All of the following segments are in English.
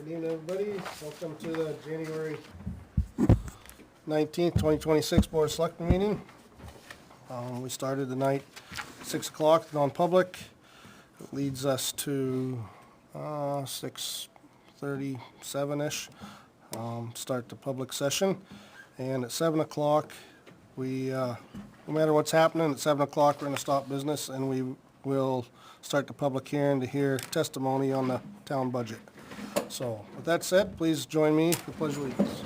Good evening, everybody. Welcome to the January 19th, 2026 Board of Selectmen meeting. We started the night 6 o'clock, non-public. It leads us to 6:37-ish, start the public session. And at 7 o'clock, no matter what's happening, at 7 o'clock, we're going to stop business and we will start the public hearing to hear testimony on the town budget. So, with that said, please join me for pledge of allegiance.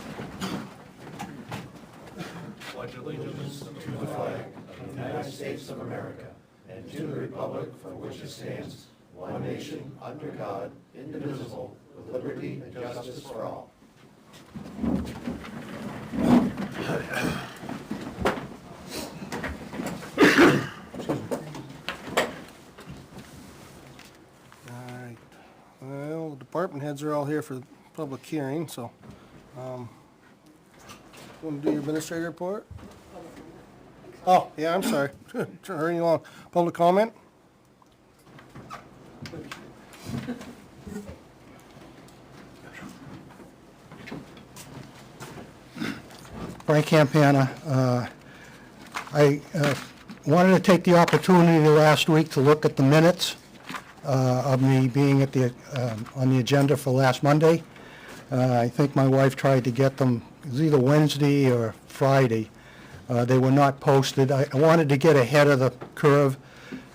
Pledge allegiance to the flag of the United States of America and to the republic for which it stands, one nation, under God, indivisible, with liberty and justice for all. Alright, well, the department heads are all here for the public hearing, so, want to do your administrator report? Oh, yeah, I'm sorry, hurrying along. Public comment? Frank Campana. I wanted to take the opportunity last week to look at the minutes of me being at on the agenda for last Monday. I think my wife tried to get them, it was either Wednesday or Friday. They were not posted. I wanted to get ahead of the curve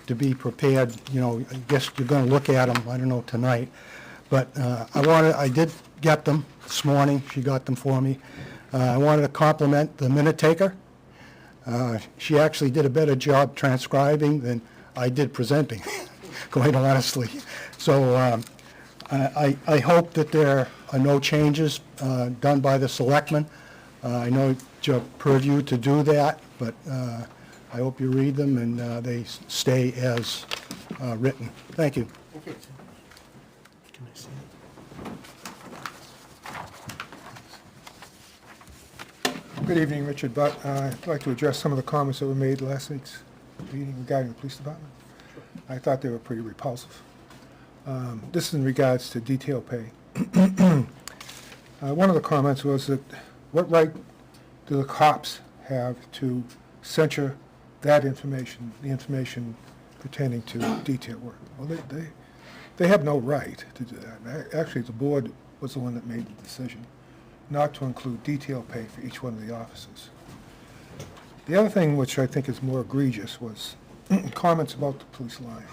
to be prepared. You know, I guess you're going to look at them, I don't know, tonight. But I did get them this morning. She got them for me. I wanted to compliment the minute taker. She actually did a better job transcribing than I did presenting, quite honestly. So I hope that there are no changes done by the selectmen. I know it's your purview to do that, but I hope you read them and they stay as written. Thank you. Okay. Can I see it? Good evening, Richard Butt. I'd like to address some of the comments that were made last week's meeting regarding the police department. I thought they were pretty repulsive. This is in regards to detail pay. One of the comments was that what right do the cops have to censure that information, the information pertaining to detail work? Well, they have no right to do that. Actually, the board was the one that made the decision not to include detail pay for each one of the officers. The other thing which I think is more egregious was comments about the police line.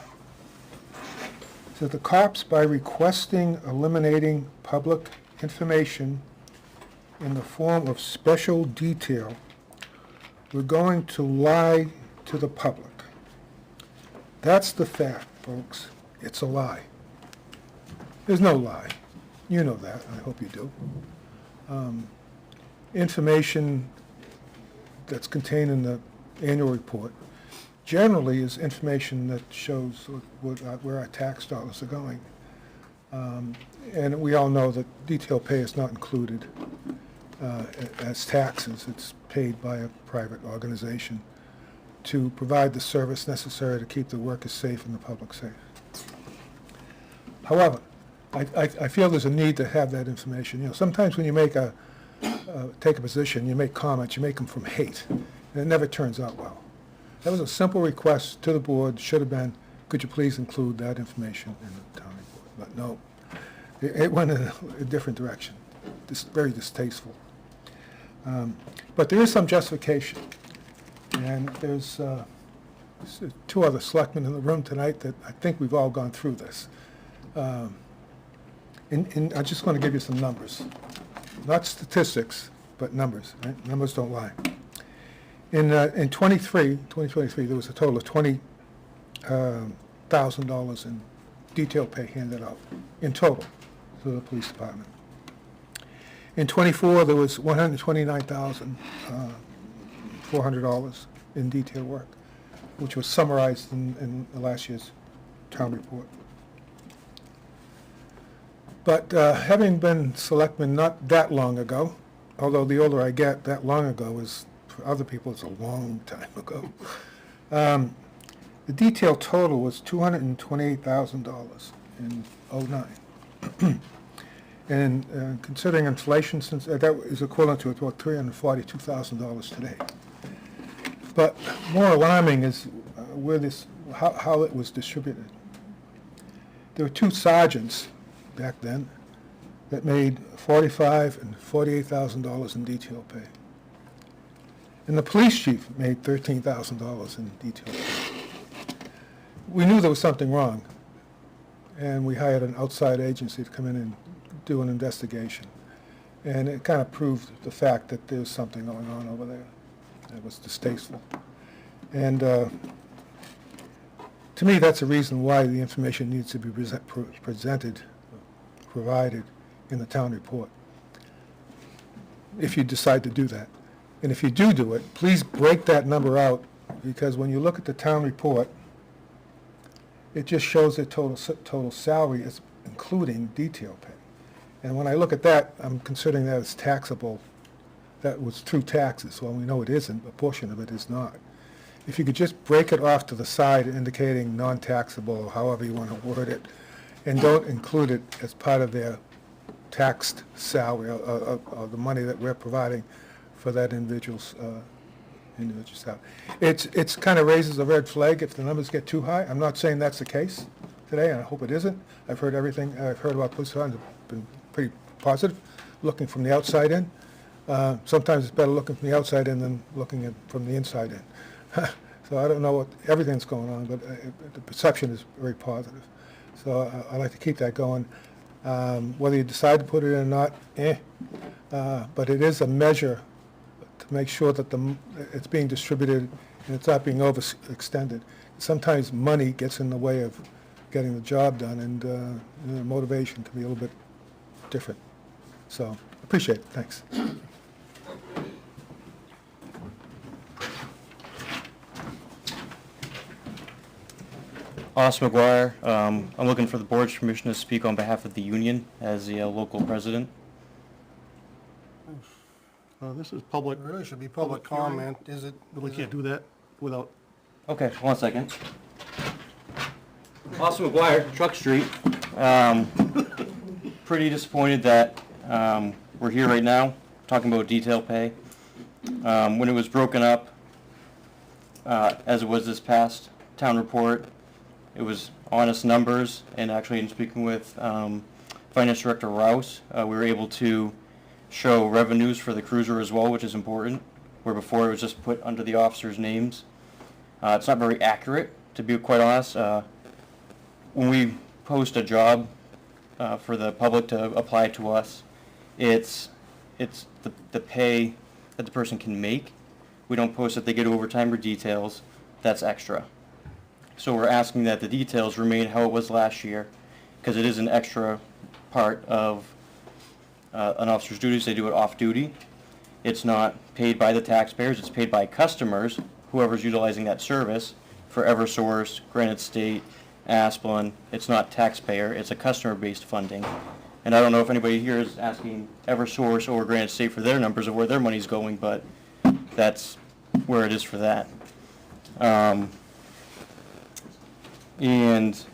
So the cops, by requesting eliminating public information in the form of special detail, we're going to lie to the public. That's the fact, folks. It's a lie. There's no lie. You know that. I hope you do. Information that's contained in the annual report generally is information that shows where our tax dollars are going. And we all know that detail pay is not included as taxes. It's paid by a private organization to provide the service necessary to keep the workers safe and the public safe. However, I feel there's a need to have that information. You know, sometimes when you take a position, you make comments, you make them from hate, and it never turns out well. That was a simple request to the board, should have been, could you please include that information in the town report? But no, it went in a different direction. This is very distasteful. But there is some justification, and there's two other selectmen in the room tonight that I think we've all gone through this. And I'm just going to give you some numbers. Not statistics, but numbers, right? Numbers don't lie. In 2023, there was a total of $20,000 in detail pay handed out, in total, to the police department. In 24, there was $129,400 in detail work, which was summarized in last year's town report. But having been selectman not that long ago, although the older I get, that long ago is, for other people, it's a long time ago. The detail total was $228,000 in '09. And considering inflation, since that is equivalent to about $342,000 today. But more alarming is how it was distributed. There were two sergeants back then that made $45,000 and $48,000 in detail pay. And the police chief made $13,000 in detail pay. We knew there was something wrong, and we hired an outside agency to come in and do an investigation. And it kind of proved the fact that there was something going on over there. It was distasteful. And to me, that's a reason why the information needs to be provided in the town report, if you decide to do that. And if you do it, please break that number out, because when you look at the town report, it just shows the total salary is including detail pay. And when I look at that, I'm considering that as taxable. That was through taxes. Well, we know it isn't. A portion of it is not. If you could just break it off to the side indicating non-taxable, or however you want to word it, and don't include it as part of their taxed salary or the money that we're providing for that individual's salary. It's kind of raises a red flag if the numbers get too high. I'm not saying that's the case today, and I hope it isn't. I've heard everything I've heard about police departments have been pretty positive, looking from the outside in. Sometimes it's better looking from the outside in than looking at from the inside in. So I don't know what everything's going on, but the perception is very positive. So I like to keep that going. Whether you decide to put it in or not, but it is a measure to make sure that it's being distributed and it's not being overextended. Sometimes money gets in the way of getting the job done, and motivation can be a little bit different. So appreciate it. Thanks. Austin McGuire. I'm looking for the board's permission to speak on behalf of the union as the local president. This is public, It really should be public comment, is it? we can't do that without, Okay, 1 second. Austin McGuire, Truck Street. Pretty disappointed that we're here right now talking about detail pay. When it was broken up, as it was this past town report, it was honest numbers, and actually in speaking with Finance Director Rouse, we were able to show revenues for the cruiser as well, which is important, where before it was just put under the officers' names. It's not very accurate, to be quite honest. When we post a job for the public to apply to us, it's the pay that the person can make. We don't post that they get overtime or details. That's extra. So we're asking that the details remain how it was last year, because it is an extra part of an officer's duties. They do it off-duty. It's not paid by the taxpayers. It's paid by customers, whoever's utilizing that service, for Eversource, Granite State, Asplin. It's not taxpayer. It's a customer-based funding. And I don't know if anybody here is asking Eversource or Granite State for their numbers of where their money's going, but that's where it is for that. And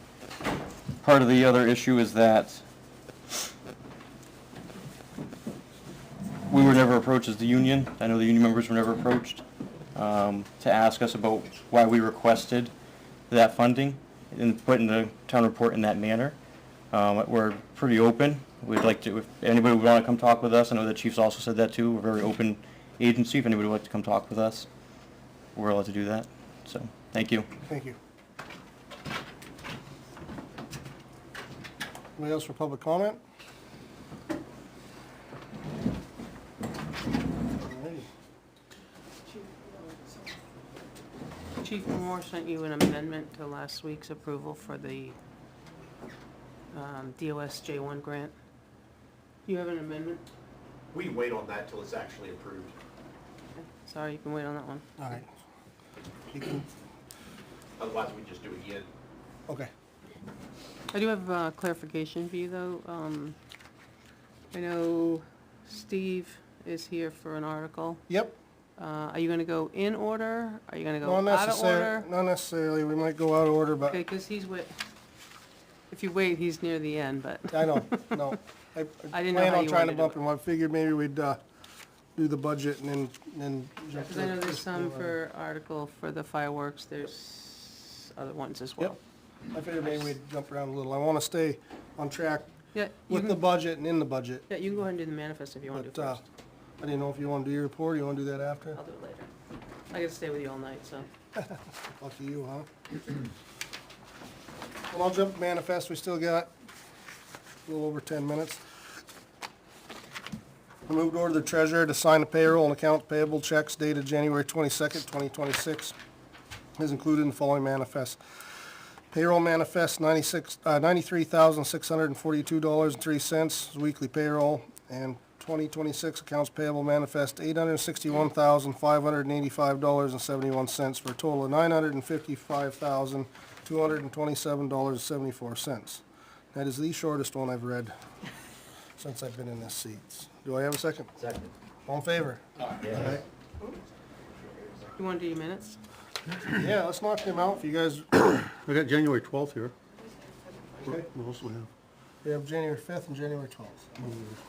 part of the other issue is that we were never approached as the union. I know the union members were never approached to ask us about why we requested that funding and put in the town report in that manner. We're pretty open. We'd like to, if anybody would want to come talk with us, I know the chief's also said that too. We're a very open agency. If anybody would like to come talk with us, we're allowed to do that. So, thank you. Thank you. Anybody else for public comment? Alrighty. Chief Moore sent you an amendment to last week's approval for the DOS J1 grant. You have an amendment? We wait on that till it's actually approved. Okay. Sorry, you can wait on that one. All right. You can, Otherwise, we just do it again. okay. I do have clarification for you, though. I know Steve is here for an article. Yep. Are you gonna go in order? Are you gonna go Not out of order? Not necessarily. We might go out of order, but Okay, because he's if you wait, he's near the end, but. I know, no. I didn't know plan how on you trying wanted to to bump do him. I figured maybe we'd, do the budget and then jump Because to I know there's this some one. for article for the fireworks, there's other ones as well. Yep. I figured maybe we'd jump around a little. I wanna stay on track Yeah, you with the can, budget and in the budget. yeah, you can go ahead and do the manifest if you want to But, do first. I didn't know if you wanna do your report, or you wanna do that after? I'll do it later. I gotta stay with you all night, so. Lucky you, huh? Well, I'll jump to manifest. We still got a little over 10 minutes. I moved over to the treasurer to sign the payroll and accounts payable checks dated January 22nd, 2026. Is included in the following manifest. Payroll manifest $93,642.03 weekly payroll, and 2026 accounts payable manifest $861,585.71 for a total of $955,227.74. That is the shortest one I've read since I've been in this seat. Do I have a second? Second. All in favor? Yes. You wanna do your minutes? Yeah, let's knock them out for you guys. I got January 12th here. Okay. What else do we have? We have January 5th and January 12th.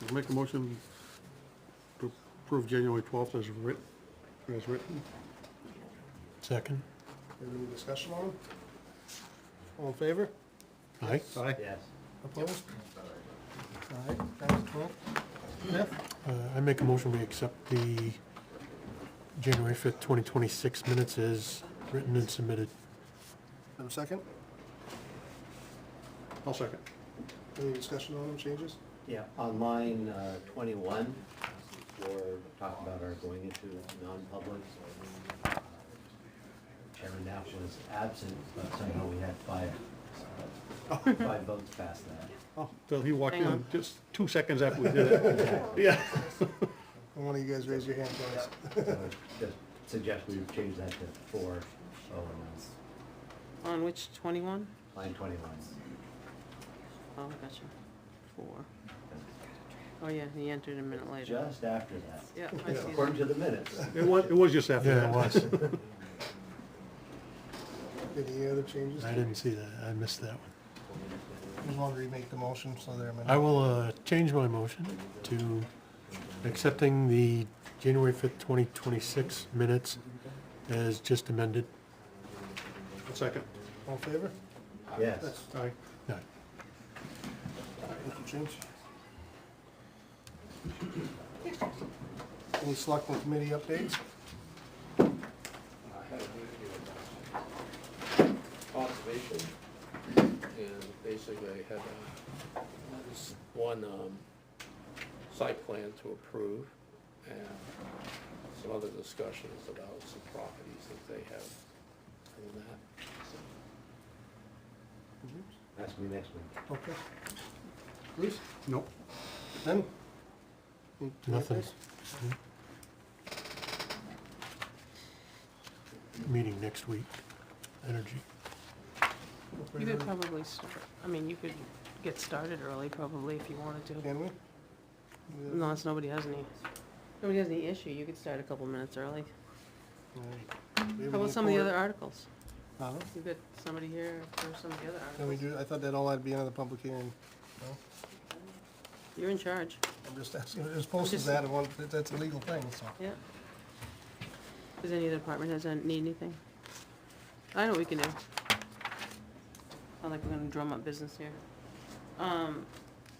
We'll make a motion to approve January 12th as written. Second. Any discussion on them? All in favor? Aye. Yes. Opposed? All right, thanks, Cliff. Fifth? I make a motion we accept the January 5th, 2026 minutes as written and submitted. Have a second? I'll second. Any discussion on them, changes? Yeah, on line 21, we're talking about our going into non-public. Chairman Knapp was absent, but somehow we had five votes past that. Oh, so he walked Hang on. in just 2 seconds after we did it. Yeah. One of you guys raise your hand, please. So just suggest we change that to 4, On which, 21? line 21. Oh, gotcha. 4. Oh, yeah, he entered a minute later. Just after that, Yeah, I see according that. to the minutes. It was just after that. Yeah, it was. Any other changes? I didn't see that. I missed that one. Just want to remake the motion, so they're. I will change my motion to accepting the January 5th, 2026 minutes as just amended. Second. All in favor? Yes. Aye. No. Thank you, James. Any selectmen committee updates? Conservation, and basically I had this one site plan to approve, and some other discussions about some properties that they have in that. That's me next week. Okay. Bruce? Nope. Ben? Nothing. Meeting next week. Energy. You could probably start, I mean, you could get started early probably if you wanted to. Can we? Unless nobody has any issue, you could start a couple minutes early. How about some of the other articles? Huh? You got somebody here for some of the other Can we articles? do, I thought that all had to be another public hearing. No? You're in charge, I'm just asking, it's supposed to Just- that, and one, that's a legal thing, so. yeah. Does any other department has need anything? I know what we can do. Sound like we're gonna drum up business here.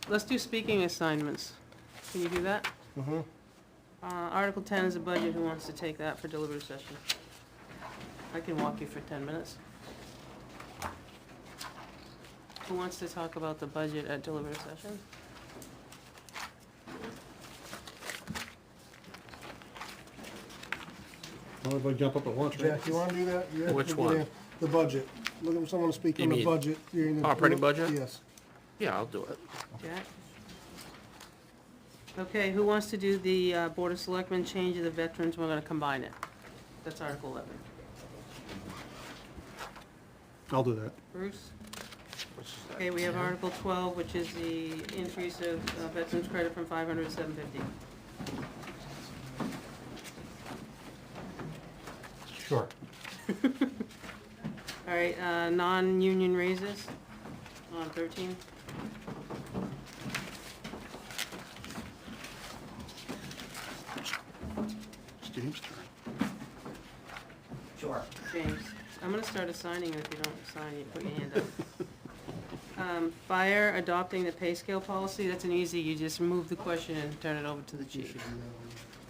Let's do speaking assignments. Can you do that? Mm-hmm. Article 10 is a budget. Who wants to take that for deliberative session? I can walk you for 10 minutes. Who wants to talk about the budget at deliberative session? Well, if I jump up at once, right? Jack, you wanna do that? You have Which to one? get in The budget. Looking for someone to speak You on the mean budget. You're in the- operating budget? Yes. Yeah, I'll do it. Jack? Okay, who wants to do the Board of Selectmen change of the veterans? We're gonna combine it. That's Article 11. I'll do that. Bruce? Okay, we have Article 12, which is the increase of veterans credit from 500 to 750. Sure. All right, non-union raises on 13. James' turn. Sure. James, I'm gonna start assigning, and if you don't sign, you put your hand up. Fire adopting the pay scale policy, that's an easy, you just move the question and turn it over to the chief.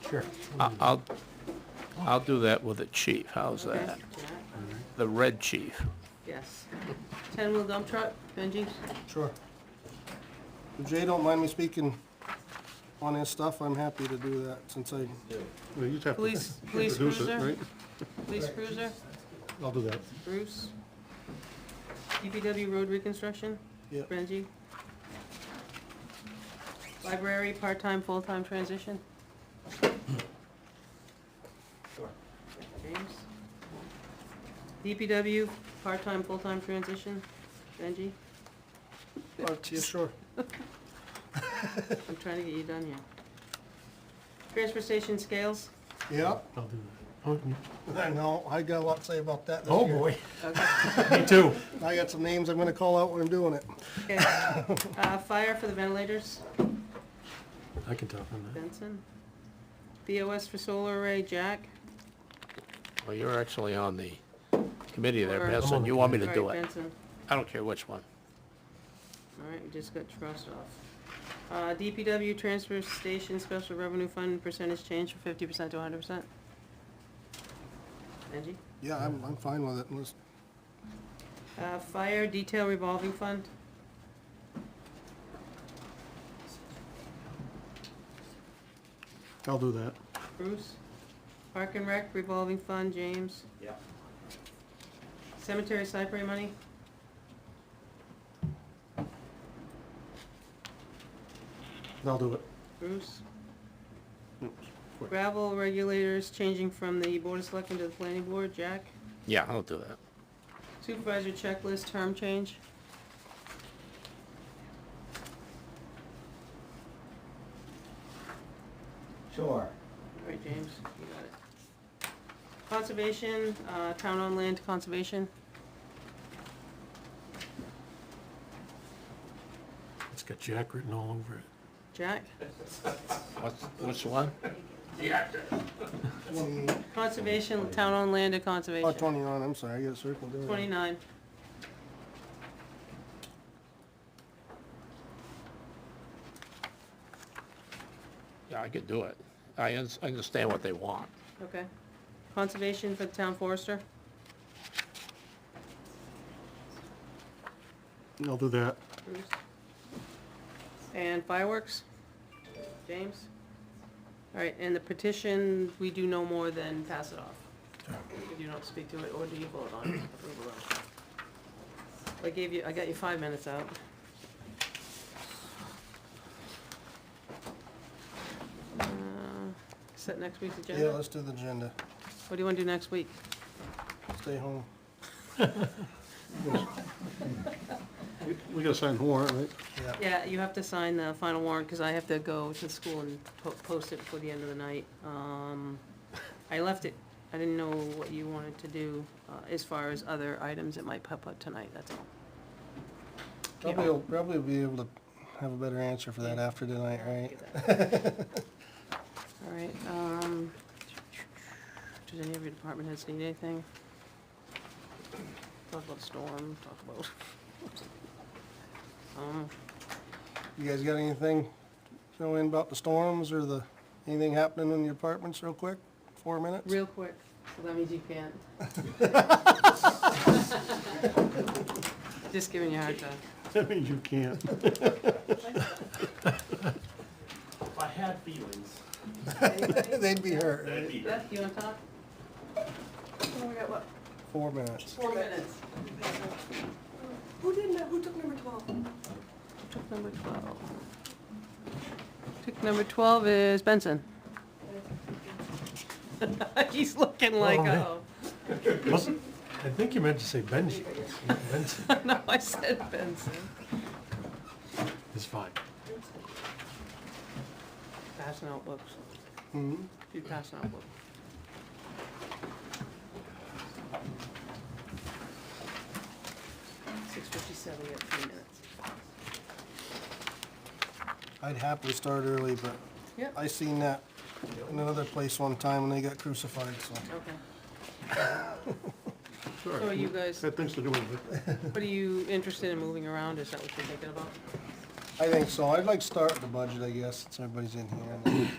Sure. I'll do that with the chief, how's Okay, that? Jack? The red chief. Yes. 10-wheel dump truck, Benji? Sure. If Jay don't mind me speaking on his stuff, I'm happy to do that, since I, Well, you just have to Police introduce it, cruiser? right? Police cruiser, I'll do that. Bruce? DPW road reconstruction, Yep. Benji? Library, part-time, full-time transition? Sure. James? DPW, part-time, full-time transition, Benji? yeah, sure. I'm trying to get you done here. Transfer station scales? Yep, I'll do that. Oh, I know, I got a lot to say about that this oh, year. boy. Okay. Me too. I got some names I'm gonna call out when I'm doing it. Okay. Fire for the ventilators, I can talk on that. Benson? BOS for solar array, Jack? Well, you're actually on the committee there, Or- Benson, I'm on you the want me to All do right, it? Benson. I don't care which one. All right, we just got crossed off. DPW transfer station special revenue fund percentage change from 50% to 100%. Benji? Yeah, I'm fine with it, unless, Fire detail revolving fund, I'll do that. Bruce? Park and Rec revolving fund, James? Yep. Cemetery cypher money, I'll do it. Bruce? Quick. Gravel regulators changing from the Board of Selectmen to the Planning Board, Jack? Yeah, I'll do that. Supervisor checklist term change, Sure. all right, James, you got it. Conservation, town-owned land conservation, It's got Jack written all over it. Jack? Which one? Conservation, town-owned land and oh, conservation. 29, I'm sorry, I got it circled there. 29. Yeah, I could do it. I understand what they want. Okay. Conservation for the town forester, I'll do that. Bruce. And fireworks, James? All right, and the petition, we do no more than pass it off. If you don't speak to it, or do you vote on it? Approval of it? I got you 5 minutes out. Set next week's Yeah, agenda? let's do the agenda. What do you wanna do next week? Stay home. We gotta sign the warrant, right? Yeah. Yeah, you have to sign the final warrant, because I have to go to school and post it before the end of the night. I left it, I didn't know what you wanted to do, as far as other items that might pop up tonight, that's all. Probably be able to have a better answer for that after tonight, right? Get that. All right, does any of your department heads need anything? Talk about the storm, talk about, You guys got anything to throw in about the storms or anything happening in your apartments real quick? 4 minutes? real quick, so that means you can't. Just giving you a hard time. That means you can't. I had feelings. They'd be hurt, right? Beth, you wanna talk? Oh, we got what? 4 minutes. 4 minutes. Who took number 12? Took number 12. Took number 12 is Benson. He's looking like, Oh, oh. Wasn't, I think you meant to say Benji. Benson No, I said Benson. is fine. Passing out books. Mhm. You passing out books. $6:57, you got 3 minutes. I'd happily start early, but Yep. I seen that in another place one time when they got crucified, so. Okay. So are you guys, Had things to do with it. what are you interested in moving around? Is that what you're thinking about? I think so. I'd like to start with the budget, I guess, since everybody's in here.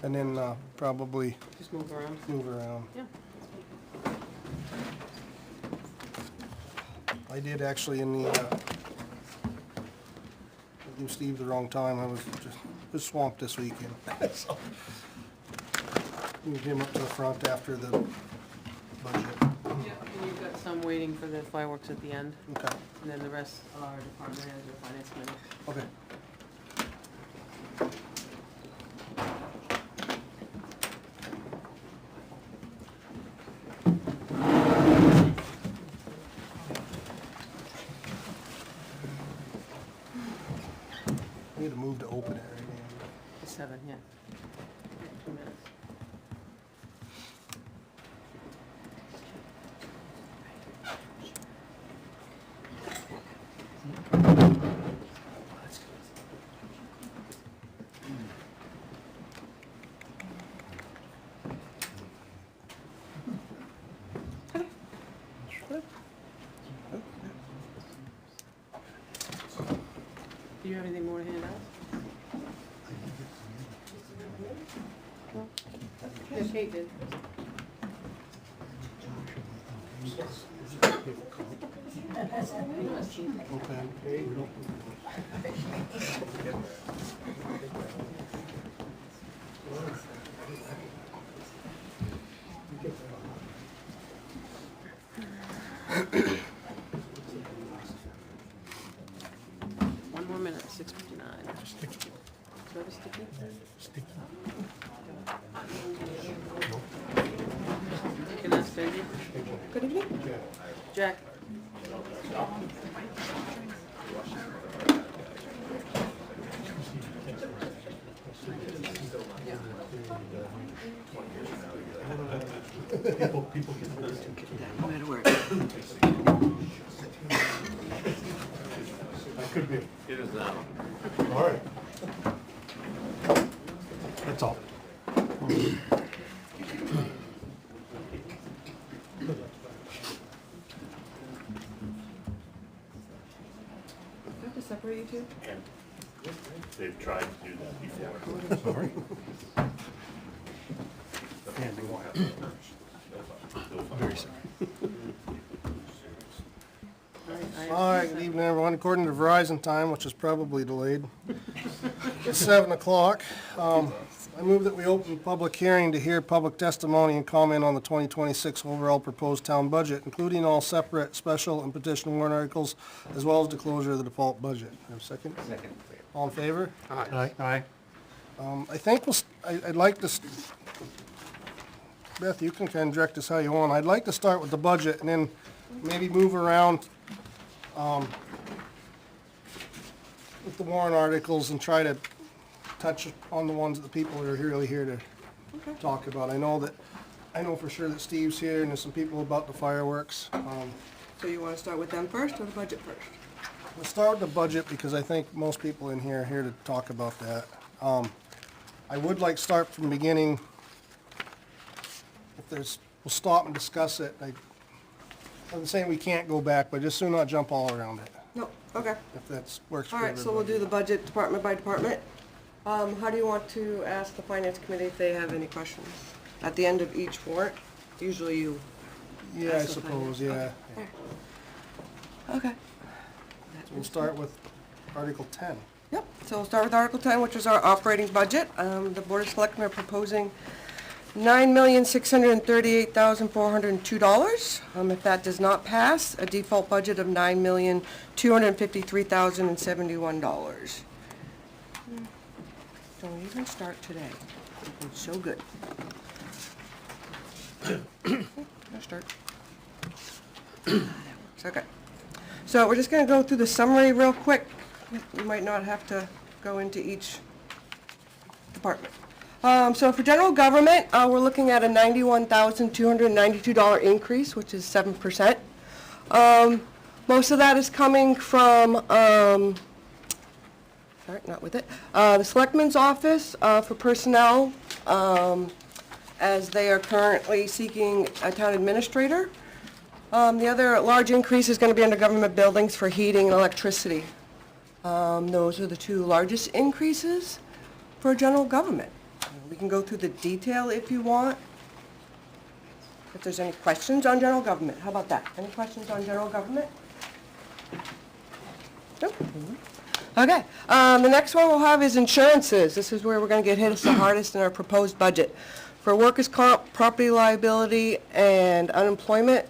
And then probably Just move around? move around. Yeah. I did actually in the, give Steve the wrong time. I was swamped this weekend. So, moved him up to the front after the budget. Yeah, and you've got some waiting for the fireworks at the end, Okay, and then the rest are department heads or finance committee. okay. Need to move to open it right now. 7, yeah. 2 minutes. Do you have anything more to hand out? No? Yeah, Kate did. Okay. One more minute, 6:59. Do you have a sticky? Can I spend you? Good evening. Jack? It is now. All right. That's all. Do I have to separate you two? They've tried to do that before. Sorry. Very sorry. All right, good evening, everyone. According to Verizon time, which is probably delayed, it's 7 o'clock. I move that we open a public hearing to hear public testimony and comment on the 2026 overall proposed town budget, including all separate, special, and petition warrant articles, as well as the closure of the default budget. Have a second? Second. All in favor? Aye. Aye. I think I'd like to, Beth, you can kind of direct us how you want. I'd like to start with the budget and then maybe move around with the warrant articles and try to touch on the ones that the people are really here to talk about. I know for sure that Steve's here and there's some people about the fireworks. So you want to start with them first or the budget first? Let's start with the budget because I think most people in here are here to talk about that. I would like to start from the beginning. If there's, we'll stop and discuss it. I'm saying we can't go back, but just so not jump all around it, No, okay. if that works for All right, everybody. so we'll do the budget department by department. How do you want to ask the finance committee if they have any questions? At the end of each warrant, usually you, Yeah, I That's the suppose, finance. yeah. okay. So we'll start with Article 10. Yep, so we'll start with Article 10, which is our operating budget. The Board of Selectmen are proposing $9,638,402. If that does not pass, a default budget of $9,253,071. Don't even start today. It's so good. I'll start. That works, okay. So we're just gonna go through the summary real quick. We might not have to go into each department. So for general government, we're looking at a $91,292 increase, which is 7%. Most of that is coming from, sorry, not with it, the Selectmen's office, for personnel, as they are currently seeking a town administrator. The other large increase is gonna be under government buildings for heating and electricity. Those are the two largest increases for general government. We can go through the detail if you want. If there's any questions on general government, how about that? Any questions on general government? Nope. Okay, the next one we'll have is insurances. This is where we're gonna get hit the hardest in our proposed budget. For workers' comp, property liability, and unemployment,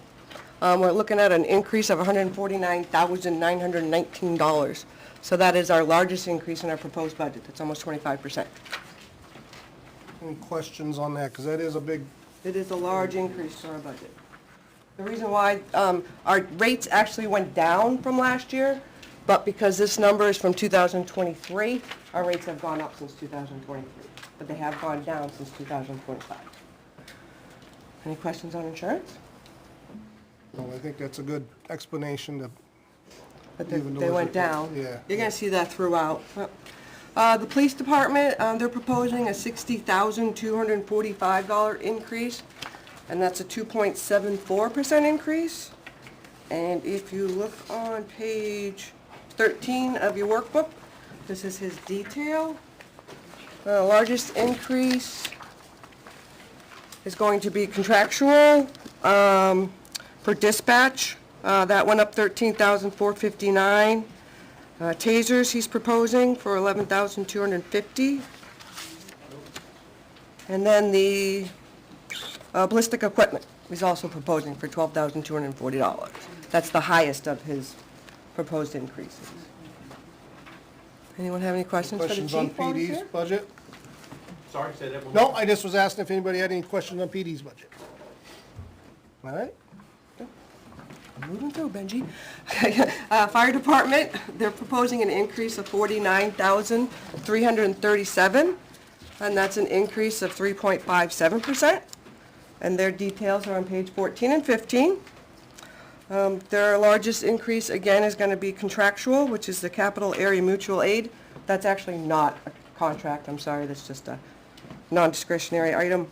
we're looking at an increase of $149,919. So that is our largest increase in our proposed budget. That's almost 25%. Any questions on that? Because that is a big, It is a large increase to our budget. The reason why, our rates actually went down from last year, but because this number is from 2023, our rates have gone up since 2023. But they have gone down since 2025. Any questions on insurance? well, I think that's a good explanation to, But Even though they it's went a- down. yeah. You're gonna see that throughout. The police department, they're proposing a $60,245 increase, and that's a 2.74% increase. And if you look on page 13 of your workbook, this is his detail. The largest increase is going to be contractual, for dispatch. That went up $13,459. Tasers, he's proposing for $11,250. And then the ballistic equipment, he's also proposing for $12,240. That's the highest of his proposed increases. Anyone have any questions for the questions on chief while he's PD's here? budget? Sorry, say that one. No, I just was asking if anybody had any questions on PD's budget. All right? Moving through, Benji. Fire department, they're proposing an increase of $49,337, and that's an increase of 3.57%. And their details are on page 14 and 15. Their largest increase, again, is gonna be contractual, which is the capital area mutual aid. That's actually not a contract, I'm sorry, that's just a non-discretionary item.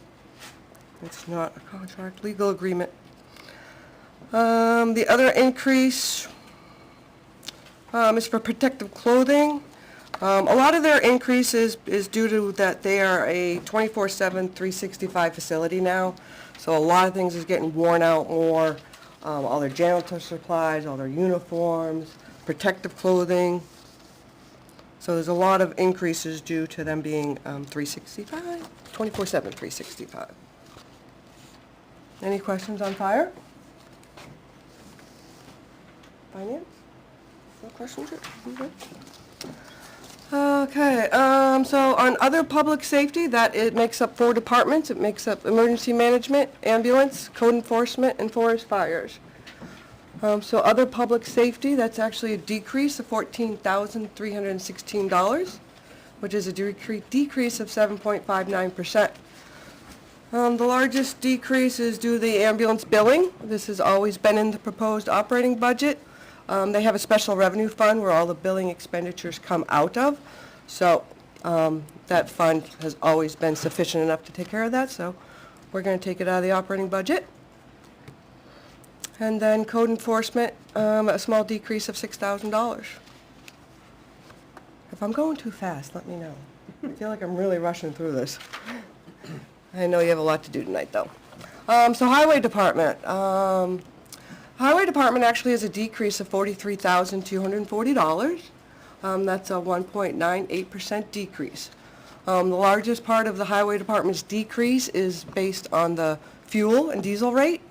It's not a contract, legal agreement. The other increase is for protective clothing. A lot of their increase is due to that they are a 24/7, 365 facility now. So a lot of things is getting worn out more. All their janitor supplies, all their uniforms, protective clothing. So there's a lot of increases due to them being 365, 24/7, 365. Any questions on fire? Finance? No questions? Okay, so on other public safety, that it makes up 4 departments. It makes up emergency management, ambulance, code enforcement, and forest fires. So other public safety, that's actually a decrease of $14,316, which is a decrease of 7.59%. The largest decrease is due to the ambulance billing. This has always been in the proposed operating budget. They have a special revenue fund where all the billing expenditures come out of. So that fund has always been sufficient enough to take care of that, so we're going to take it out of the operating budget. And then code enforcement, a small decrease of $6,000. If I'm going too fast, let me know. I feel like I'm really rushing through this. I know you have a lot to do tonight, though. So highway department. Highway department actually has a decrease of $43,240. That's a 1.98% decrease. The largest part of the highway department's decrease is based on the fuel and diesel rate.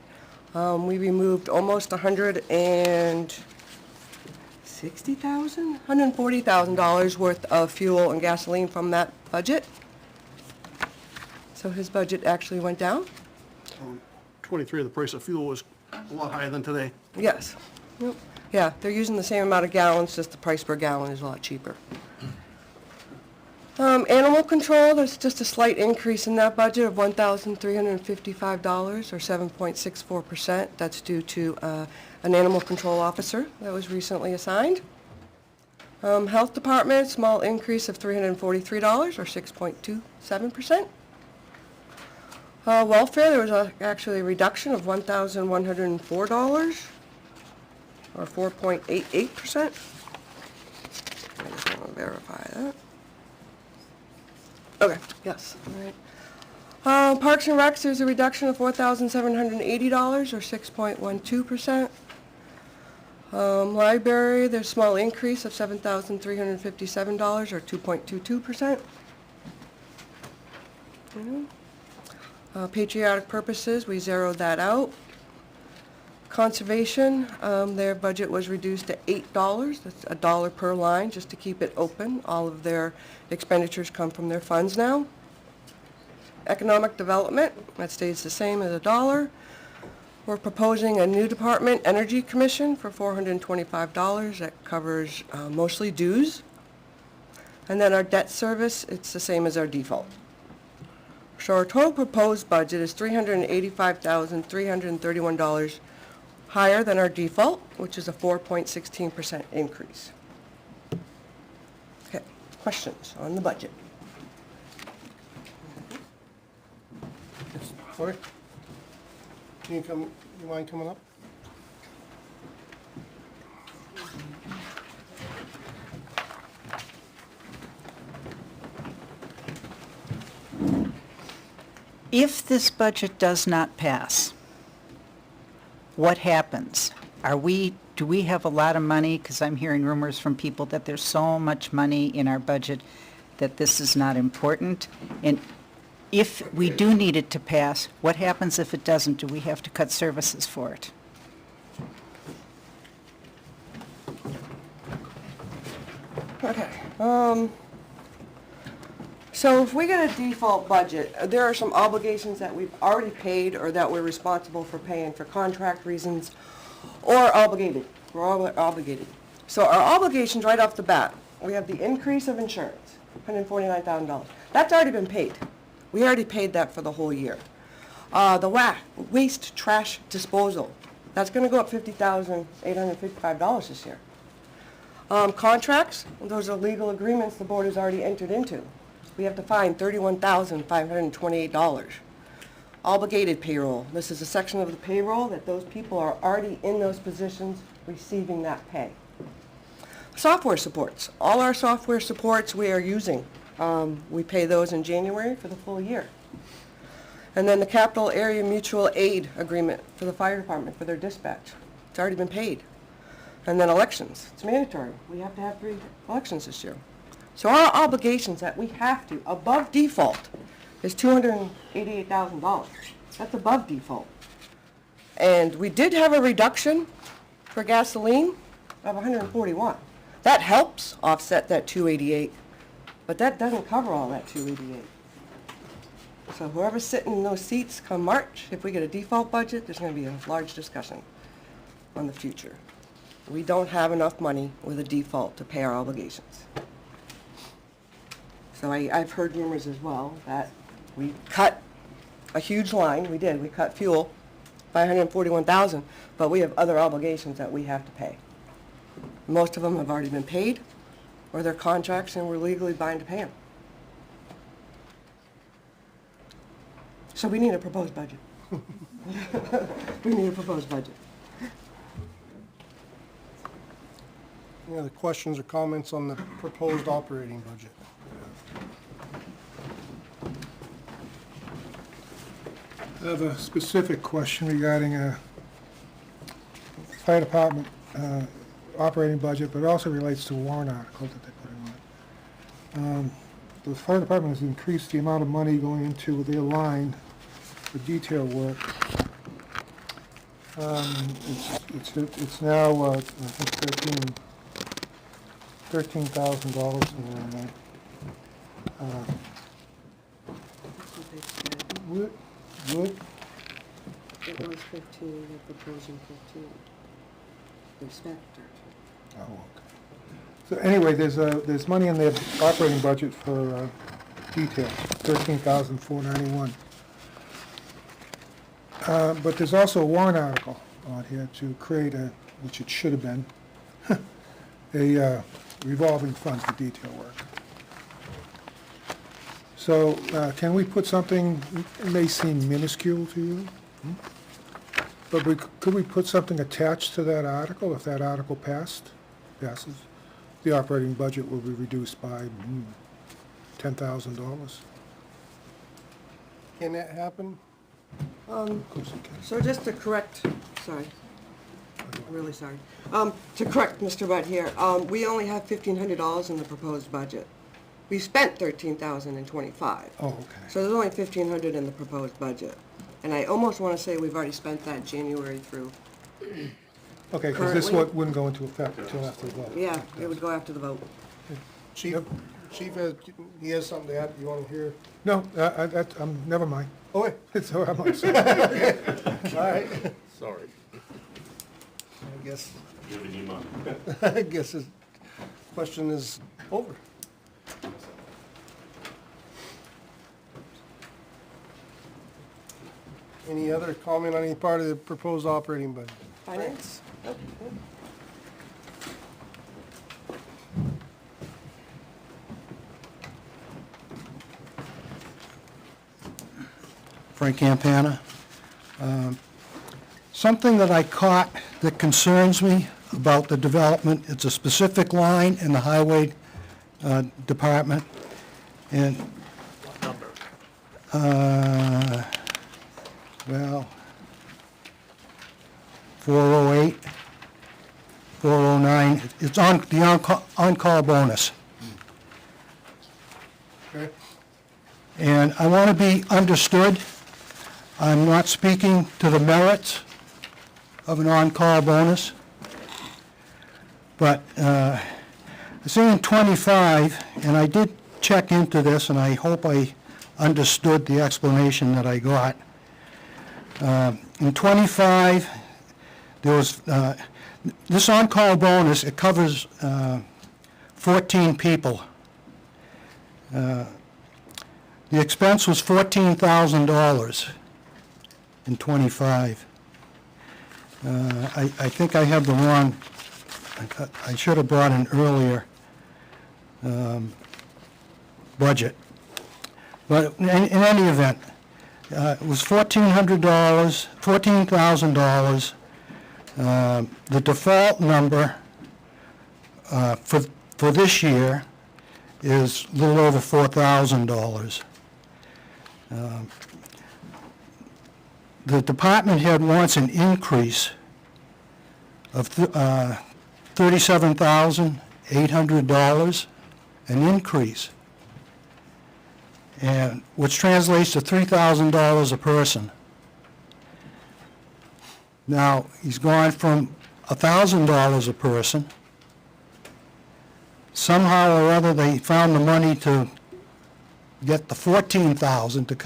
We removed almost $140,000 worth of fuel and gasoline from that budget. So his budget actually went down? 23, the price of fuel was a lot higher than today. Yes. Yep. Yeah, they're using the same amount of gallons, just the price per gallon is a lot cheaper. Animal control, there's just a slight increase in that budget of $1,355 or 7.64%. That's due to an animal control officer that was recently assigned. Health department, small increase of $343 or 6.27%. Welfare, there was actually a reduction of $1,104, or 4.88%. I just want to verify that. Okay, yes, all right. Parks and Recs, there's a reduction of $4,780, or 6.12%. Library, there's a small increase of $7,357, or 2.22%. Patriotic purposes, we zeroed that out. Conservation, their budget was reduced to $8. That's $1 per line, just to keep it open. All of their expenditures come from their funds now. Economic Development, that stays the same as $1. We're proposing a new department, Energy Commission, for $425. That covers mostly dues. And then our debt service, it's the same as our default. So our total proposed budget is $385,331 higher than our default, which is a 4.16% increase. Okay, questions on the budget? Sorry? You mind coming up? If this budget does not pass, what happens? Do we have a lot of money? Because I'm hearing rumors from people that there's so much money in our budget that this is not important. And if we do need it to pass, what happens if it doesn't? Do we have to cut services for it? Okay, so if we get a default budget, there are some obligations that we've already paid or that we're responsible for paying for contract reasons or obligated. We're all obligated. So our obligations right off the bat, we have the increase of insurance, $149,000. That's already been paid. We already paid that for the whole year. The waste trash disposal, that's going to go up $50,855 this year. Contracts, those are legal agreements the board has already entered into. We have to find $31,528. Obligated payroll, this is a section of the payroll that those people are already in those positions receiving that pay. Software supports, all our software supports we are using. We pay those in January for the full year. And then the capital area mutual aid agreement for the fire department for their dispatch. It's already been paid. And then elections, it's mandatory. We have to have 3 elections this year. So our obligations that we have to, above default, is $288,000. That's above default. And we did have a reduction for gasoline of $141. That helps offset that $288, but that doesn't cover all that $288. So whoever's sitting in those seats come March, if we get a default budget, there's going to be a large discussion on the future. We don't have enough money with a default to pay our obligations. So I've heard rumors as well that we cut a huge line. We did. We cut fuel by $141,000, but we have other obligations that we have to pay. Most of them have already been paid, or they're contracts, and we're legally bound to pay them. So we need a proposed budget. We need a proposed budget. Any other questions or comments on the proposed operating budget? I have a specific question regarding fire department operating budget, but it also relates to warrant articles that they put in. The fire department has increased the amount of money going into their line for detail work. It's now I think $13,000 somewhere in there. Would It was 15, they're proposing 15. They spent 13. Oh, okay. So anyway, there's money in their operating budget for detail, $13,491. But there's also a warrant article on here to create which it should have been, a revolving fund for detail work. So, can we put something, it may seem minuscule to you, but could we put something attached to that article? If that article passes, the operating budget will be reduced by $10,000. Can that happen? Of course it can. So just to correct, sorry, I'm really sorry. To correct Mr. Butt here, we only have $1,500 in the proposed budget. We spent $13,025. Oh, okay. So there's only $1,500 in the proposed budget. And I almost want to say we've already spent that January through. Okay, because this Currently- wouldn't go into effect until after the vote. Yeah, it would go after the vote. Chief, Chief, he has something to add, you want to hear? No, never mind. Oh, wait, It's, I'm all set. all right. Sorry. I guess, Giving you money. I guess his question is over. Any other comment on any part of the proposed operating budget? Finance? Nope, nope. Frank Campana. Something that I caught that concerns me about the development, it's a specific line in the highway department, and, well, 408, 409, it's on the on-call bonus. Okay. And I want to be understood. I'm not speaking to the merits of an on-call bonus. But I see in 25, and I did check into this, and I hope I understood the explanation that I got. In 25, there was, this on-call bonus, it covers 14 people. The expense was $14,000 in 25. I think I have the wrong, I should have brought an earlier budget. But in any event, it was $14,000. The default number for this year is a little over $4,000. The department head wants an increase of $37,800, an increase, and which translates to $3,000 a person. Now, he's gone from $1,000 a person. Somehow or other, they found the money to get the $14,000 to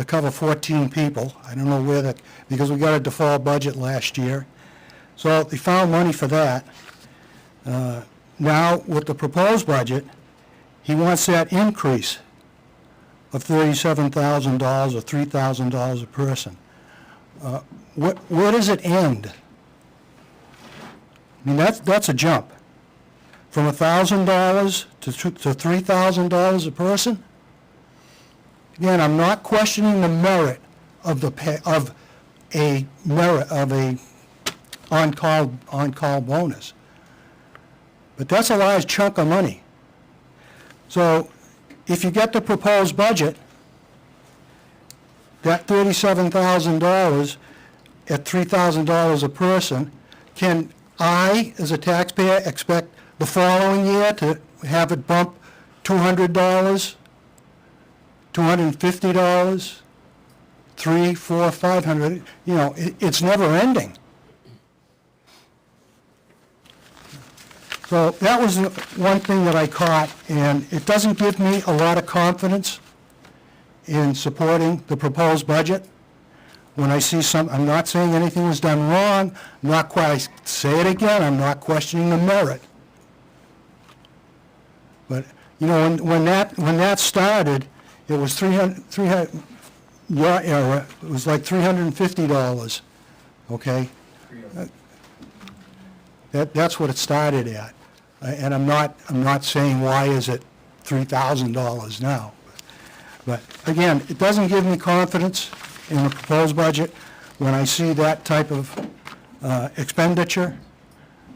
cover 14 people. I don't know where that, because we got a default budget last year. So they found money for that. Now, with the proposed budget, he wants that increase of $37,000 or $3,000 a person. Where does it end? I mean, that's a jump. From $1,000 to $3,000 a person? Again, I'm not questioning the merit of the pay, of a on-call bonus. But that's a large chunk of money. So if you get the proposed budget, that $37,000 at $3,000 a person, can I, as a taxpayer, expect the following year to have it bump $200, $250, $300, $400, $500? You know, it's never ending. So that was the one thing that I caught, and it doesn't give me a lot of confidence in supporting the proposed budget. When I see I'm not saying anything was done wrong, I say it again, I'm not questioning the merit. But, you know, when that started, it was your era, it was like $350, okay? That's what it started at. And I'm not saying why is it $3,000 now. But again, it doesn't give me confidence in the proposed budget when I see that type of expenditure.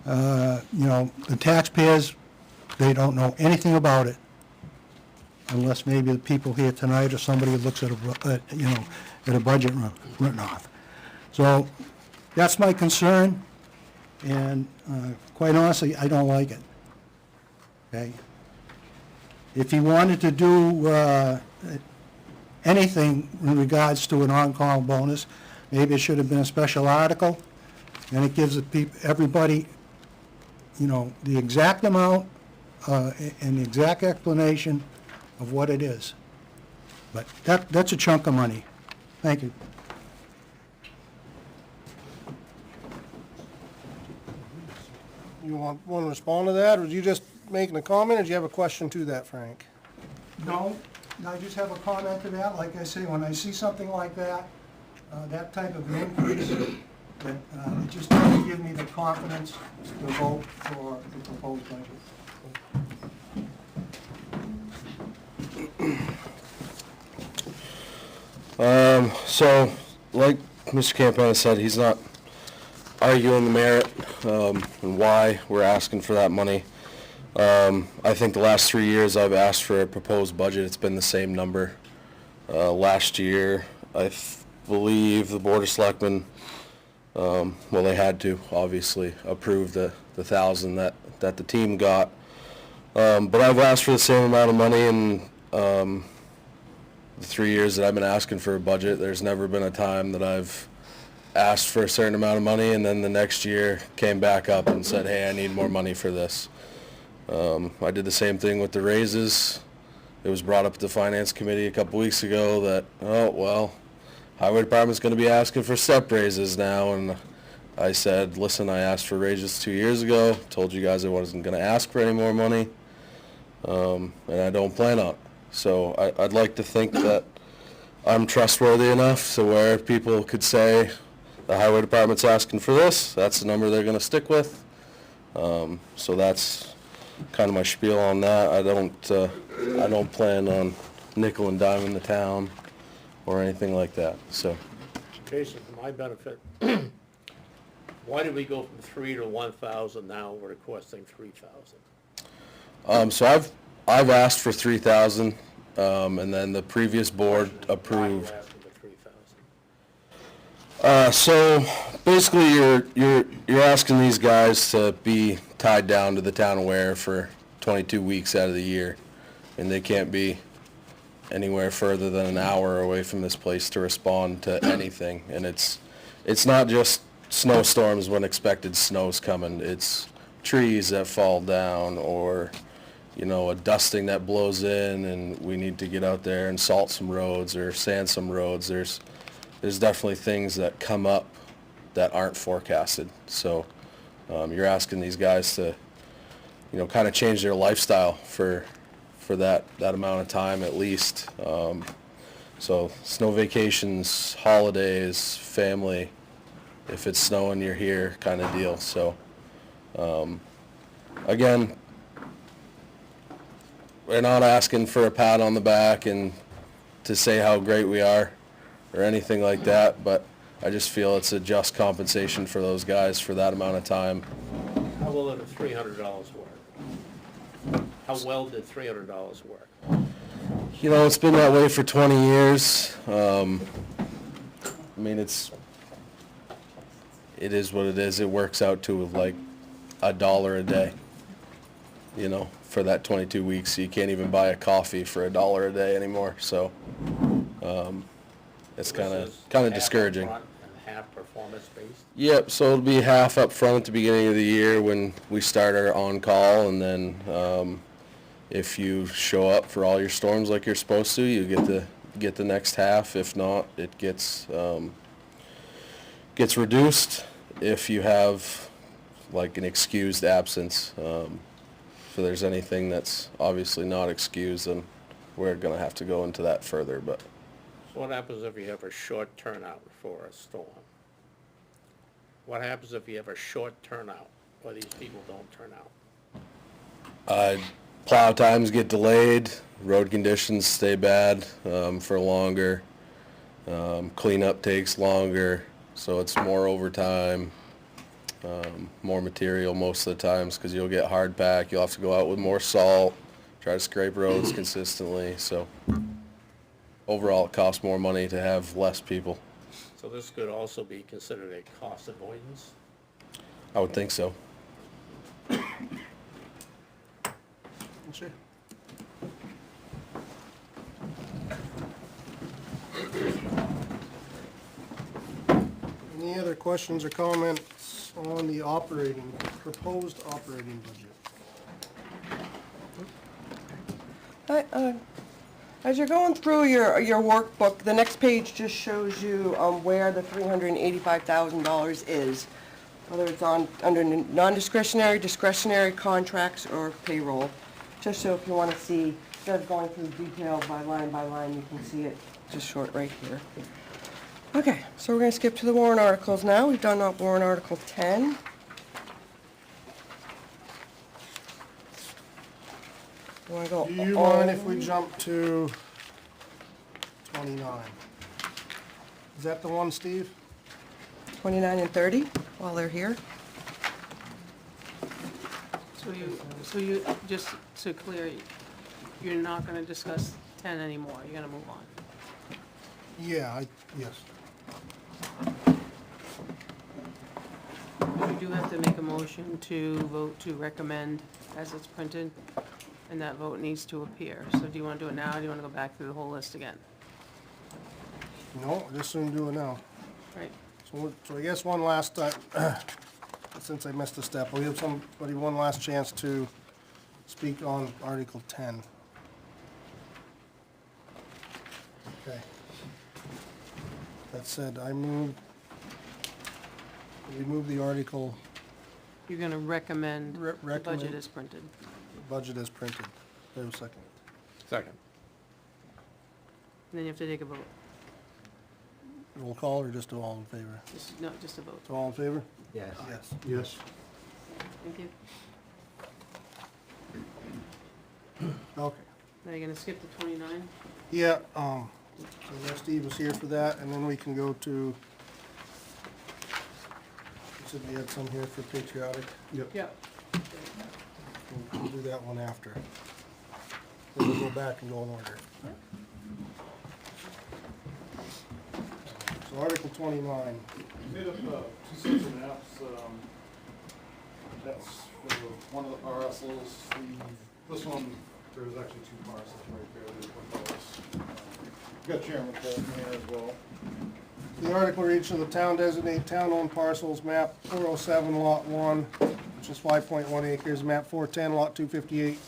You know, the taxpayers, they don't know anything about it, unless maybe the people here tonight or somebody looks at a budget written off. So that's my concern, and quite honestly, I don't like it. Okay? If he wanted to do anything in regards to an on-call bonus, maybe it should have been a special article, and it gives everybody, you know, the exact amount and the exact explanation of what it is. But that's a chunk of money. Thank you. You want to respond to that, or was you just making a comment, or do you have a question to that, Frank? No, I just have a comment to that. Like I say, when I see something like that, that type of an increase, that it just doesn't give me the confidence to vote for the proposed budget. So, like Mr. Campana said, he's not arguing the merit and why we're asking for that money. I think the last 3 years I've asked for a proposed budget, it's been the same number. Last year, I believe the Board of Selectmen, well, they had to, obviously, approve the 1,000 that the team got. But I've asked for the same amount of money, and the 3 years that I've been asking for a budget, there's never been a time that I've asked for a certain amount of money and then the next year came back up and said, hey, I need more money for this. I did the same thing with the raises. It was brought up at the Finance Committee a couple weeks ago that, oh, well, Highway Department's going to be asking for step raises now, and I said, listen, I asked for raises 2 years ago, told you guys I wasn't going to ask for any more money, and I don't plan on it. So I'd like to think that I'm trustworthy enough to where people could say the Highway Department's asking for this, that's the number they're going to stick with. So that's kind of my spiel on that. I don't plan on nickel and diming the town or anything like that. So, Jason, for my benefit, why did we go from 3 to 1,000 now we're requesting 3,000? so I've asked for 3,000, and then the previous board approved. Why are you asking for 3,000? So basically, you're asking these guys to be tied down to the town of Ware for 22 weeks out of the year, and they can't be anywhere further than an hour away from this place to respond to anything. And it's not just snowstorms when expected snow's coming. It's trees that fall down, or you know, a dusting that blows in, and we need to get out there and salt some roads or sand some roads. There's definitely things that come up that aren't forecasted. So you're asking these guys to, you know, kind of change their lifestyle for that amount of time at least. So snow vacations, holidays, family, if it's snowing, you're here kind of deal. So again, we're not asking for a pat on the back and to say how great we are or anything like that, but I just feel it's a just compensation for those guys for that amount of time. How well did $300 work? How well did $300 work? You know, it's been that way for 20 years. I mean, it is what it is. It works out to like $1 a day, you know, for that 22 weeks. So you can't even buy a coffee for $1 a day anymore. So it's kind of discouraging. Half upfront and half performance-based? Yep, so it'll be half up front at the beginning of the year when we start our on-call, and then if you show up for all your storms like you're supposed to, you get the next half. If not, it gets reduced if you have like an excused absence. If there's anything that's obviously not excused, then we're going to have to go into that further. But So what happens if you have a short turnout for a storm? What happens if you have a short turnout, or these people don't turn out? plow times get delayed, road conditions stay bad for longer, cleanup takes longer, so it's more overtime, more material most of the times, because you'll get hard pack, you'll have to go out with more salt, try to scrape roads consistently, so overall it costs more money to have less people. So this could also be considered a cost avoidance? I would think so. Sure. Any other questions or comments on the proposed operating budget? As you're going through your workbook, the next page just shows you where the $385,000 is, whether it's under non-discretionary, discretionary contracts, or payroll. Just so if you want to see, instead of going through detail by line, you can see it just short right here. Okay, so we're going to skip to the warrant articles now. We've done warrant article 10. You want to go Do you mind if we jump to 29? Is that the one, Steve? 29 and 30 while they're here? So you, just to clear, you're not gonna discuss 10 anymore, you're gonna move on. Yeah, yes. You do have to make a motion to vote to recommend as it's printed, and that vote needs to appear. So do you wanna do it now, or do you wanna go back through the whole list again? No, just soon do it now. Right, So I guess one last time, since I missed a step, we have somebody one last chance to speak on Article 10. Okay. That said, we move the article, you're gonna recommend the budget recommend. as printed. Budget as printed. Wait a second. Second. And then you have to take a vote. Roll call or just all in favor? No, just a vote. All in favor? Yes. Yes. Yes. Thank you. Okay. Now you're gonna skip to 29? Yeah, so now Steve was here for that, and then we can go to, you said we had some here for patriotic. Yeah. We'll do that one after. Then we'll go back and go in order. So Article 29. Made up two sets of maps, that's for one of the parcels, this one, there's actually two parcels right there, there's one parcel. Got Chairman Bolton here as well. The article reads, "Shall the town designate town-owned parcels, map 407, lot 1, which is 5.1 acres, map 410, lot 258,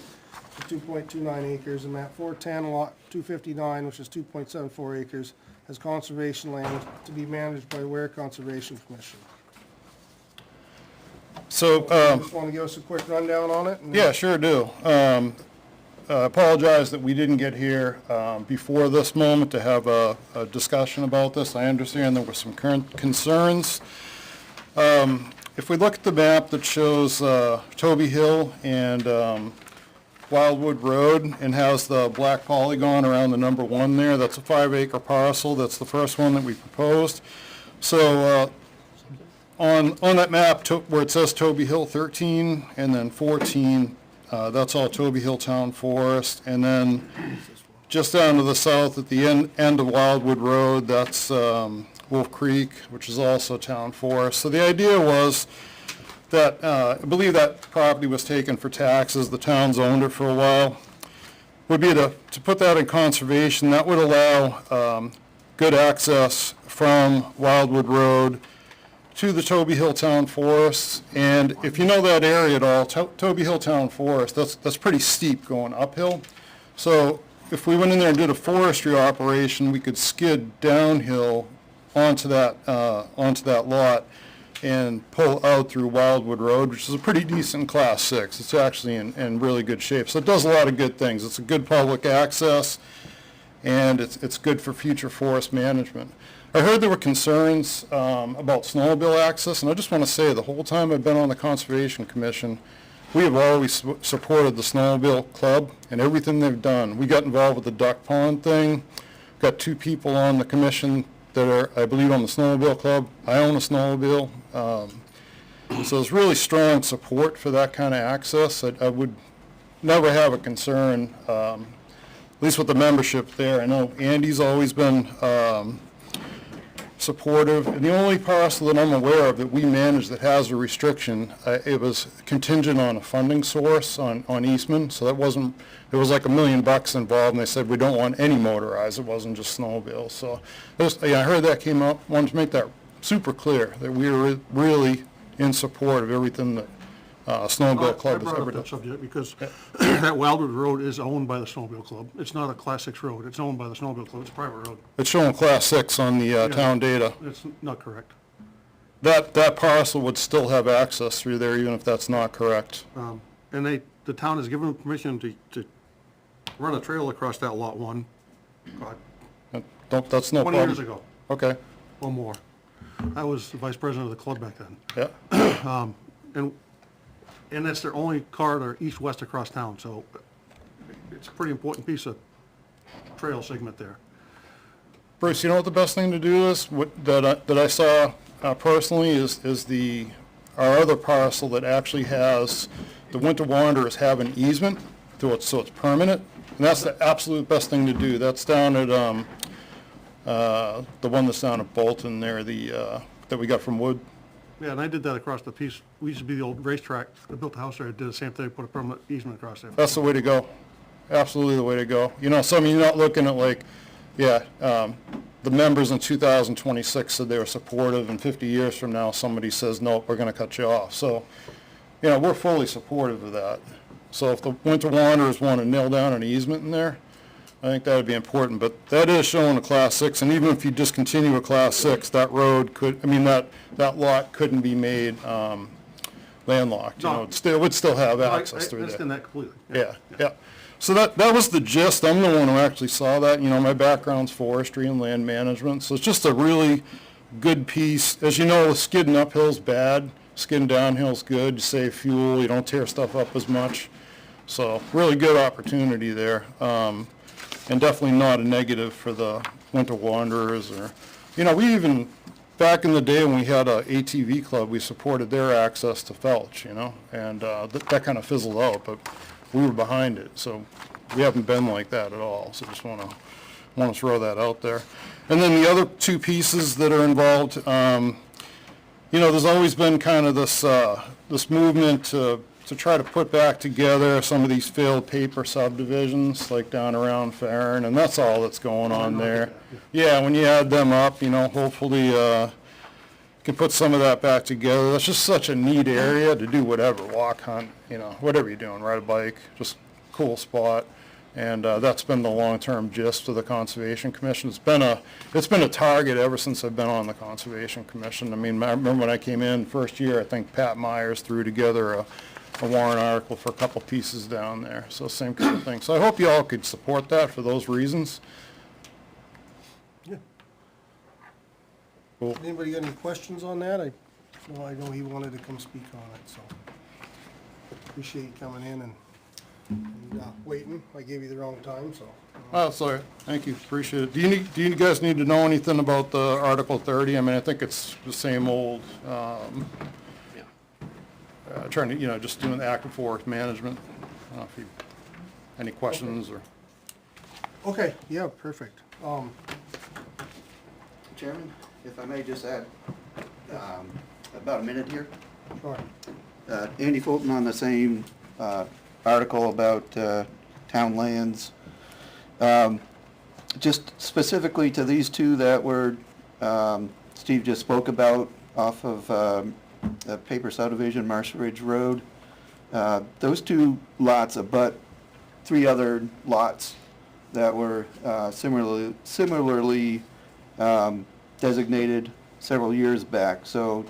which is 2.29 acres, and map 410, lot 259, which is 2.74 acres, as conservation land to be managed by Ware Conservation Commission." So, Just want to give us a quick rundown on it? and- yeah, sure do. Apologize that we didn't get here before this moment to have a discussion about this. I understand there were some current concerns. If we look at the map that shows Toby Hill and Wildwood Road and has the black polygon around the number 1 there, that's a 5-acre parcel. That's the first one that we proposed. So on that map where it says Toby Hill 13 and then 14, that's all Toby Hill Town Forest. And then just down to the south at the end of Wildwood Road, that's Wolf Creek, which is also Town Forest. So the idea was that, I believe that property was taken for taxes, the town's owned it for a while, would be to put that in conservation. That would allow good access from Wildwood Road to the Toby Hill Town Forest. And if you know that area at all, Toby Hill Town Forest, that's pretty steep going uphill. So if we went in there and did a forestry operation, we could skid downhill onto that lot and pull out through Wildwood Road, which is a pretty decent Class 6. It's actually in really good shape. So it does a lot of good things. It's a good public access, and it's good for future forest management. I heard there were concerns about snowmobile access, and I just want to say the whole time I've been on the Conservation Commission, we have always supported the snowmobile club and everything they've done. We got involved with the duck pond thing. Got 2 people on the commission that are, I believe, on the snowmobile club. I own a snowmobile. So there's really strong support for that kind of access. I would never have a concern, at least with the membership there. I know Andy's always been supportive. And the only parcel that I'm aware of that we manage that has a restriction, it was contingent on a funding source on Eastman. So that wasn't, there was like $1 million involved, and they said we don't want any motorized. It wasn't just snowmobiles. So I heard that came up. Wanted to make that super clear that we were really in support of everything that Snowmobile Club has I brought ever up that done. subject because that Wildwood Road is owned by the Snowmobile Club. It's not a Class 6 road. It's owned by the Snowmobile Club. It's a private road. It's showing Class 6 on the town data. It's not correct. That parcel would still have access through there, even if that's not correct. And the town has given them permission to run a trail across that Lot 1, God, That's no 20 problem. years ago Okay, or more. I was the vice president of the club back then. yeah. And that's their only corridor east-west across town, so it's a pretty important piece of trail segment there. Bruce, you know what the best thing to do is, that I saw personally, is our other parcel that actually has, the Winter Wanderers have an easement, so it's permanent, and that's the absolute best thing to do. That's down at, the one that's down at Bolton there, that we got from Wood. Yeah, and I did that across the piece. We used to be the old racetrack. I built the house there. I did the same thing, put a permanent easement across there. That's the way to go. Absolutely the way to go. You know, you're not looking at like, the members in 2026 said they were supportive, and 50 years from now, somebody says, no, we're gonna cut you off. So, we're fully supportive of that. So if the Winter Wanderers want to nail down an easement in there, I think that would be important. But that is showing a Class 6, and even if you discontinue a Class 6, that road that lot couldn't be made landlocked. No. It would still have I access through there. understand that completely. Yeah. So that was the gist. I'm the one who actually saw that. My background's forestry and land management, so it's just a really good piece. As you know, skidding uphill's bad, skidding downhill's good. You save fuel, you don't tear stuff up as much. So really good opportunity there, and definitely not a negative for the Winter Wanderers. Or, we even, back in the day when we had a ATV club, we supported their access to Felch, and that kind of fizzled out, but we were behind it, so we haven't been like that at all. So just want to throw that out there. And then the other 2 pieces that are involved, there's always been kind of this movement to try to put back together some of these failed paper subdivisions, like down around Farron, and that's all that's going on there. Yeah, when you add them up, hopefully can put some of that back together. That's just such a neat area to do whatever, walk, hunt, whatever you're doing, ride a bike, just cool spot. And that's been the long-term gist of the Conservation Commission. It's been a target ever since I've been on the Conservation Commission. I remember when I came in first year, I think Pat Myers threw together a warrant article for a couple pieces down there. So same kind of thing. So I hope you all could support that for those reasons. Yeah. Cool. Anybody got any questions on that? I know he wanted to come speak on it, so appreciate you coming in and waiting. I gave you the wrong time, so. Oh, sorry. Thank you. Appreciate it. Do you guys need to know anything about the Article 30? I think it's the same old, trying to, just doing the active forest management. I don't know if you, any questions or? Okay, yeah, perfect. Chairman, if I may just add about a minute here. Sure. Andy Fulton on the same article about town lands. Just specifically to these 2 that were Steve just spoke about off of paper subdivision, Marsh Ridge Road. Those 2 lots abut 3 other lots that were similarly designated several years back. So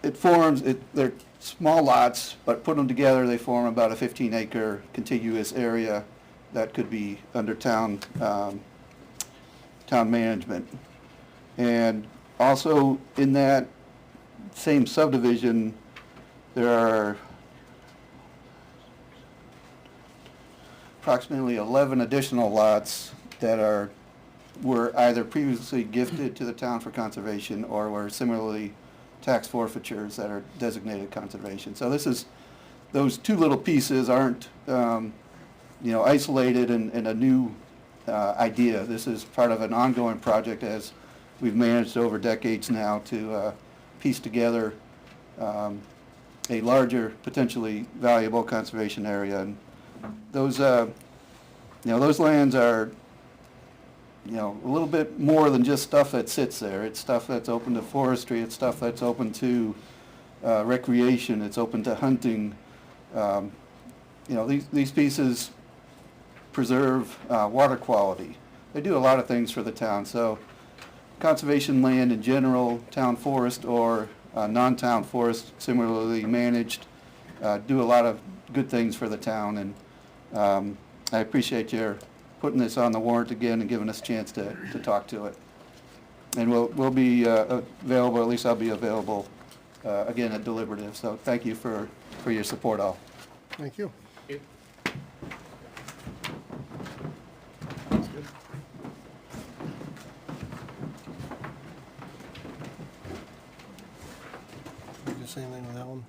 they're small lots, but put them together, they form about a 15-acre contiguous area that could be under town management. And also in that same subdivision, there are approximately 11 additional lots that were either previously gifted to the town for conservation or were similarly tax forfeitures that are designated conservation. So those two little pieces aren't, isolated and a new idea. This is part of an ongoing project as we've managed over decades now to piece together a larger, potentially valuable conservation area. And those lands are, a little bit more than just stuff that sits there. It's stuff that's open to forestry. It's stuff that's open to recreation. It's open to hunting. These pieces preserve water quality. They do a lot of things for the town. So conservation land in general, town forest or non-town forest similarly managed, do a lot of good things for the town. And I appreciate your putting this on the warrant again and giving us a chance to talk to it. And we'll be available, at least I'll be available again at deliberative. So thank you for your support all. Thank you. Do the same thing with that one.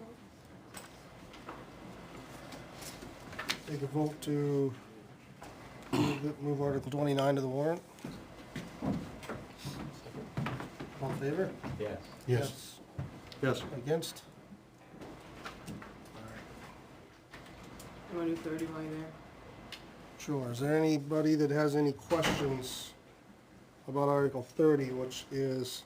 Take a vote to move Article 29 to the warrant. All in favor? Yes. Yes. Yes. Against? You wanna do 30 while you're there? Sure. Is there anybody that has any questions about Article 30, which is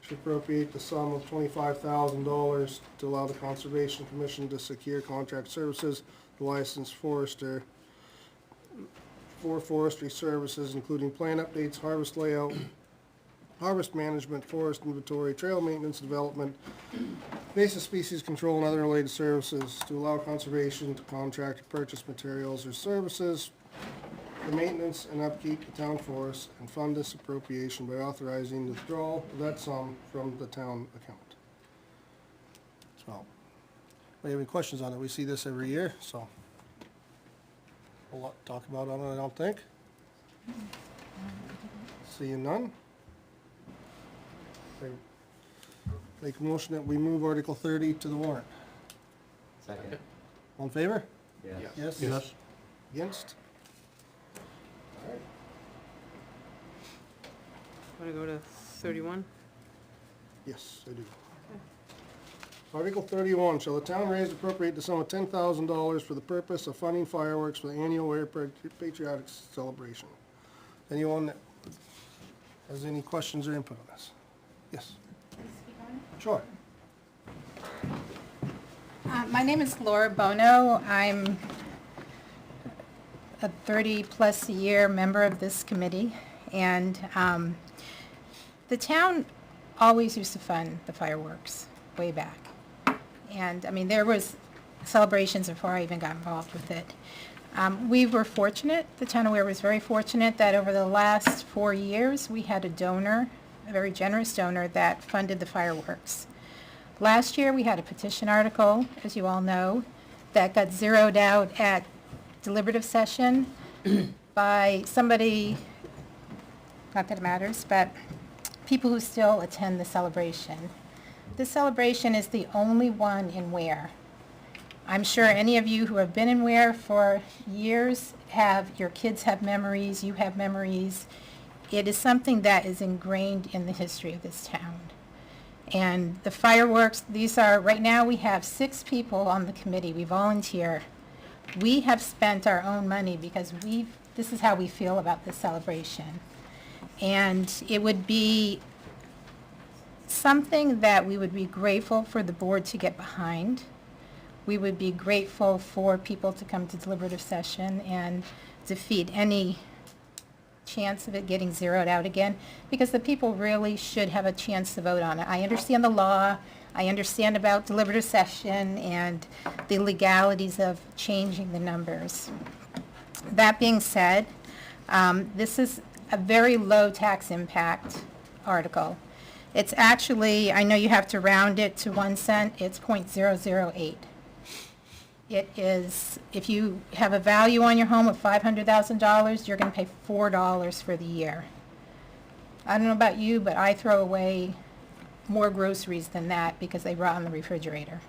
to appropriate the sum of $25,000 to allow the Conservation Commission to secure contract services, to licensed forester for forestry services, including plan updates, harvest layout, harvest management, forest inventory, trail maintenance, development, invasive species control, and other related services, to allow conservation to contract to purchase materials or services for maintenance and upkeep of town forests, and fund this appropriation by authorizing the withdrawal of that sum from the town account. So, we have any questions on it? We see this every year, so a lot to talk about on it, I don't think. Seeing none. Make a motion that we move Article 30 to the warrant. Second. All in favor? Yes. Yes? Yes. Against? Wanna go to 31? Yes, I do. Article 31, shall the town raise and appropriate the sum of $10,000 for the purpose of funding fireworks for the annual Air Patriotic Celebration? Anyone that has any questions or input on this? Yes? Sure. My name is Laura Bono. I'm a 30-plus year member of this committee, and the town always used to fund the fireworks way back. And, I mean, there was celebrations before I even got involved with it. We were fortunate, the town of Ware was very fortunate that over the last 4 years, we had a donor, a very generous donor, that funded the fireworks. Last year, we had a petition article, as you all know, that got zeroed out at deliberative session by somebody, not that it matters, but people who still attend the celebration. This celebration is the only one in Ware. I'm sure any of you who have been in Ware for years your kids have memories, you have memories. It is something that is ingrained in the history of this town. And the fireworks, right now we have 6 people on the committee, we volunteer. We have spent our own money because this is how we feel about this celebration. And it would be something that we would be grateful for the board to get behind. We would be grateful for people to come to deliberative session and defeat any chance of it getting zeroed out again, because the people really should have a chance to vote on it. I understand the law, I understand about deliberative session and the legalities of changing the numbers. That being said, this is a very low tax impact article. It's actually, I know you have to round it to 1 cent, it's .008. it is, if you have a value on your home of $500,000, you're going to pay $4 for the year. I don't know about you, but I throw away more groceries than that because they rot in the refrigerator.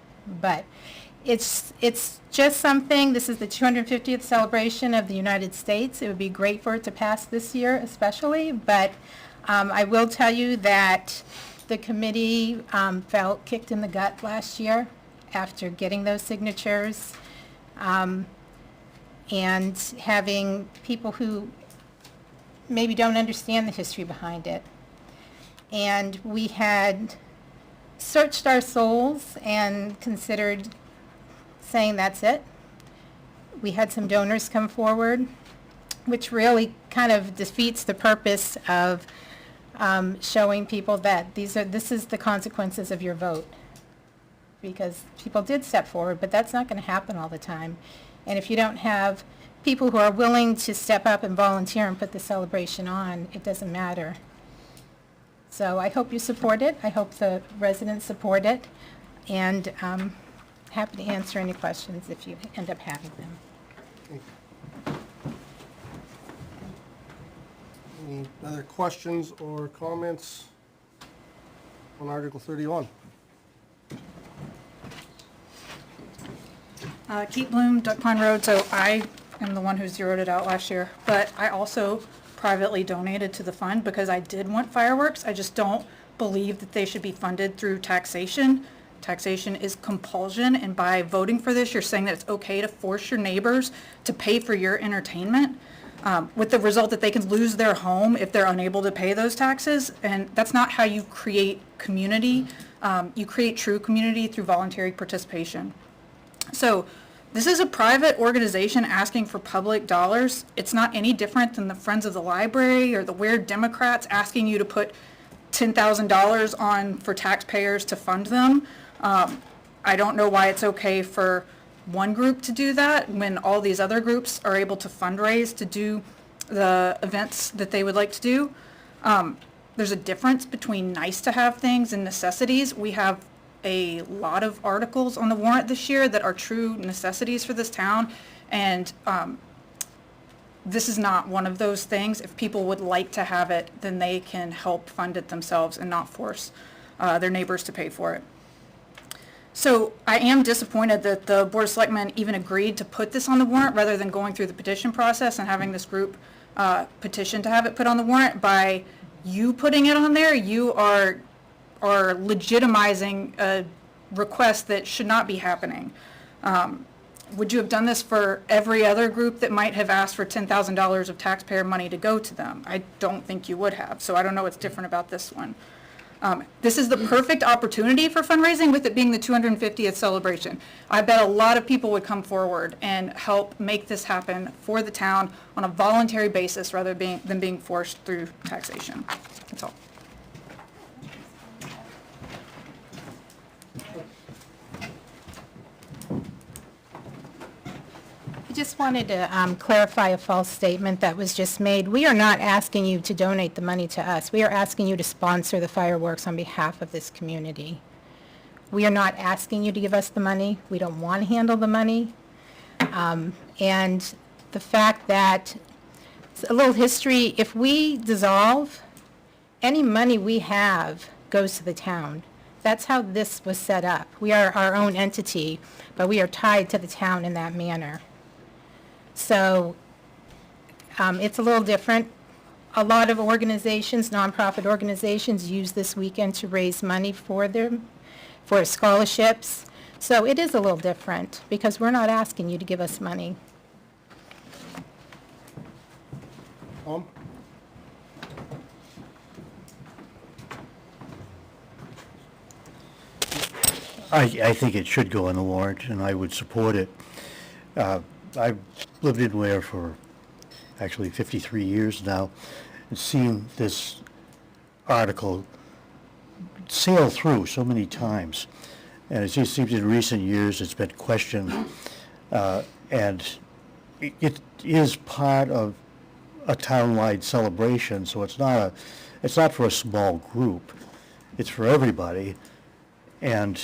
But it's just something, this is the 250th celebration of the United States. It would be great for it to pass this year especially, but I will tell you that the committee felt kicked in the gut last year after getting those signatures, and having people who maybe don't understand the history behind it. And we had searched our souls and considered saying that's it. We had some donors come forward, which really kind of defeats the purpose of showing people that this is the consequences of your vote. Because people did step forward, but that's not going to happen all the time. And if you don't have people who are willing to step up and volunteer and put the celebration on, it doesn't matter. So I hope you support it. I hope the residents support it. And happy to answer any questions if you end up having them. Any other questions or comments on Article 31? Kate Bloom, Duck Pond Road, so I am the one who zeroed it out last year, but I also privately donated to the fund because I did want fireworks. I just don't believe that they should be funded through taxation. Taxation is compulsion, and by voting for this, you're saying that it's okay to force your neighbors to pay for your entertainment, with the result that they can lose their home if they're unable to pay those taxes, and that's not how you create community. You create true community through voluntary participation. So this is a private organization asking for public dollars. It's not any different than the Friends of the Library or the Weird Democrats asking you to put $10,000 on for taxpayers to fund them. I don't know why it's okay for one group to do that when all these other groups are able to fundraise to do the events that they would like to do. There's a difference between nice to have things and necessities. We have a lot of articles on the warrant this year that are true necessities for this town, and this is not one of those things. If people would like to have it, then they can help fund it themselves and not force their neighbors to pay for it. So I am disappointed that the Board of Selectmen even agreed to put this on the warrant rather than going through the petition process and having this group petition to have it put on the warrant. By you putting it on there, you are legitimizing a request that should not be happening. Would you have done this for every other group that might have asked for $10,000 of taxpayer money to go to them? I don't think you would have, so I don't know what's different about this one. This is the perfect opportunity for fundraising, with it being the 250th celebration. I bet a lot of people would come forward and help make this happen for the town on a voluntary basis rather than being forced through taxation. That's all. I just wanted to clarify a false statement that was just made. We are not asking you to donate the money to us. We are asking you to sponsor the fireworks on behalf of this community. We are not asking you to give us the money. We don't want to handle the money. And the fact that, a little history, if we dissolve, any money we have goes to the town. That's how this was set up. We are our own entity, but we are tied to the town in that manner. So it's a little different. A lot of organizations, nonprofit organizations, use this weekend to raise money for scholarships. So it is a little different because we're not asking you to give us money. I think it should go on the warrant, and I would support it. I've lived in Ware for actually 53 years now, and seen this article sail through so many times. And it just seems in recent years it's been questioned, and it is part of a town-wide celebration, so it's not for a small group, it's for everybody. And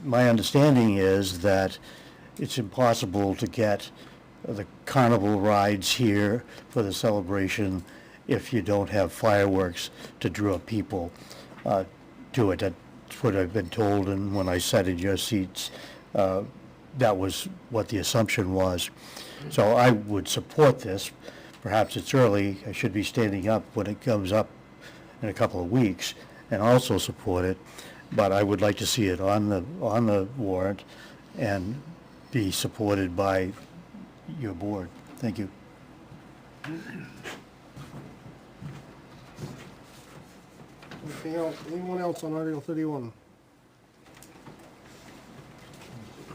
my understanding is that it's impossible to get the carnival rides here for the celebration if you don't have fireworks to draw people to it. That's what I've been told, and when I sat in your seats, that was what the assumption was. So I would support this. Perhaps it's early, I should be standing up when it comes up in a couple of weeks, and also support it, but I would like to see it on the warrant and be supported by your board. Thank you. Anything else, anyone else on Article 31?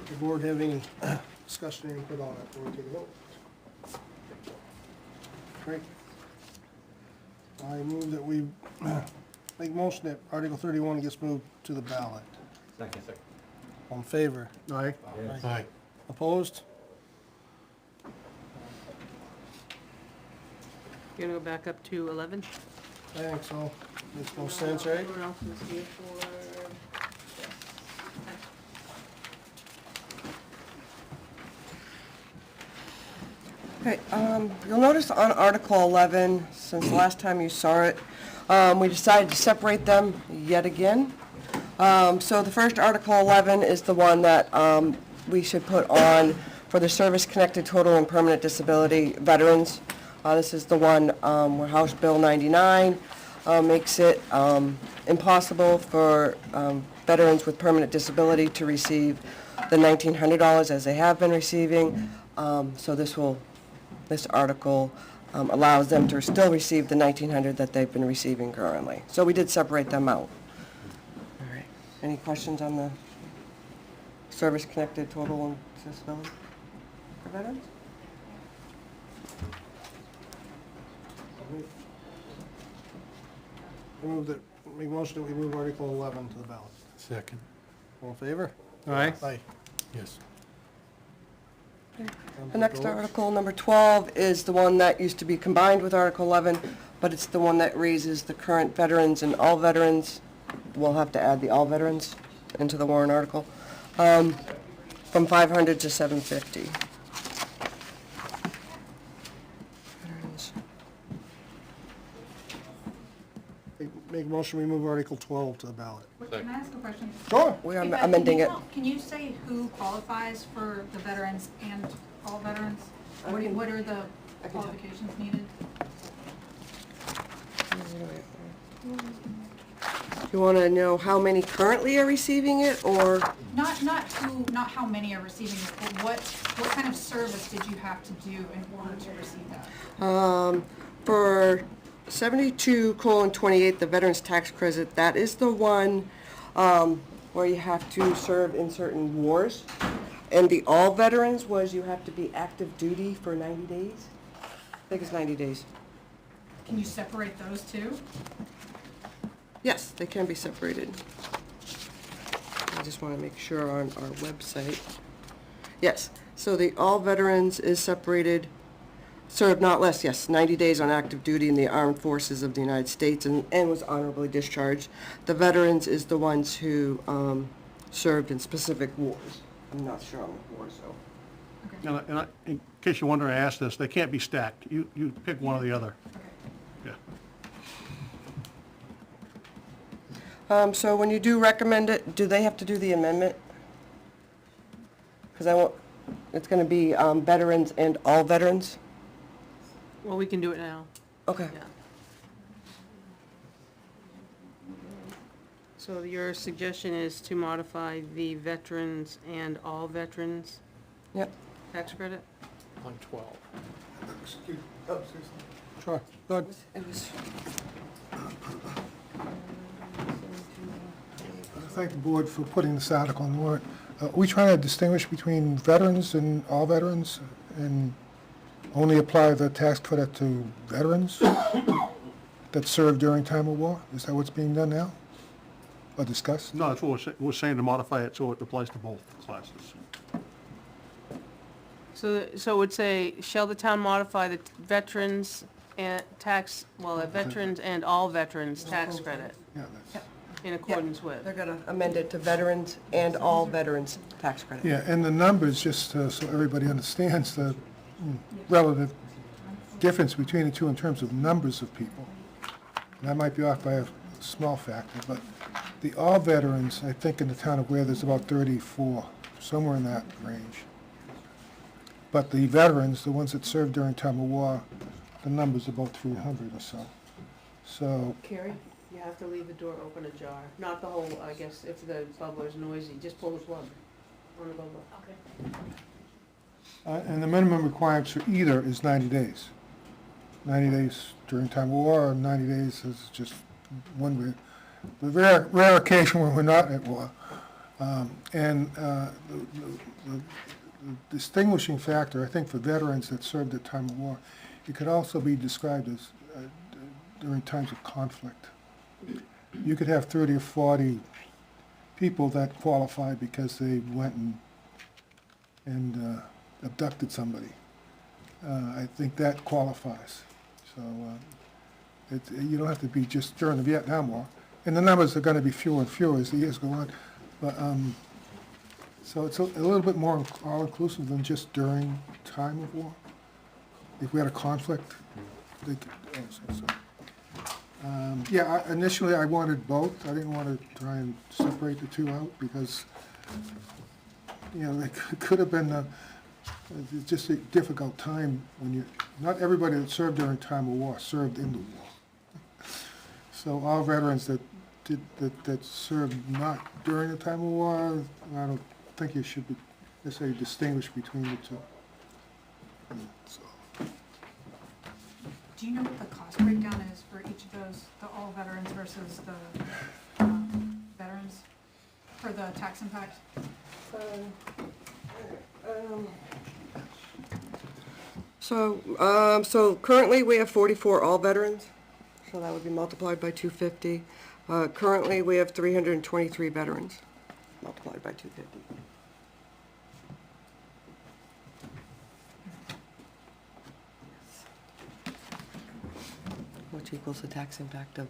The board have any discussion or input on it, before we take a vote? Frank? I move that we make motion that Article 31 gets moved to the ballot. Second. All in favor? Aye. Aye. Opposed? You're gonna go back up to 11? I think so. Makes no sense, right? Everyone else is here for, Okay, you'll notice on Article 11, since the last time you saw it, we decided to separate them yet again. So the first Article 11 is the one that we should put on for the service-connected total and permanent disability veterans. This is the one where House Bill 99 makes it impossible for veterans with permanent disability to receive the $1,900 as they have been receiving. So this article allows them to still receive the $1,900 that they've been receiving currently. So we did separate them out. All right. Any questions on the service-connected total and disability for veterans? I move that, make motion that we move Article 11 to the ballot. Second. All in favor? Aye. Aye. Yes. The next article, number 12, is the one that used to be combined with Article 11, but it's the one that raises the current veterans and all veterans. We'll have to add the all veterans into the warrant article, from 500 to 750. Veterans. Make a motion, we move Article 12 to the ballot. Can I ask a question? Sure. We are Hey, Beth, amending it. Can you say who qualifies for the veterans and all veterans? What are the qualifications needed? You want to know how many currently are receiving it, or? Not how many are receiving it, but what kind of service did you have to do in order to receive that? For 72:28, the Veterans Tax Credit, that is the one where you have to serve in certain wars. And the all veterans was you have to be active duty for 90 days. I think it's 90 days. Can you separate those two? Yes, they can be separated. I just want to make sure on our website. Yes, so the all veterans is separated, served not less, yes, 90 days on active duty in the armed forces of the United States and was honorably discharged. The veterans is the ones who served in specific wars. I'm not sure on the war, so. In case you wonder, I asked this, they can't be stacked. You pick one or the other. Yeah. So when you do recommend it, do they have to do the amendment? Because it's going to be veterans and all veterans? well, we can do it now. Okay. Yeah. So your suggestion is to modify the veterans and all veterans Yep. tax credit? On 12. Sure, good. It was. Thank the board for putting this article on the warrant. Are we trying to distinguish between veterans and all veterans and only apply the tax credit to veterans that served during time of war? Is that what's being done now? Or discussed? No, that's what we're saying, to modify it so it applies to both classes. So it would say, shall the town modify the veterans and veterans and all veterans tax credit? Yeah, that's, in accordance with. They're gonna amend it to veterans and all veterans tax credit. Yeah, and the numbers, just so everybody understands the relative difference between the two in terms of numbers of people. And I might be off by a small factor, but the all veterans, I think in the town of Ware, there's about 34, somewhere in that range. But the veterans, the ones that served during time of war, the number's about 300 or so. So, Carrie, you have to leave the door open ajar. Not the whole, I guess, if the bubbler's noisy, just pull the plug on the bubbler. Okay. and the minimum requirements for either is 90 days. 90 days during time of war, or 90 days is just one, the rare occasion when we're not at war. The distinguishing factor, I think, for veterans that served at time of war, it could also be described as during times of conflict. You could have 30 or 40 people that qualify because they went and abducted somebody. I think that qualifies. So you don't have to be just during the Vietnam War. And the numbers are going to be fewer and fewer as the years go on. But so it's a little bit more all-inclusive than just during time of war. If we had a conflict, they could also. So, initially I wanted both. I didn't want to try and separate the two out because, it could have been it's just a difficult time when not everybody that served during time of war served in the war. So all veterans that served not during the time of war, I don't think you should necessarily distinguish between the two. So. Do you know what the cost breakdown is for each of those, the all veterans versus the veterans, for the tax impact? So currently we have 44 all veterans, so that would be multiplied by 250. Currently we have 323 veterans, multiplied by 250. Which equals the tax impact of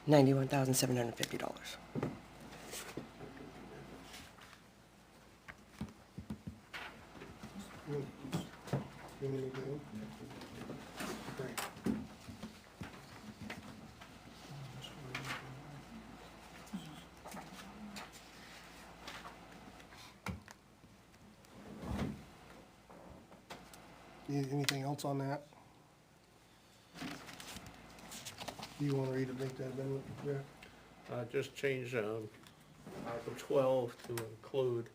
$91,750. Anything else on that? Do you want to read it, make that amendment, Jack? Just change Article 12 to include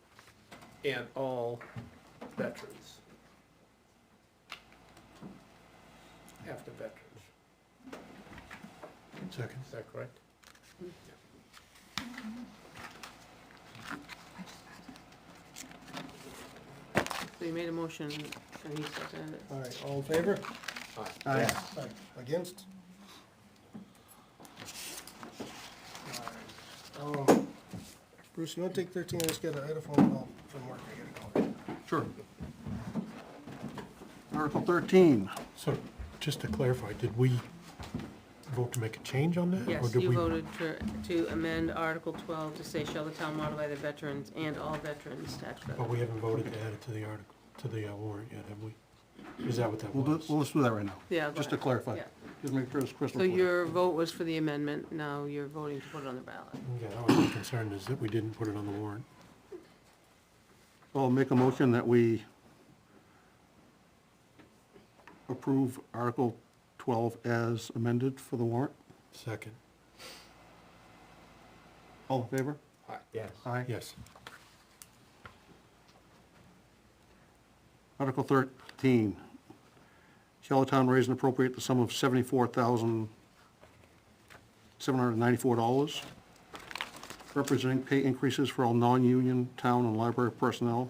and all veterans. After veterans. Second. Is that correct? So you made a motion and he seconded it. All right, all in favor? Aye. Aye. Against? All right. Bruce, you want to take 13, I just got a phone call from work, I gotta go. Sure. Article 13. So, just to clarify, did we vote to make a change on that? Or Yes, did you we- voted to amend Article 12 to say, shall the town modify the veterans and all veterans tax credit? But we haven't voted to add it to the article, to the warrant yet, have we? Is that what that was? Let's do that right now. Yeah, go Just to ahead. clarify. Yeah. Just make sure it's crystal So clear. your vote was for the amendment, now you're voting to put it on the ballot. Yeah, that was my concern, is that we didn't put it on the warrant. I'll make a motion that we approve Article 12 as amended for the warrant. Second. All in favor? Aye. Yes. Aye. Yes. Article 13, shall the town raise and appropriate the sum of $74,794, representing pay increases for all non-union town and library personnel,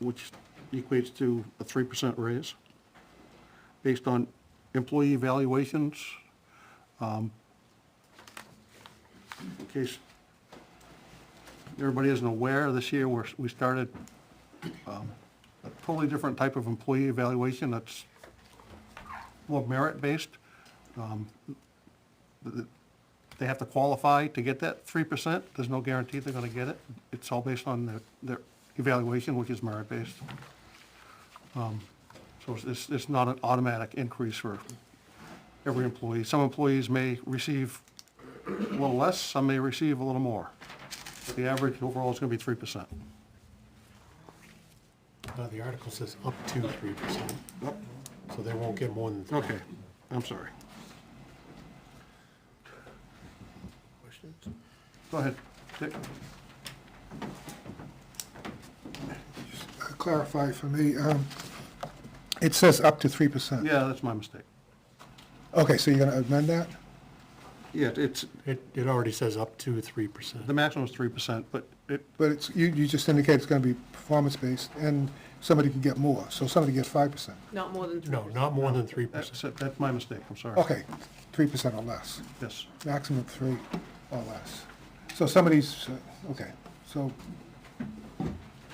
which equates to a 3% raise, based on employee evaluations. In case everybody isn't aware, this year we started a totally different type of employee evaluation that's more merit-based. They have to qualify to get that 3%. There's no guarantee they're gonna get it. It's all based on their evaluation, which is merit-based. So it's not an automatic increase for every employee. Some employees may receive a little less, some may receive a little more. But the average overall is gonna be 3%. The article says up to 3%. So they won't get more than 3. Okay, I'm sorry. Questions? Go ahead, Dick. Clarify for me, it says up to 3%. Yeah, that's my mistake. Okay, so you're gonna amend that? Yeah, It already says up to 3%. the maximum is 3%, but But it's, you just indicate it's gonna be performance-based, and somebody can get more, so somebody gets 5%. Not more than 3%. No, not more than 3%. that's my mistake, I'm sorry. Okay, 3% or less, Yes. maximum 3 or less. So somebody's, okay, so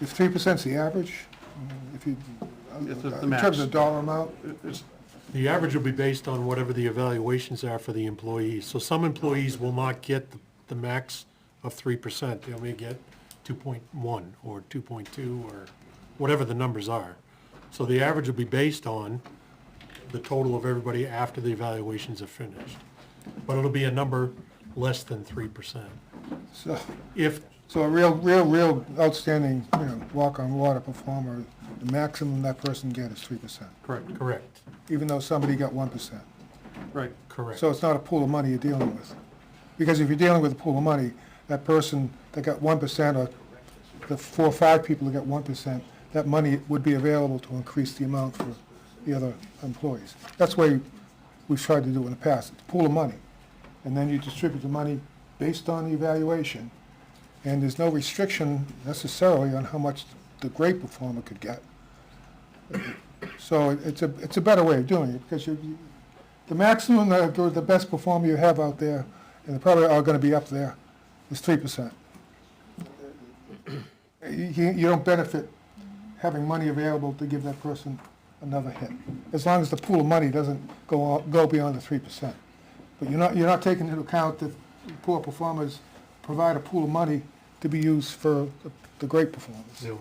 if 3% is the average, if you, It's the in max. terms of dollar amount, The average will be based on whatever the evaluations are for the employees. So some employees will not get the max of 3%. They may get 2.1 or 2.2 or whatever the numbers are. So the average will be based on the total of everybody after the evaluations are finished. But it'll be a number less than 3%. so, If, so a real outstanding, walk on water performer, the maximum that person get is 3%, correct, even though somebody got 1%. Right. correct. So it's not a pool of money you're dealing with. Because if you're dealing with a pool of money, that person that got 1%, or the 4 or 5 people that got 1%, that money would be available to increase the amount for the other employees. That's the way we've tried to do it in the past. It's a pool of money. And then you distribute the money based on the evaluation, and there's no restriction necessarily on how much the great performer could get. So it's a better way of doing it, because the maximum, the best performer you have out there, and they probably are gonna be up there, is 3%. You don't benefit having money available to give that person another hit, as long as the pool of money doesn't go beyond the 3%. But you're not taking into account that poor performers provide a pool of money to be used for the great performers. No.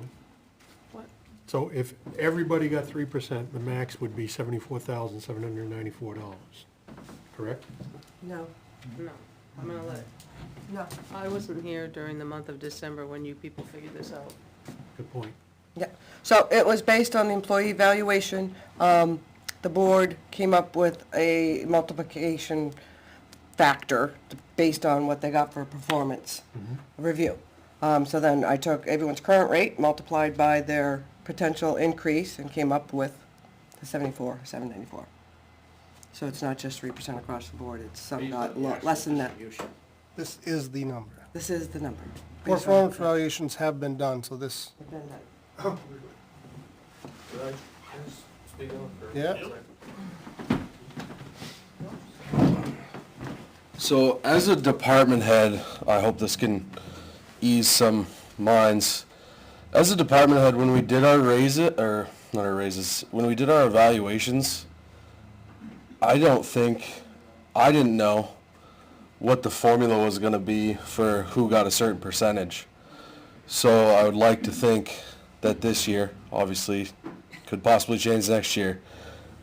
What? So if everybody got 3%, the max would be $74,794, correct? No, No, I'm gonna let it. no. I wasn't here during the month of December when you people figured this out. Good point. Yeah, so it was based on the employee evaluation. The board came up with a multiplication factor based on what they got for performance review. So then I took everyone's current rate, multiplied by their potential increase, and came up with the 74,794. So it's not just 3% across the board, it's some not less than that. This is the number. This is the number. Performance evaluations have been done, so this, yeah. So as a department head, I hope this can ease some minds. As a department head, when we did our when we did our evaluations, I didn't know what the formula was gonna be for who got a certain percentage. So I would like to think that this year, obviously, could possibly change next year,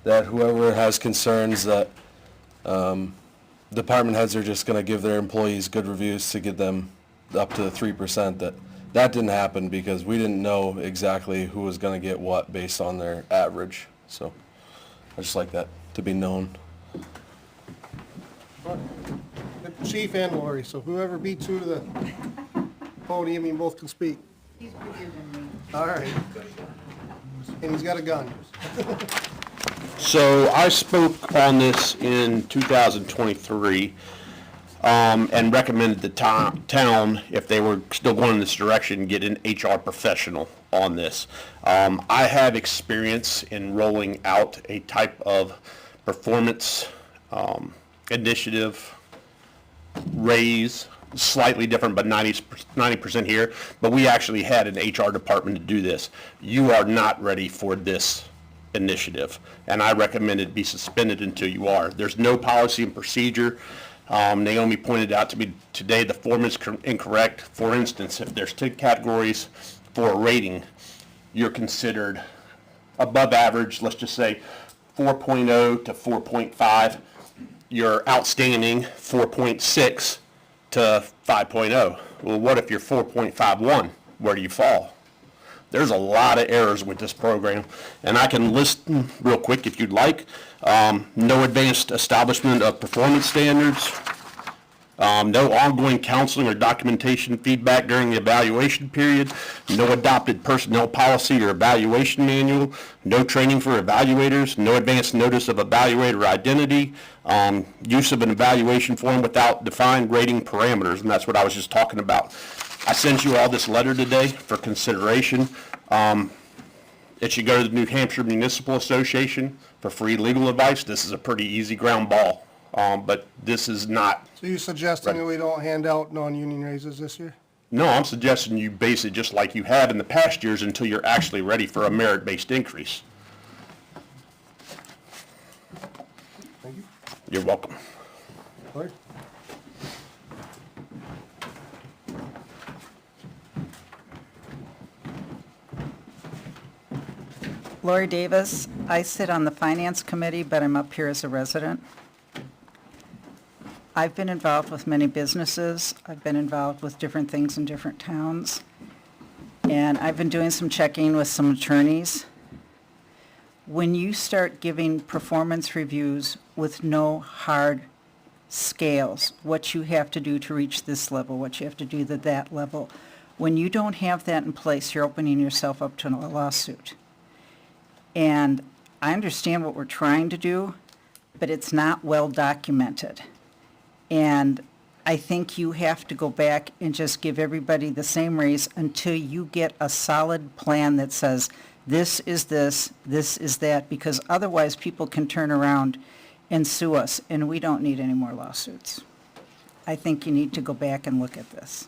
that whoever has concerns that department heads are just gonna give their employees good reviews to get them up to the 3%, that didn't happen because we didn't know exactly who was gonna get what based on their average. So I just like that to be known. The chief and Lori, so whoever beats you to the podium, you both can speak. He's bigger than me. All right. And he's got a gun. So I spoke on this in 2023 and recommended the town, if they were still going in this direction, get an HR professional on this. I have experience in rolling out a type of performance initiative raise, slightly different, but 90% here. But we actually had an HR department to do this. You are not ready for this initiative, and I recommend it be suspended until you are. There's no policy and procedure. Naomi pointed out to me today the form is incorrect. For instance, if there's 2 categories for a rating, you're considered above average, let's just say 4.0 to 4.5. You're outstanding 4.6 to 5.0. Well, what if you're 4.51? Where do you fall? There's a lot of errors with this program, and I can list them real quick if you'd like. No advanced establishment of performance standards, no ongoing counseling or documentation feedback during the evaluation period, no adopted personnel policy or evaluation manual, no training for evaluators, no advance notice of evaluator identity, use of an evaluation form without defined rating parameters, and that's what I was just talking about. I sent you all this letter today for consideration. It should go to the New Hampshire Municipal Association for free legal advice. This is a pretty easy ground ball, but this is not. So you suggesting that we don't hand out non-union raises this year? No, I'm suggesting you base it just like you have in the past years until you're actually ready for a merit-based increase. Thank you. You're welcome. Lori? Lori Davis, I sit on the Finance Committee, but I'm up here as a resident. I've been involved with many businesses. I've been involved with different things in different towns. And I've been doing some checking with some attorneys. When you start giving performance reviews with no hard scales, what you have to do to reach this level, what you have to do to that level, when you don't have that in place, you're opening yourself up to a lawsuit. And I understand what we're trying to do, but it's not well documented. And I think you have to go back and just give everybody the same raise until you get a solid plan that says, this is this is that, because otherwise people can turn around and sue us, and we don't need any more lawsuits. I think you need to go back and look at this.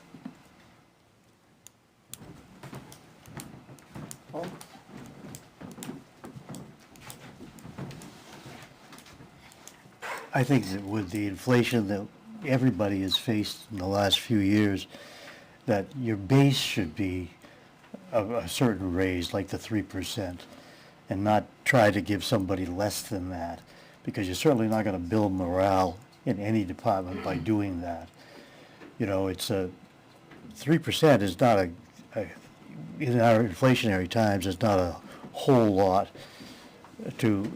I think that with the inflation that everybody has faced in the last few years, that your base should be a certain raise, like the 3%, and not try to give somebody less than that, because you're certainly not going to build morale in any department by doing that. You know, it's 3% is not in our inflationary times, it's not a whole lot to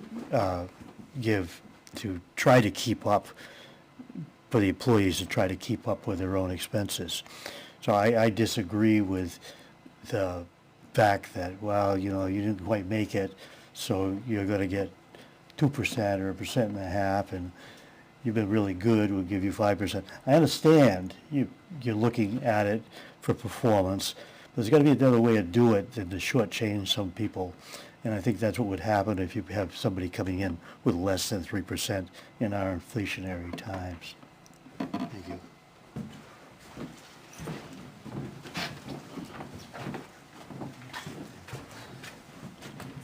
give to try to keep up, for the employees to try to keep up with their own expenses. So I disagree with the fact that, well, you know, you didn't quite make it, so you're going to get 2% or 1.5%, and you've been really good, we'll give you 5%. I understand you're looking at it for performance, but there's got to be another way to do it than to shortchange some people. And I think that's what would happen if you have somebody coming in with less than 3% in our inflationary times. Thank you.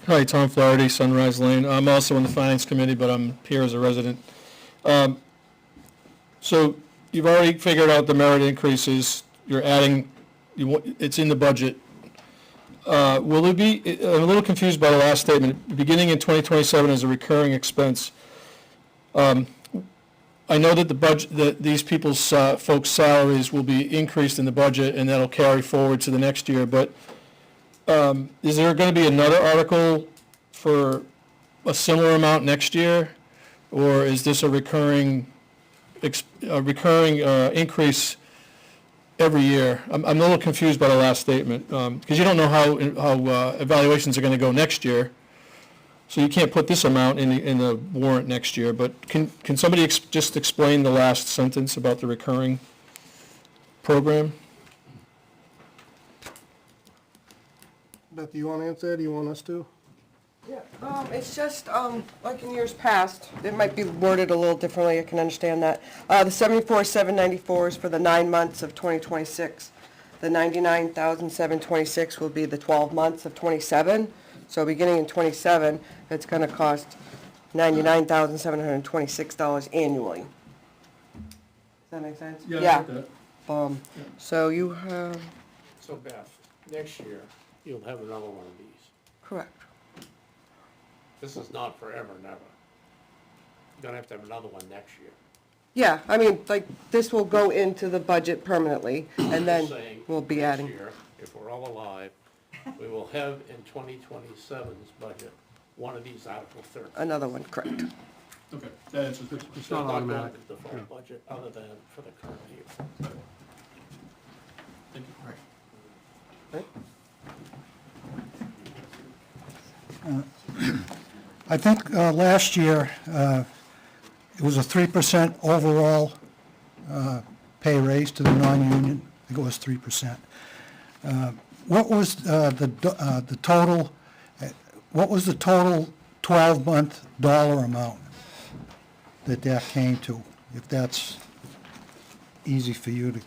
Hi, Tom Flaherty, Sunrise Lane. I'm also on the Finance Committee, but I'm here as a resident. So you've already figured out the merit increases. You're adding, it's in the budget. Will it be, I'm a little confused by the last statement, beginning in 2027 as a recurring expense. I know that the budget, that these people's, folks' salaries will be increased in the budget, and that'll carry forward to the next year, but is there going to be another article for a similar amount next year, or is this a recurring increase every year? I'm a little confused by the last statement, because you don't know how evaluations are going to go next year, so you can't put this amount in the warrant next year. But can somebody just explain the last sentence about the recurring program? Beth, do you want to answer that? Do you want us to? Yeah, it's just, like in years past, it might be worded a little differently, I can understand that. The 74,794 is for the 9 months of 2026. The 99,726 will be the 12 months of 27. So beginning in '27, it's gonna cost $99,726 annually. Does that make sense? Yeah, I get that. So you have, So Beth, next year, you'll have another one of these. correct. This is not forever and ever. You're gonna have to have another one next year. Yeah, I mean, like, this will go into the budget permanently, and then Just saying, we'll be next adding. year, if we're all alive, we will have in 2027's budget, one of these Article 13. Another one, correct. Okay, that answers the It's not not going automatic. to the default budget, other than for the current year. Thank you. I think last year, it was a 3% overall pay raise to the non-union. I think it was 3%. What was the total, what was the total 12-month dollar amount that came to? If that's easy for you to,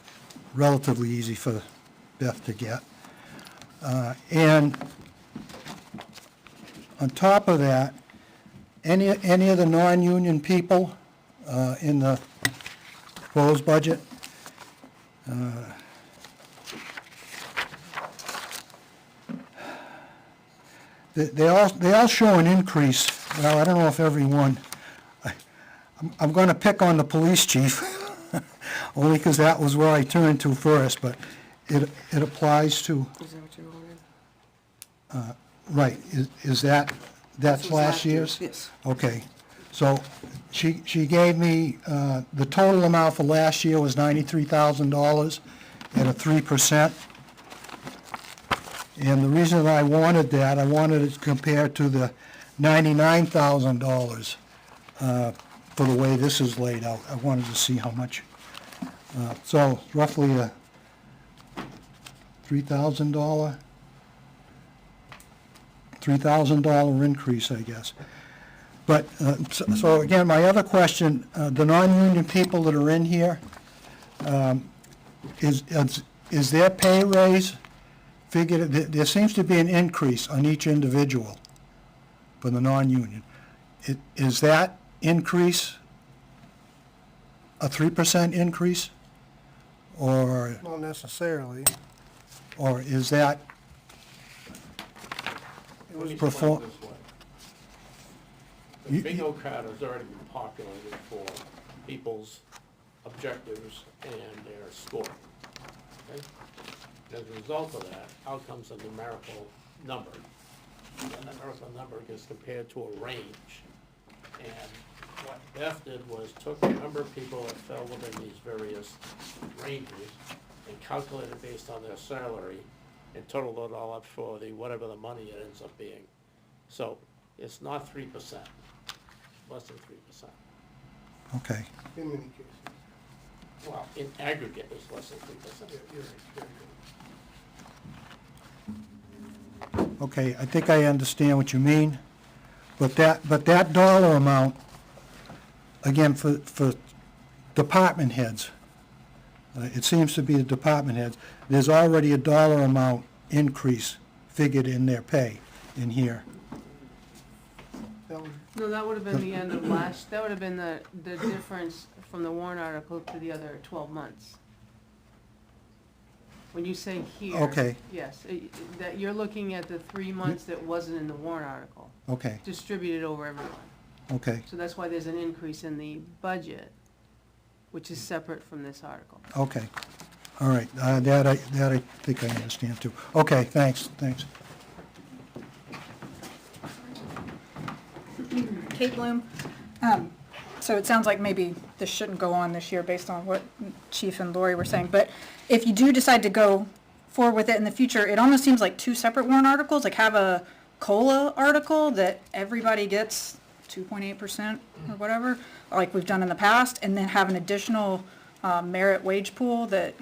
relatively easy for Beth to get. And on top of that, any of the non-union people in the proposed budget, they all show an increase. Well, I don't know if everyone, I'm going to pick on the police chief, only because that was where I turned to first, but it applies to, Is that what you wanted? right, is that's This was last year's? Yes. Okay, so she gave me, the total amount for last year was $93,000 at a 3%. And the reason I wanted that, I wanted it compared to the $99,000 for the way this is laid out. I wanted to see how much. So roughly a $3,000 increase, I guess. But, so again, my other question, the non-union people that are in here, is their pay raise figured, there seems to be an increase on each individual for the non-union. Is that increase a 3% increase? Or, Not necessarily. or is that Let me perform? explain it this way. The bingo card has already been populated for people's objectives and their score. Okay? As a result of that, out comes a numerical number. And that numerical number gets compared to a range. And what Beth did was took the number of people that fell within these various ranges and calculated based on their salary and totaled it all up for the, whatever the money it ends up being. So it's not 3%, less than 3%. Okay. In many cases. Well, in aggregate, it's less than 3%. Okay, I think I understand what you mean, but that dollar amount, again, for department heads, it seems to be the department heads, there's already a dollar amount increase figured in their pay in here. No, that would have been the end of last, that would have been the difference from the warrant article to the other 12 months. When you say here. Okay. Yes, that you're looking at the 3 months that wasn't in the warrant article, Okay, distributed over everyone. okay, So that's why there's an increase in the budget, which is separate from this article. okay. All right, that I think I understand too. Okay, thanks. Kate Bloom. So it sounds like maybe this shouldn't go on this year based on what Chief and Lori were saying, but if you do decide to go forward with it in the future, it almost seems like two separate warrant articles, like have a COLA article that everybody gets 2.8% or whatever, like we've done in the past, and then have an additional merit wage pool that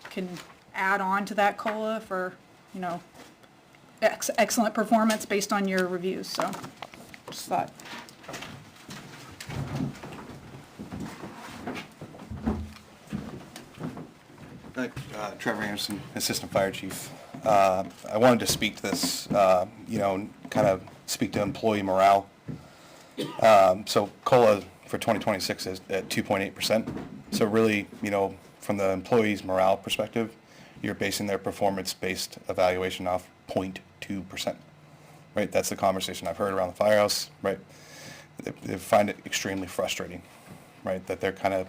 can add on to that COLA for, you know, excellent performance based on your reviews, so just thought. Trevor Anderson, Assistant Fire Chief. I wanted to speak to this, kind of speak to employee morale. So COLA for 2026 is at 2.8%. So really, from the employee's morale perspective, you're basing their performance-based evaluation off 0.2%, right? That's the conversation I've heard around the firehouse, right? They find it extremely frustrating, right? That they're kind of,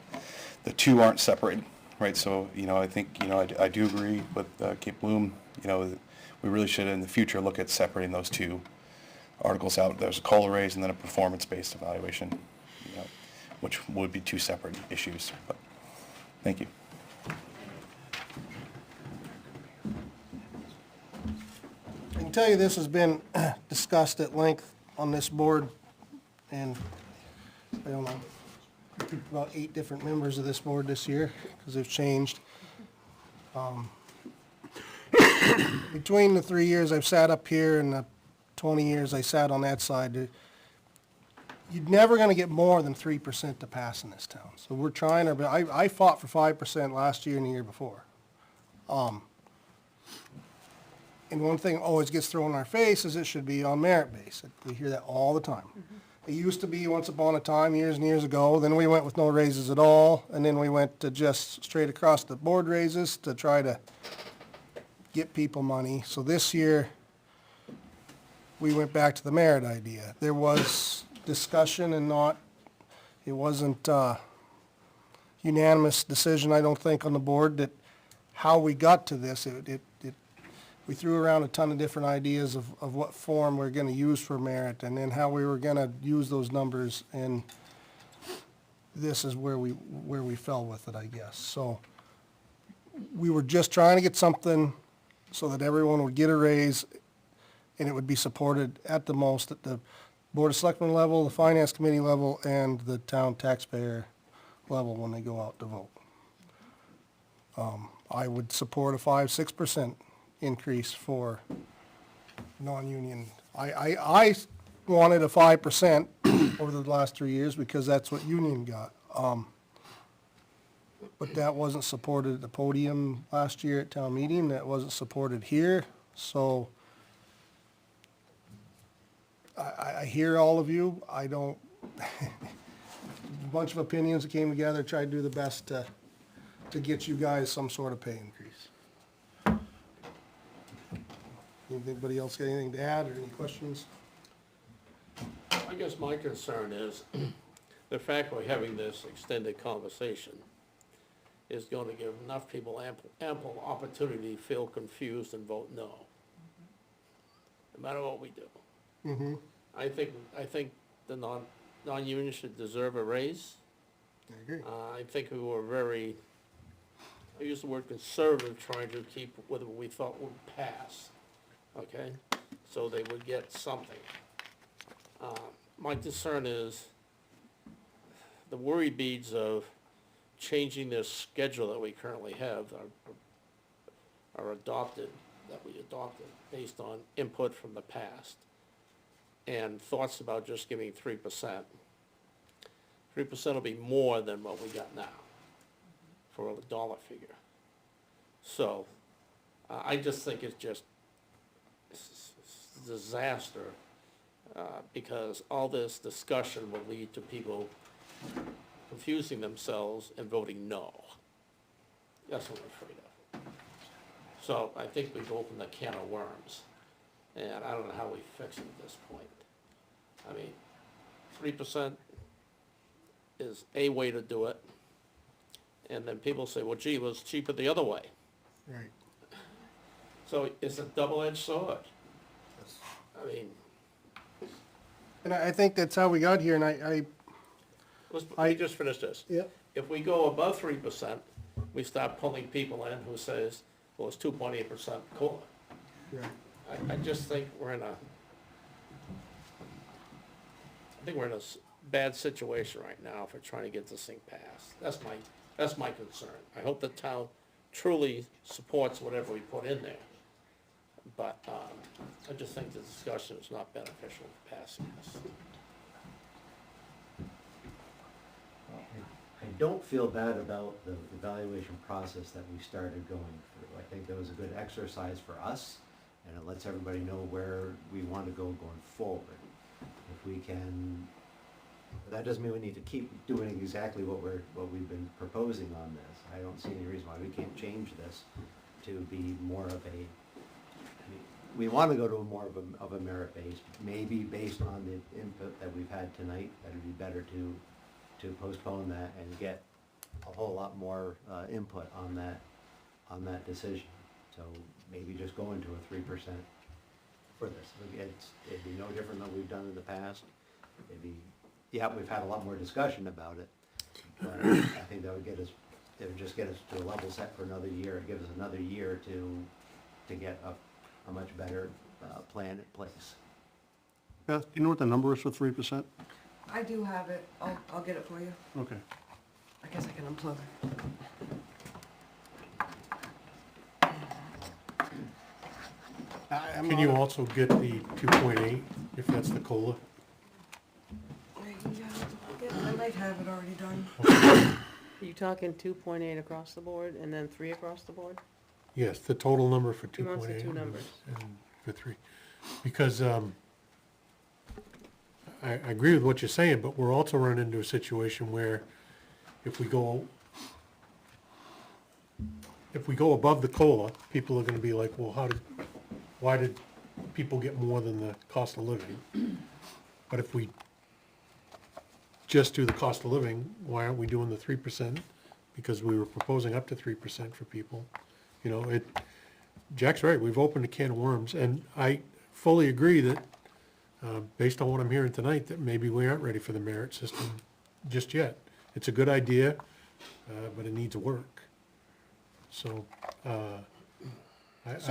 the two aren't separated, right? So, I think, I do agree with Kate Bloom, we really should in the future look at separating those two articles out. There's a COLA raise and then a performance-based evaluation, which would be two separate issues. But thank you. I can tell you this has been discussed at length on this board, and I don't know, about 8 different members of this board this year, because they've changed. Between the 3 years I've sat up here and the 20 years I sat on that side, you're never gonna get more than 3% to pass in this town. So we're trying our, I fought for 5% last year and the year before. And one thing always gets thrown in our face is it should be on merit base. We hear that all the time. It used to be once upon a time, years and years ago, then we went with no raises at all, and then we went to just straight across the board raises to try to get people money. So this year, we went back to the merit idea. There was discussion and it wasn't unanimous decision, I don't think, on the board that how we got to this. We threw around a ton of different ideas of what form we're gonna use for merit and then how we were gonna use those numbers, and this is where we fell with it, I guess. So we were just trying to get something so that everyone would get a raise and it would be supported at the most at the Board of Selectmen level, the Finance Committee level, and the town taxpayer level when they go out to vote. I would support a 5-6% increase for non-union. I wanted a 5% over the last 3 years because that's what union got. But that wasn't supported at the podium last year at town meeting, that wasn't supported here, so I hear all of you, I don't, a bunch of opinions that came together, tried to do the best to get you guys some sort of pay increase. Anybody else got anything to add or any questions? I guess my concern is the fact we're having this extended conversation is going to give enough people ample opportunity to feel confused and vote no, no matter what we do. Mm-hmm. I think the non-union should deserve a raise. I agree. I think we were very, I use the word conservative, trying to keep what we thought would pass, okay? So they would get something. My concern is the worry beads of changing this schedule that we currently have are adopted, that we adopted based on input from the past and thoughts about just giving 3%. 3% will be more than what we got now for a dollar figure. So I just think it's just disaster because all this discussion will lead to people confusing themselves and voting no. That's what I'm afraid of. So I think we've opened a can of worms, and I don't know how we fix it at this point. I mean, 3% is a way to do it, and then people say, well, gee, it was cheaper the other way. Right. So it's a double-edged sword. I mean, And I think that's how we got here, and let me just finish this. Yep. If we go above 3%, we start pulling people in who says, well, it's 2.8% COLA. Right. I just think we're in a bad situation right now for trying to get this thing passed. That's my concern. I hope the town truly supports whatever we put in there. But I just think the discussion is not beneficial to passing this. I don't feel bad about the evaluation process that we started going through. I think that was a good exercise for us, and and it lets everybody know where we want to go going forward. If we can, that doesn't mean we need to keep doing exactly what we've been proposing on this. I don't see any reason why we can't change this to be more of a, I mean, we want to go to more of a merit base, maybe based on the input that we've had tonight, that it'd be better to postpone that and get a whole lot more input on that decision. So maybe just go into a 3% for this. It'd be no different than we've done in the past. Yeah, we've had a lot more discussion about it, but I think that would just get us to a level set for another year. It gives us another year to get a much better plan in place. Beth, do you know what the number is for 3%? I do have it. I'll get it for you. Okay. I guess I can unplug it. Can you also get the 2.8, if that's the COLA? I might have it already done. Are you talking 2.8 across the board and then 3 across the board? Yes, the total number for 2.8. He wants the two numbers. And for 3. Because I agree with what you're saying, but we're also running into a situation where if we go above the COLA, people are gonna be like, well, why did people get more than the cost of living? But if we just do the cost of living, why aren't we doing the 3%? Because we were proposing up to 3% for people. You know, Jack's right, we've opened a can of worms, and I fully agree that, based on what I'm hearing tonight, that maybe we aren't ready for the merit system just yet. It's a good idea, but it needs work. So, I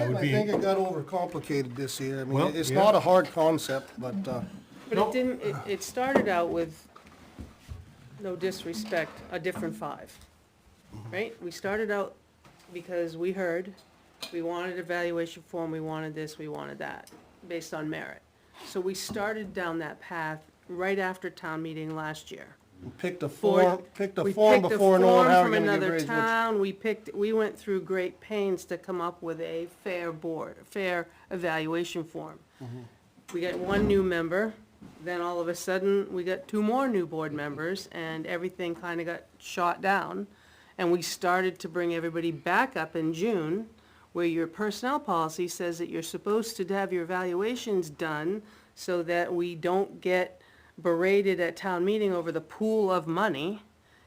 would I be. think it got overcomplicated this year. I Well, mean, it's yeah. not a hard concept, but, But it didn't, it started out with, no disrespect, a different 5, right? We started out because we heard, we wanted evaluation form, we wanted this, we wanted that, based on merit. So we started down that path right after town meeting last year. we picked a We form picked before knowing form how from we're gonna give another grades. town, we went through great pains to come up with a fair evaluation form. We got one new member, then all of a sudden, we got 2 more new board members, and everything kinda got shot down. And we started to bring everybody back up in June, where your personnel policy says that you're supposed to have your evaluations done so that we don't get berated at town meeting over the pool of money.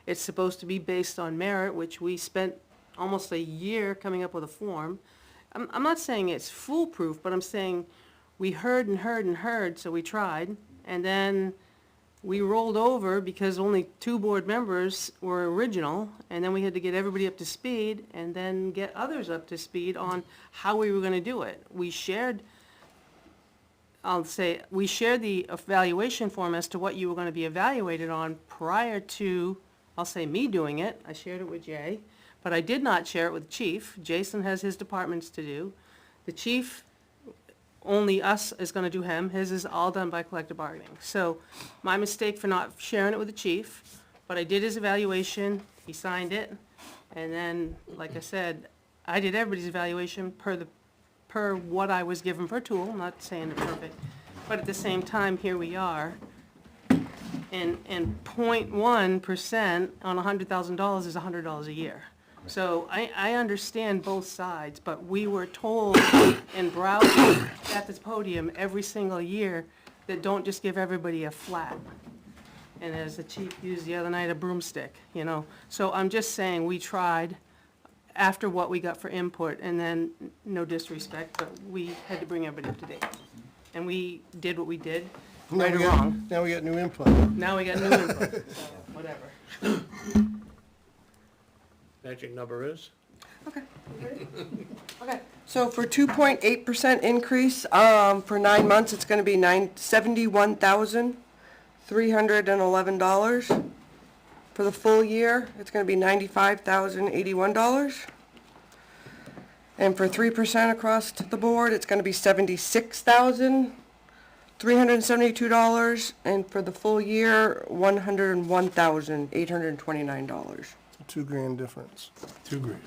It's supposed to be based on merit, which we spent almost a year coming up with a form. I'm not saying it's foolproof, but I'm saying we heard and heard and heard, so we tried. And then we rolled over because only 2 board members were original, and then we had to get everybody up to speed and then get others up to speed on how we were gonna do it. We shared the evaluation form as to what you were gonna be evaluated on prior to, I'll say, me doing it. I shared it with Jay, but I did not share it with the chief. Jason has his departments to do. The chief, only us is gonna do him. His is all done by collective bargaining. So my mistake for not sharing it with the chief, but I did his evaluation, he signed it, and then, like I said, I did everybody's evaluation per what I was given per tool. I'm not saying it's perfect, but at the same time, here we are. And 0.1% on $100,000 is $100 a year. So I understand both sides, but we were told and browbeat at this podium every single year that don't just give everybody a flat. And as the chief used the other night, a broomstick, you know. So I'm just saying, we tried after what we got for input, and then, no disrespect, but we had to bring everybody up to date. And we did what we did, right or wrong. Now we got new input. Now we got new input, so whatever. Magic number is? Okay, so for 2.8% increase, for 9 months, it's gonna be $71,311. For the full year, it's gonna be $95,081. And for 3% across the board, it's gonna be $76,372, and for the full year, $101,829. $2,000 difference. $2,000.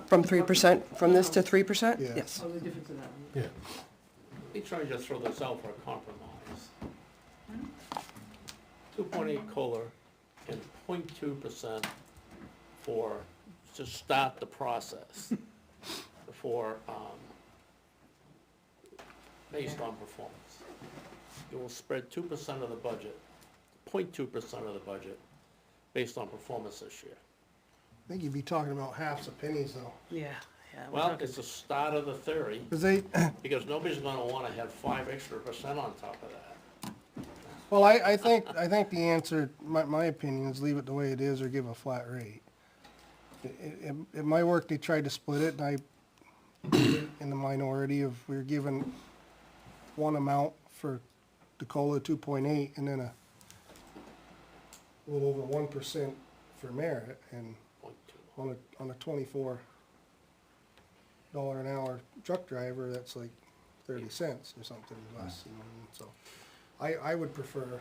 From 3%, from this to 3%? Yeah. Yes. Oh, the difference in that one. Yeah. Let me try to just throw this out for a compromise. 2.8 COLA and 0.2% for, to start the process for, based on performance. You will spread 2% of the budget, 0.2% of the budget, based on performance this year. I think you'd be talking about halves of pennies though. Yeah, yeah. we're Well, talking- it's the start of the theory, 'Cause they, because nobody's gonna wanna have 5 extra percent on top of that. well, I think the answer, my opinion is leave it the way it is or give a flat rate. It might work, they tried to split it, and I, in the minority of, we were given one amount for the COLA 2.8 and then a little over 1% for merit, and 0.2. on a $24 an hour truck driver, that's like 30 cents or something less, you know, and so. I would prefer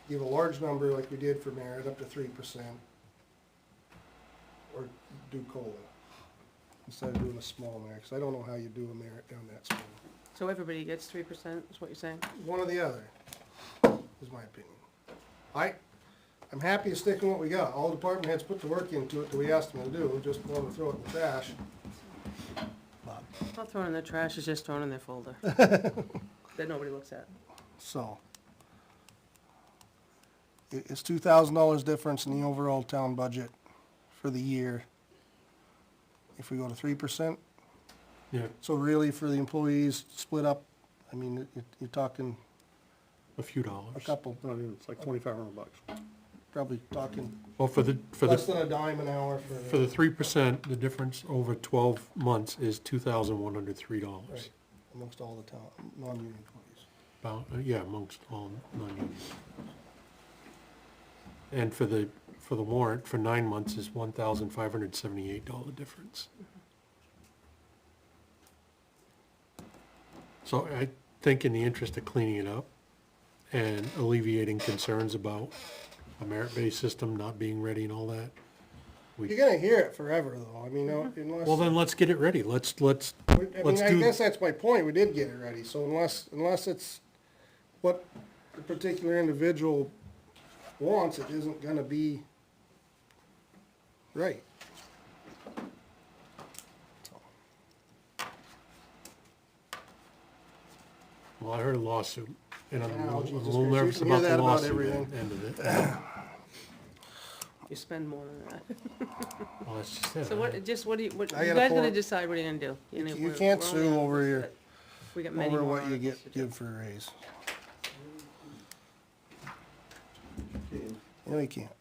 give a large number like we did for merit, up to 3%, or do COLA, instead of doing a small merit, 'cause I don't know how you do a merit down that small. So everybody gets 3%, is what you're saying? One or the other, is my opinion. I'm happy to stick with what we got. All department heads put the work into it that we asked them to do, just want to throw it in the trash. Not throwing in the trash, it's just thrown in their folder. That nobody looks at. So, it's $2,000 difference in the overall town budget for the year if we go to 3%. Yeah, So really, for the employees, split up, I mean, you're talking a few dollars. a couple, Not even, it's like $2,500. probably talking Well, for less than a dime an hour For the 3%, the difference over 12 months is $2,103. Right, amongst all the town, non-union employees. About, yeah, amongst all non-union. And for the warrant, for 9 months is $1,578 difference. So I think in the interest of cleaning it up and alleviating concerns about a merit-based system not being ready and all that, You're gonna hear it forever, though, I mean, unless. well, then let's get it ready. Let's I let's mean, I do, guess that's my point, we did get it ready, so unless it's what the particular individual wants, it isn't gonna be right. well, I heard a lawsuit, and I'm a Oh, little- Jesus I'm a little Christ, nervous you can hear about the that about lawsuit everything. end of it. You spend more than that. Well, that's just it. So what do you, you I gotta guys pour- gotta decide what you're gonna do. know, You we're- can't we're sue only- over your, We got many over more what you articles to do. give for a raise. No, you can't.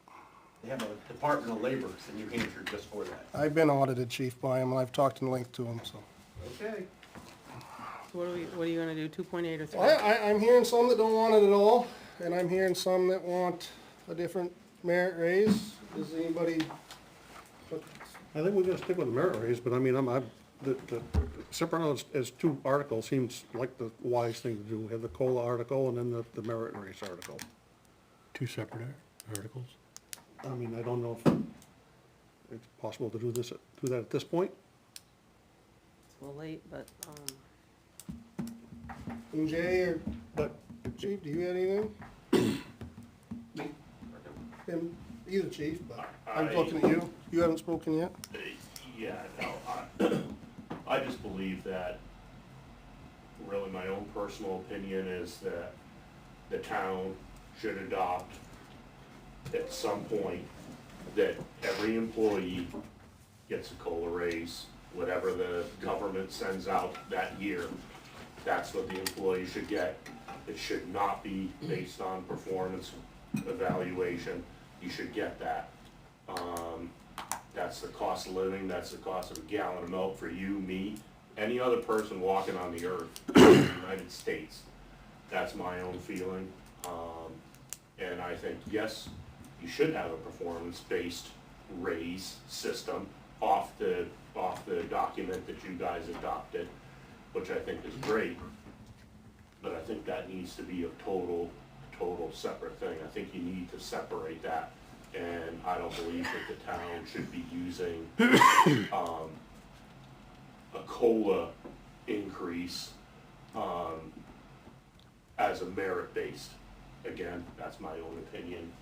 They have a Department of Labor in New Hampshire just for that. I've been audited, chief, by him, and I've talked in length to him, so. Okay. So what are you gonna do, 2.8 or 3? I'm hearing some that don't want it at all, and I'm hearing some that want a different merit raise. Does anybody, I think we're gonna stick with the merit raise, but I mean, the separate as two articles seems like the wise thing to do. We have the COLA article and then the merit raise article. Two separate articles? I mean, I don't know if it's possible to do that at this point. It's a little late, but, Jay or But chief, do you have anything? Either chief, but I'm looking at you. You haven't spoken yet? Yeah, no, I just believe that, really my own personal opinion is that the town should adopt at some point that every employee gets a COLA raise, whatever the government sends out that year, that's what the employee should get. It should not be based on performance evaluation, you should get that. That's the cost of living, that's the cost of a gallon of milk for you, me, any other person walking on the earth in the United States. That's my own feeling. And I think, yes, you should have a performance-based raise system off the document that you guys adopted, which I think is great. But I think that needs to be a total separate thing. I think you need to separate that And I don't believe that the town should be using, a COLA increase, as a merit-based. Again, that's my own opinion,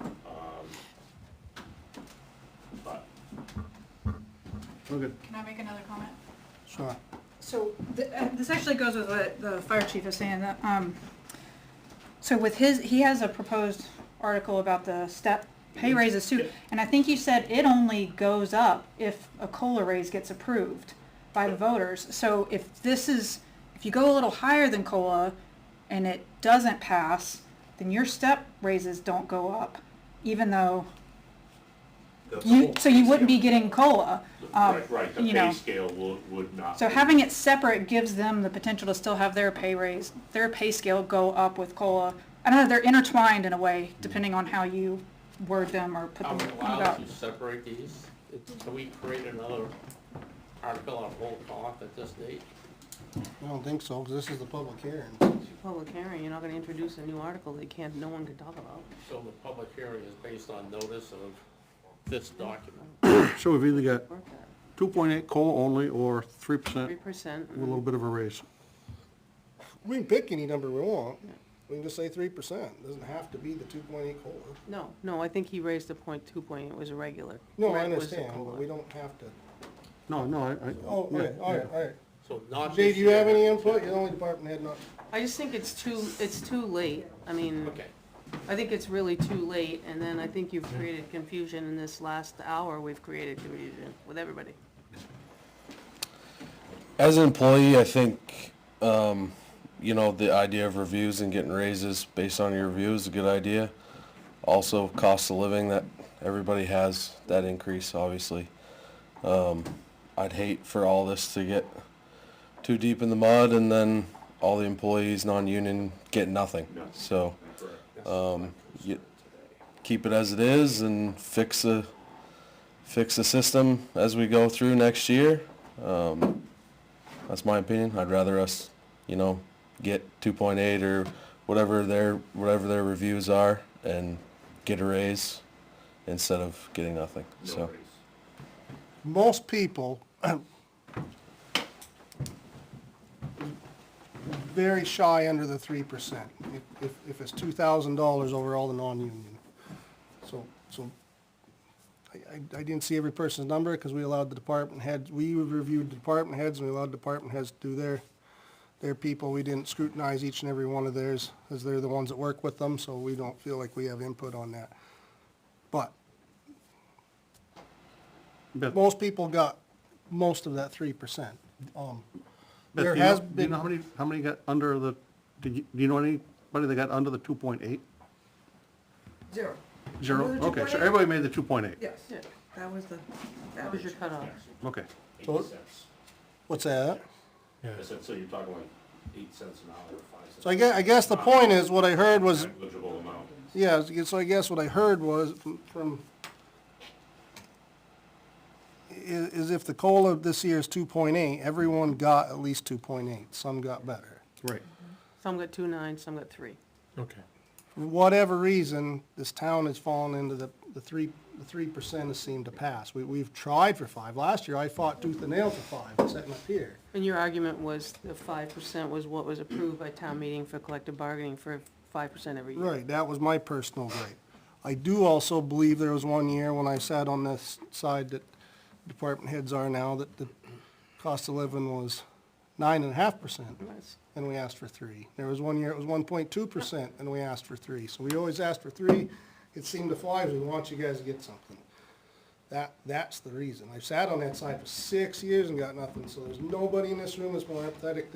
but. Okay. Can I make another comment? Sure. So this actually goes with what the fire chief is saying, that, so with he has a proposed article about the step pay raises too, and I think you said it only goes up if a COLA raise gets approved by the voters. So if you go a little higher than COLA and it doesn't pass, then your step raises don't go up, even though so you wouldn't be getting COLA. Right, the you pay know. scale would not. So having it separate gives them the potential to still have their pay raise, their pay scale go up with COLA. I don't know, they're intertwined in a way, depending on how you word them or put Are them we allowed about. to separate these? Can we create another article on whole cloth at this date? I don't think so, because this is the public hearing. Public hearing, you're not gonna introduce a new article that no one can talk about. So the public hearing is based on notice of this document. So we've either got Work that. 2.8 COLA only or 3% 3%. with a little bit of a raise. We can pick any number we want. We can just say 3%. It doesn't have to be the 2.8 COLA. No, I think he raised the point, 2 point, it was a regular. No, I Right, was the understand, but COLA. we don't have to. No, Oh, yeah, okay, all right, all right. So not Jay, this do you have year. any input? You're the only department head not. I just think it's too late. I mean, Okay. I think it's really too late, and then I think you've created confusion in this last hour. We've created confusion with everybody. As an employee, I think, the idea of reviews and getting raises based on your review is a good idea. Also, cost of living, that everybody has that increase, obviously. I'd hate for all this to get too deep in the mud and then all the employees, non-union, get nothing. So, you keep it as it is and fix the system as we go through next year. That's my opinion. I'd rather us, get 2.8 or whatever their reviews are and get a raise instead of getting nothing. So Most people, very shy under the 3%, if it's $2,000 over all the non-union. So I didn't see every person's number because we allowed the department heads, we reviewed the department heads and we allowed department heads to do their people. We didn't scrutinize each and every one of theirs as they're the ones that work with them, so we don't feel like we have input on that. But Beth, most people got most of that 3%. Beth, There do you has know- do you been, know how many got under the, do you know anybody that got under the 2.8? Zero. Zero? Under the Okay, so 2.8? everybody made the 2.8. Yes, that was the That was your cutoff. Okay. 80 cents. what's that? I said, so you're talking like 8 cents an hour or 5 cents. So I guess the point is, what I heard was, Negligible amount. yeah, so I guess what I heard was is if the COLA this year is 2.8, everyone got at least 2.8. Some got better. Right. Some got 2.9, some got 3. Okay. For whatever reason, this town has fallen into the 3% has seemed to pass. We've tried for 5. Last year, I fought tooth and nail for 5, sitting up here. And your argument was the 5% was what was approved by town meeting for collective bargaining for 5% every year. Right, that was my personal gripe. I do also believe there was one year when I sat on this side that department heads are now, that the cost of living was 9.5%, Nice. and we asked for 3. There was one year it was 1.2%, and we asked for 3. So we always asked for 3. It seemed to fly, we want you guys to get something. That's the reason. I've sat on that side for 6 years and got nothing, so there's nobody in this room that's more empathetic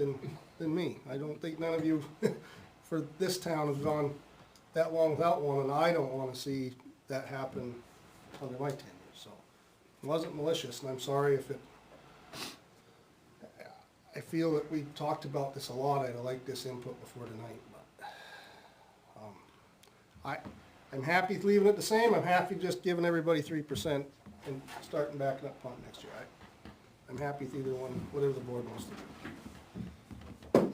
than me. I don't think none of you for this town have gone that long without one, and I don't want to see that happen under my tenure, so. It wasn't malicious, and I'm sorry if it, I feel that we talked about this a lot. I'd like this input before tonight, but, I'm happy leaving it the same. I'm happy just giving everybody 3% and starting backing up punt next year. I'm happy with either one, whatever the board wants to do.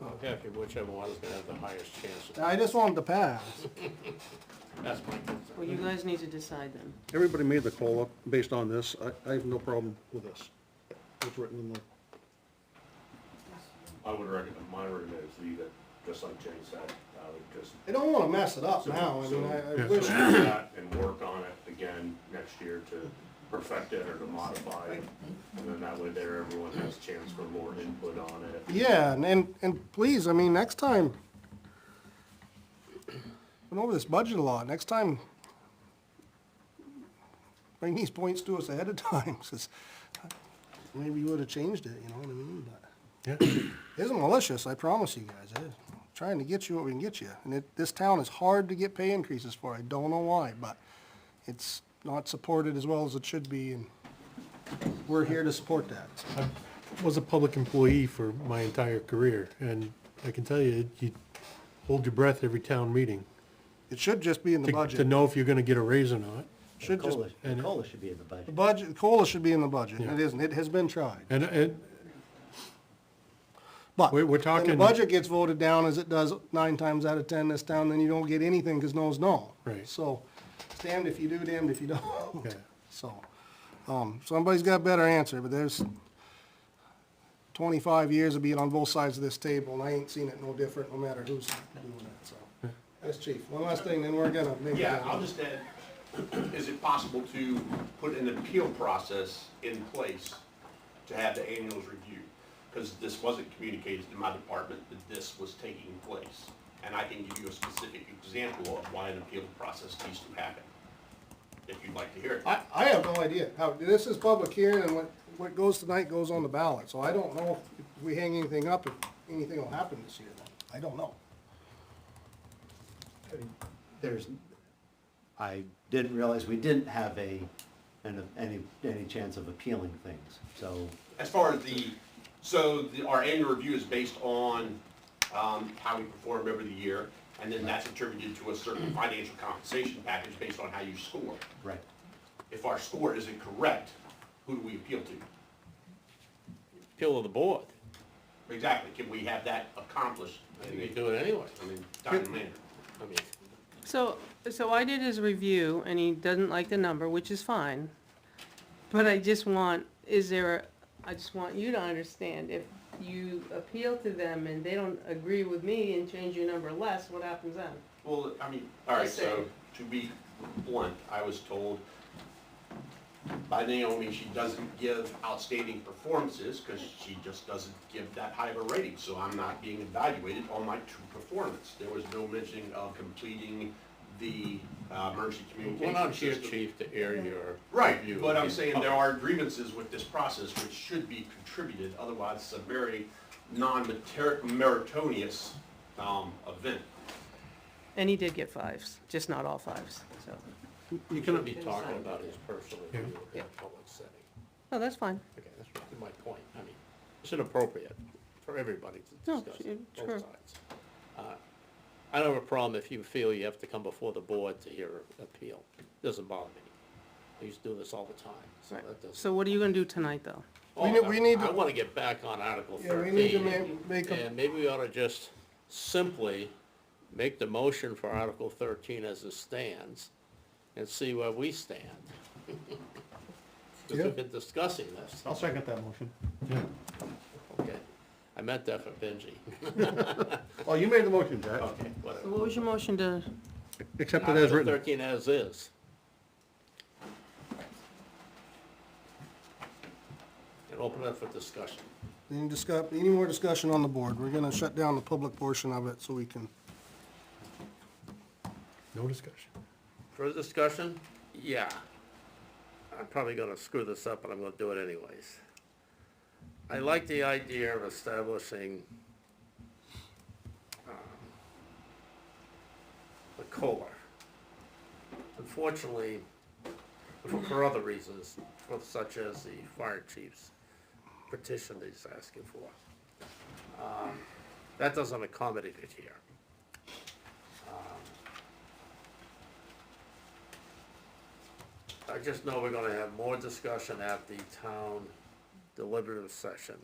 I'm happy whichever one's gonna have the highest chance. I just wanted to pass. That's my concern. Well, you guys need to decide then. Everybody made the COLA based on this. I have no problem with this. It's written in the, I would recommend, my recommendation is leave it, just like Jay said, I would just. I don't wanna mess it up now, I mean, I wish. So do that and work on it again next year to perfect it or to modify it. And then that way there, everyone has a chance for more input on it. Yeah, and please, I mean, next time, went over this budget a lot, next time, bring these points to us ahead of time, 'cause maybe you would've changed it, you know what I mean, but. Yeah. It isn't malicious, I promise you guys, it is trying to get you what we can get you, and this town is hard to get pay increases for, I don't know why, but it's not supported as well as it should be, and we're here to support that. I was a public employee for my entire career, and I can tell you, you hold your breath every town meeting It should just be in the to budget. know if you're gonna get a raise or not. Should just, The COLA should be in the budget. the budget, COLA should be in the budget, Yeah. it isn't, it has been tried. And But We're when the talking- budget gets voted down, as it does 9 times out of 10 in this town, then you don't get anything, because no's no. Right. So, it's damned if you do, damned if you don't. Yeah. So, somebody's got a better answer, but there's 25 years of being on both sides of this table, and I ain't seen it no different, no matter who's doing it, so. That's chief. One last thing, then we're gonna make. Yeah, I'll just add, is it possible to put an appeal process in place to have the annuals review? Because this wasn't communicated to my department that this was taking place. And I can give you a specific example of why an appeal process needs to happen, if you'd like to hear it. I have no idea how, this is public hearing, and what goes tonight goes on the ballot, so I don't know if we hang anything up, if anything will happen this year then. I don't know. I didn't realize we didn't have any chance of appealing things, so. As far as our annual review is based on how we perform over the year, and then that's attributed to a certain financial compensation package based on how you score. Right. If our score isn't correct, who do we appeal to? Appeal to the board. Exactly, can we have that accomplished? And they do it anyway. I mean, time manner. I mean, So I did his review, and he doesn't like the number, which is fine. But I just want you to understand, if you appeal to them and they don't agree with me and change your number less, what happens then? Well, I mean, all right, Just so saying. to be blunt, I was told by Naomi, she doesn't give outstanding performances because she just doesn't give that high of a rating. So I'm not being evaluated on my true performance. There was no mention of completing the emergency we're communication not here, system. chief, to air your Right, review. but I'm saying there are grievances with this process which should be contributed, otherwise it's a very non-meritorious event. And he did get 5s, just not all 5s, so. You shouldn't be talking about his personal Yeah. review in Yeah. a public setting. Oh, that's fine. Okay, that's my point. I mean, it's inappropriate for everybody to No, discuss sure. both sides. I don't have a problem if you feel you have to come before the board to hear an appeal. Doesn't bother me. I used to do this all the time, so Right. that doesn't. So what are you gonna do tonight, though? We need to- I wanna get back on Article Yeah, we need to 13. make a, And maybe we ought to just simply make the motion for Article 13 as it stands and see where we stand. Because Yeah. we've been discussing this. I'll second that motion. Okay. I meant that for Benji. Well, you made the motion, Jack. Okay, So whatever. what was your motion to, Accept it as Article written. 13 as is. And open it up for discussion. any more discussion on the board? We're gonna shut down the public portion of it so we can. No discussion. Further discussion? Yeah. I'm probably gonna screw this up, but I'm gonna do it anyways. I like the idea of establishing the COLA. Unfortunately, for other reasons, such as the fire chief's petition that he's asking for, that doesn't accommodate it here. I just know we're gonna have more discussion at the town deliberative session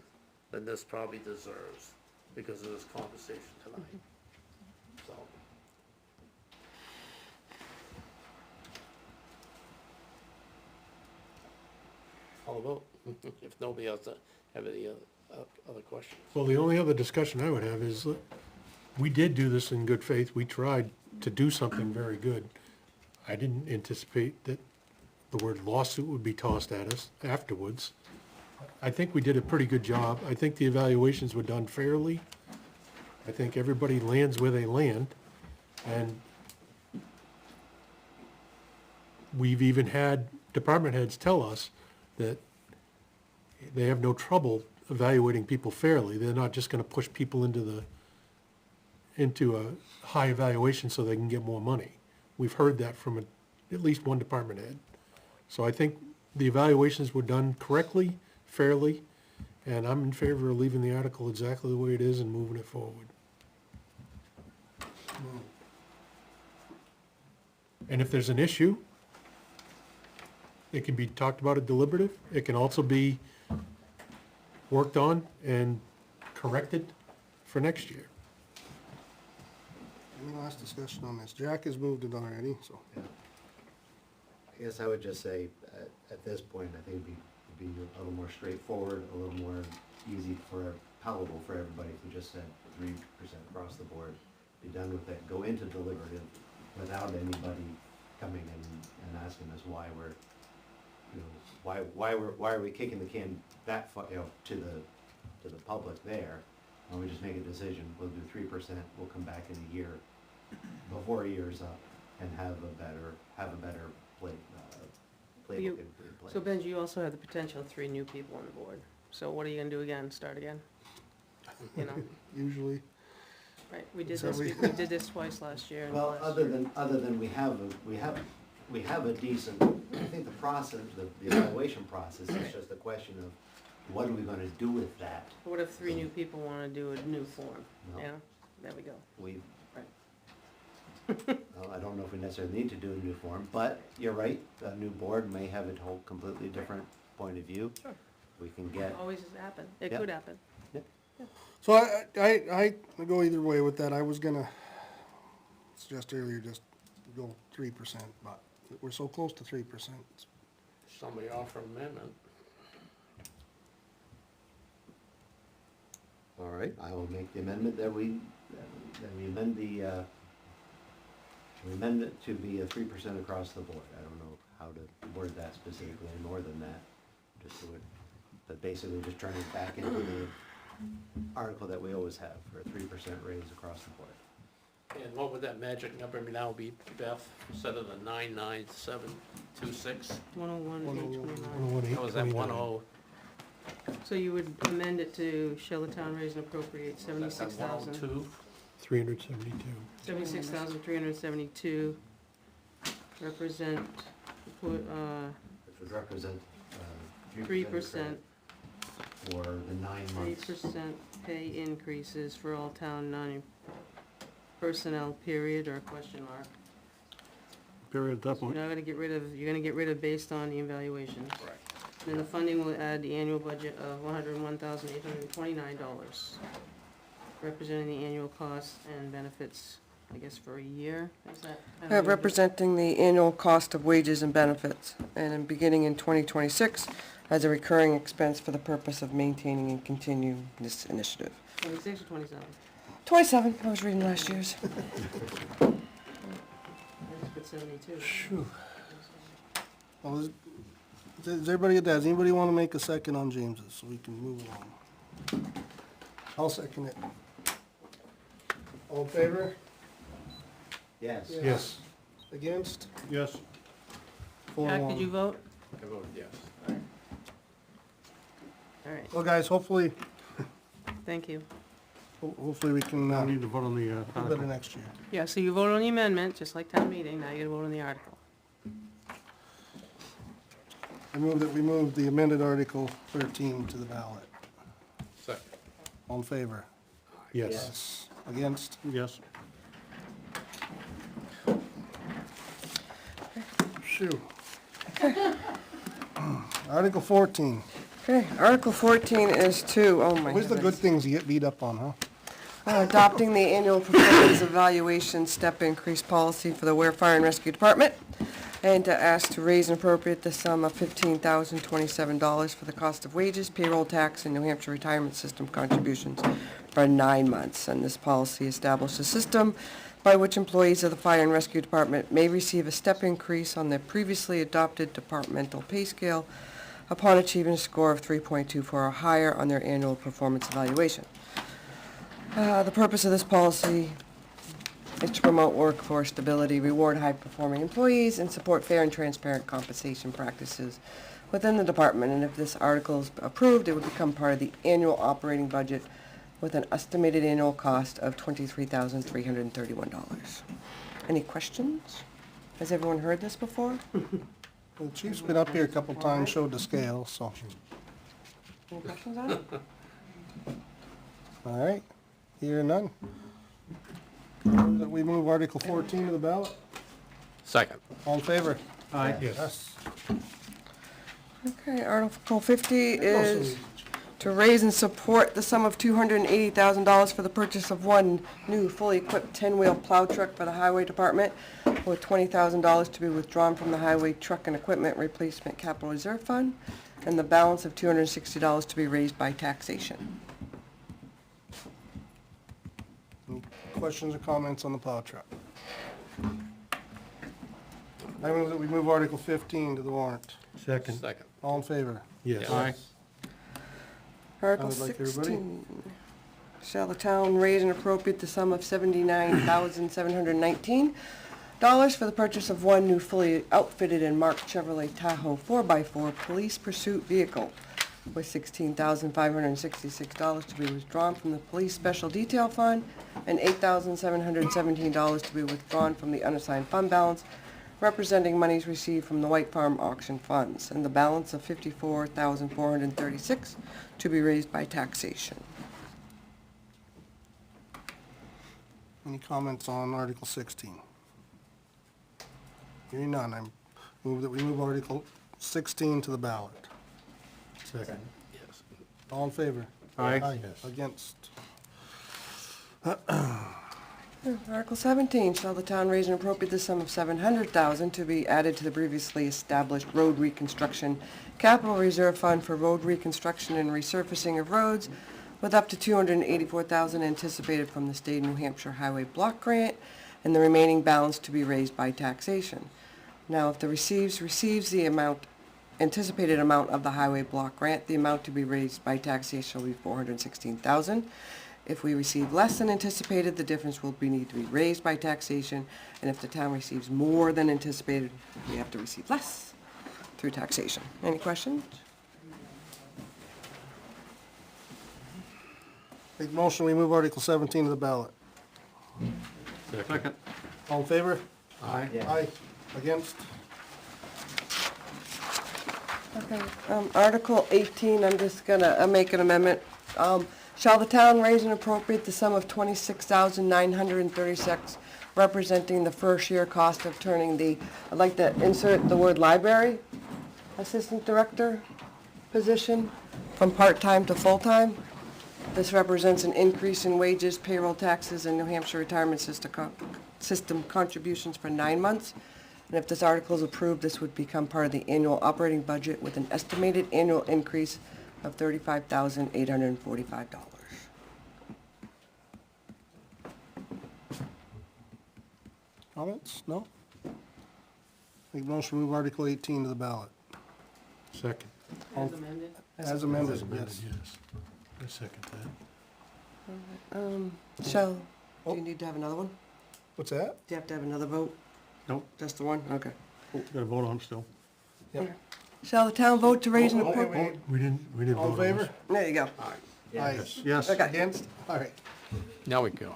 than this probably deserves because of this conversation tonight. So, call a vote, if nobody else have any other questions. Well, the only other discussion I would have is, we did do this in good faith. We tried to do something very good. I didn't anticipate that the word lawsuit would be tossed at us afterwards. I think we did a pretty good job. I think the evaluations were done fairly. I think everybody lands where they land, and we've even had department heads tell us that they have no trouble evaluating people fairly. They're not just gonna push people into a high evaluation so they can get more money. We've heard that from at least one department head. So I think the evaluations were done correctly, fairly, and I'm in favor of leaving the article exactly the way it is and moving it forward. And if there's an issue, it can be talked about at deliberative. It can also be worked on and corrected for next year. Any last discussion on this? Jack has moved it already, so. I guess I would just say, at this point, I think it'd be a little more straightforward, a little more easy palatable for everybody if we just said 3% across the board, be done with it, go into deliberative without anybody coming in and asking us why we're, you know, why are we kicking the can that far, you know, to the public there? Why don't we just make a decision, we'll do 3%, we'll come back in a year, before a year's up, and have a better playbook in place. So Benji, you also have the potential of 3 new people on the board. So what are you gonna do again? Start again? You know, Usually, right, we did So this, we- we did this twice last year and Well, last other year. than we have a decent, I think the process, the evaluation process is just a question of what are we gonna do with that? What if 3 new people wanna do a new form? No. You know, there we go. We, Right. well, I don't know if we necessarily need to do a new form, but you're right, a new board may have a whole completely different point of view. Sure. We can get, Always has happened. It Yep. could happen. so I go either way with that. I was gonna suggest earlier just go 3%, but we're so close to 3%. Somebody offer amendment. all right, I will make the amendment that we amend we amend it to be a 3% across the board. I don't know how to word that specifically, any more than that, just do it, but basically just turn it back into the article that we always have, for a 3% raise across the board. And what would that magic number now be, Beth, instead of the 99726? 101, 829. 101, How was that 829. 10? So you would amend it to shall the town raise and appropriate Was that 76,000. 102? 372. 76,372, represent, Which would represent 3%, for the 9 months. 3% pay increases for all town non-personnel, period, or question mark. Period at that You're point. not gonna get rid of, you're gonna get rid of based on the evaluations. Right. Then the funding will add the annual budget of $101,829, representing the annual costs and benefits, I guess, for a year, is that? I don't know. Representing the annual cost of wages and benefits, and then beginning in 2026 as a recurring expense for the purpose of maintaining and continuing this initiative. 26 or 27? 27, I was reading last year's. I just put 72. Phew. Well, does everybody get that? Does anybody want to make a second on James's so we can move along? I'll second it. All in favor? Yes. Yes. Against? Yes. 4-1. Jack, did you vote? I voted yes. All right, Well, guys, hopefully thank you. we can Now we need to vote on the do better article. next year. Yeah, so you voted on the amendment, just like town meeting, now you gotta vote on the article. I move that we move the amended Article 13 to the ballot. Second. All in favor? Yes. Against? Yes. Shoo. Article 14. Okay, Article 14 is to, oh my Always the good heavens. things you get beat up on, huh? Adopting the annual performance evaluation step increase policy for the Ware Fire and Rescue Department. And to ask to raise and appropriate the sum of $15,027 for the cost of wages, payroll tax, and New Hampshire retirement system contributions for 9 months. And this policy establishes a system by which employees of the Fire and Rescue Department may receive a step increase on their previously adopted departmental pay scale upon achieving a score of 3.24 or higher on their annual performance evaluation. The purpose of this policy is to promote workforce stability, reward high-performing employees, and support fair and transparent compensation practices within the department. And if this article is approved, it would become part of the annual operating budget with an estimated annual cost of $23,331. Any questions? Has everyone heard this before? The chief's been up here a couple times, showed the scale, so. Any questions on it? All right, hearing none. Move that we move Article 14 to the ballot. Second. All in favor? Aye. Yes. Okay, Article 50 is to raise and support the sum of $280,000 for the purchase of one new fully equipped 10-wheel plow truck for the Highway Department, with $20,000 to be withdrawn from the Highway Truck and Equipment Replacement Capital Reserve Fund, and the balance of $260 to be raised by taxation. Any questions or comments on the plow truck? I move that we move Article 15 to the warrant. Second. Second. All in favor? Yes. Aye. Article Sounded like everybody. 16, shall the town raise and appropriate the sum of $79,719 for the purchase of one new fully outfitted and marked Chevrolet Tahoe 4x4 police pursuit vehicle, with $16,566 to be withdrawn from the Police Special Detail Fund and $8,717 to be withdrawn from the unassigned fund balance, representing monies received from the White Farm auction funds, and the balance of $54,436 to be raised by taxation. Any comments on Article 16? Hearing none, I move that we move Article 16 to the ballot. Second. Yes. All in favor? Aye. Against? Article 17, shall the town raise and appropriate the sum of $700,000 to be added to the previously established road reconstruction capital reserve fund for road reconstruction and resurfacing of roads, with up to $284,000 anticipated from the state of New Hampshire Highway Block Grant, and the remaining balance to be raised by taxation. Now, if the receives the anticipated amount of the Highway Block Grant, the amount to be raised by taxation will be $416,000. If we receive less than anticipated, the difference will need to be raised by taxation, and if the town receives more than anticipated, we have to receive less through taxation. Any questions? Make motion, we move Article 17 to the ballot. Second. All in favor? Aye. Aye. Against? Okay, Article 18, I'm just gonna make an amendment. Shall the town raise and appropriate the sum of $26,936, representing the first year cost of turning the, I'd like to insert the word library assistant director position from part-time to full-time. This represents an increase in wages, payroll taxes, and New Hampshire retirement system contributions for 9 months. And if this article is approved, this would become part of the annual operating budget with an estimated annual increase of $35,845. Comments? No? Make motion, move Article 18 to the ballot. Second. As amended? As amended, As amended, yes. yes. I second that. Shall, do you need to have another one? What's that? Do you have to have another vote? Nope. Just the one? Okay. Got to vote on it still. Yep. Shall the town vote to raise and Oh, appropriate? wait. We didn't All in vote on favor? this. There you go. Aye. Yes. Okay. Against? All right. Now we go.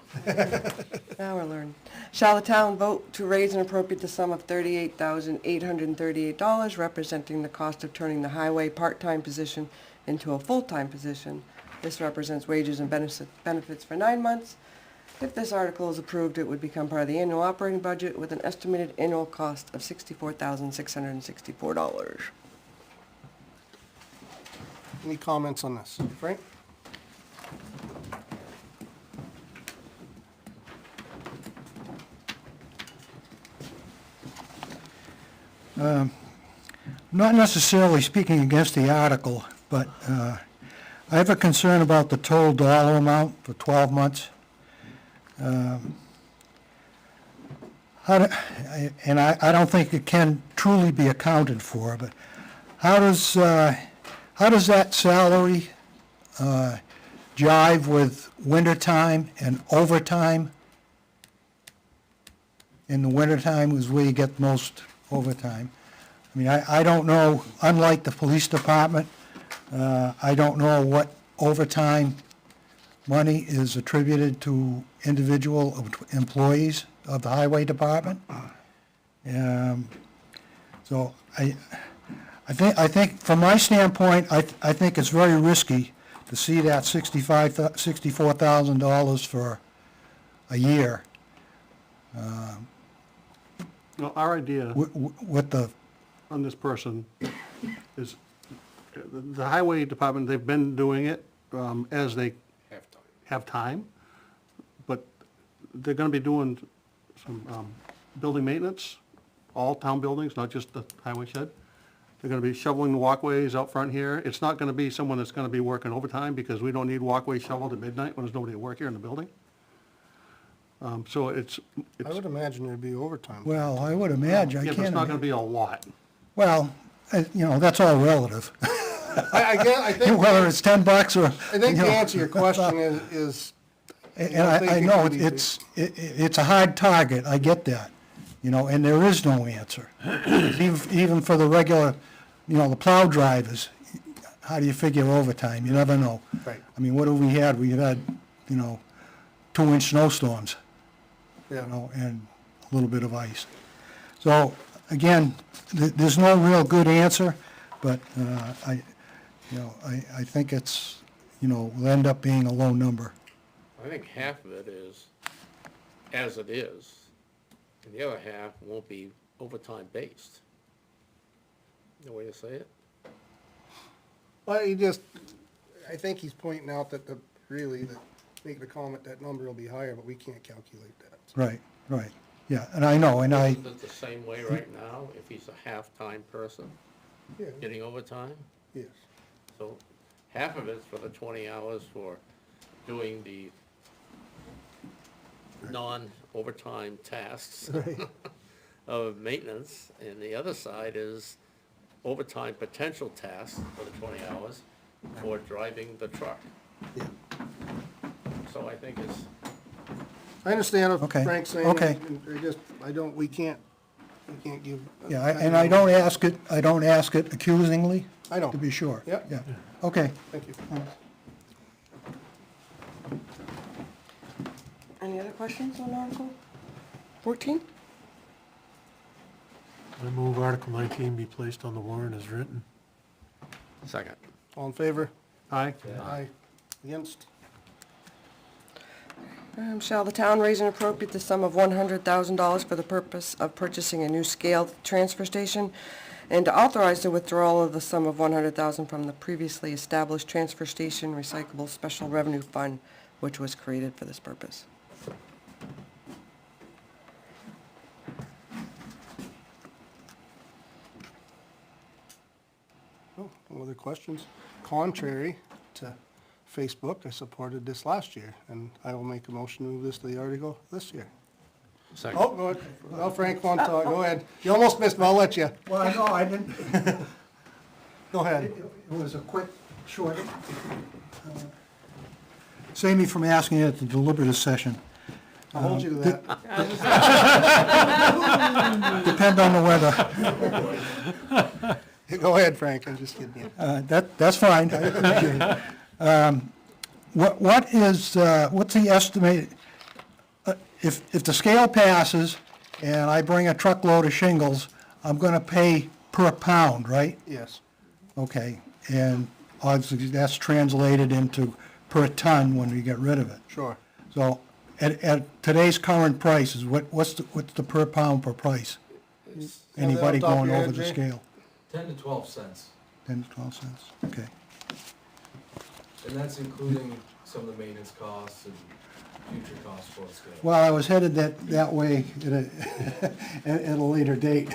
Now we're learning. Shall the town vote to raise and appropriate the sum of $38,838, representing the cost of turning the highway part-time position into a full-time position? This represents wages and benefits for 9 months. If this article is approved, it would become part of the annual operating budget with an estimated annual cost of $64,664. Any comments on this? Frank? Not necessarily speaking against the article, but I have a concern about the total dollar amount for 12 months. I don't think it can truly be accounted for, but how does that salary jive with wintertime and overtime? In the wintertime is where you get most overtime. I mean, I don't know, unlike the police department, I don't know what overtime money is attributed to individual employees of the highway department. So I think from my standpoint, I think it's very risky to see that $64,000 for a year. Well, our idea With the, on this person is, the highway department, they've been doing it as they have time, but they're gonna be doing some building maintenance, all town buildings, not just the highway shed. They're gonna be shoveling the walkways out front here. It's not gonna be someone that's gonna be working overtime, because we don't need walkways shoveled at midnight when there's nobody at work here in the building. So it's. I would imagine there'd be overtime. well, I would imagine, I Yeah, can't. but it's not gonna be a lot. Well, that's all relative. I think, Whether it's $10 or. I think the answer to your question is. And I know it's a hard target, I get that, and there is no answer. Even for the regular, the plow drivers, how do you figure overtime? You never know. Right. I mean, what have we had? We've had, 2-inch snowstorms, Yeah. and a little bit of ice. So, again, there's no real good answer, but I think it's, will end up being a low number. I think half of it is as it is, and the other half won't be overtime based. The way to say it? Well, I think he's pointing out that make the comment that number will be higher, but we can't calculate that. Right, yeah, and I know, and I, Isn't it the same way right now, if he's a half-time person Yeah, getting overtime? yes. So half of it's for the 20 hours for doing the non-overtime tasks Right. of maintenance, and the other side is overtime potential tasks for the 20 hours for driving the truck. Yeah. So I think it's, I understand what Okay, Frank's saying. okay. We can't give. yeah, and I don't ask it accusingly, I know. to be sure. Yep. Yeah, okay. Thank you. Any other questions on Article 14? I move Article 19 be placed on the warrant as written. second. All in favor? Aye? Aye. Against? Shall the town raise and appropriate the sum of $100,000 for the purpose of purchasing a new scale transfer station, and to authorize the withdrawal of the sum of $100,000 from the previously established transfer station recyclable special revenue fund, which was created for this purpose? Oh, no other questions? Contrary to Facebook, I supported this last year, and I will make a motion to move this to the article this year. Second. Oh, go ahead. Well, Frank, wants to talk. Go ahead. You almost missed, but I'll let you. Well, I know, I didn't. Go ahead. It was a quick, short, save me from asking it at the deliberative session. I'll hold you to that. Depend on the weather. Go ahead, Frank, I'm just kidding you. That's fine, I appreciate it. What's the estimate, if the scale passes and I bring a truckload of shingles, I'm gonna pay per pound, right? Yes. Okay, and obviously that's translated into per ton when we get rid of it. Sure. So at today's current prices, what's the per pound per price? Anybody off the top of going your over head, the Jay? scale? 10 to 12 cents, 10 to 12 cents, okay. and that's including some of the maintenance costs and future costs for the scale. Well, I was headed that way at a later date.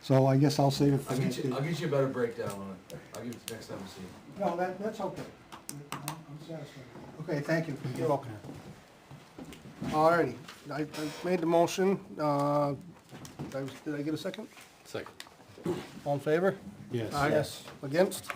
So I guess I'll save it for I'll next get you, week. I'll get you a better breakdown on it. I'll give it to you next time we see you. No, that's okay. I'm satisfied. Okay, thank you. You're welcome. All righty, I made the motion, did I get a second? Second. All in favor? Yes. Yes. Against?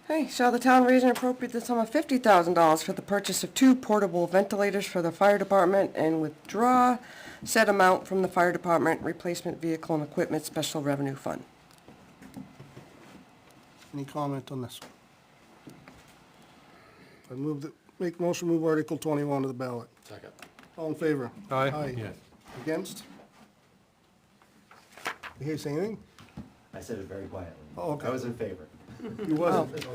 Hey, shall the town raise and appropriate the sum of $50,000 for the purchase of 2 portable ventilators for the fire department and withdraw said amount from the fire department replacement vehicle and equipment special revenue fund? Any comment on this? I move that, make motion, move Article 21 to the ballot. Second. All in favor? Aye. Yes. Against? You hear say anything? I said it very quietly. Oh, okay. I was in favor. You wasn't.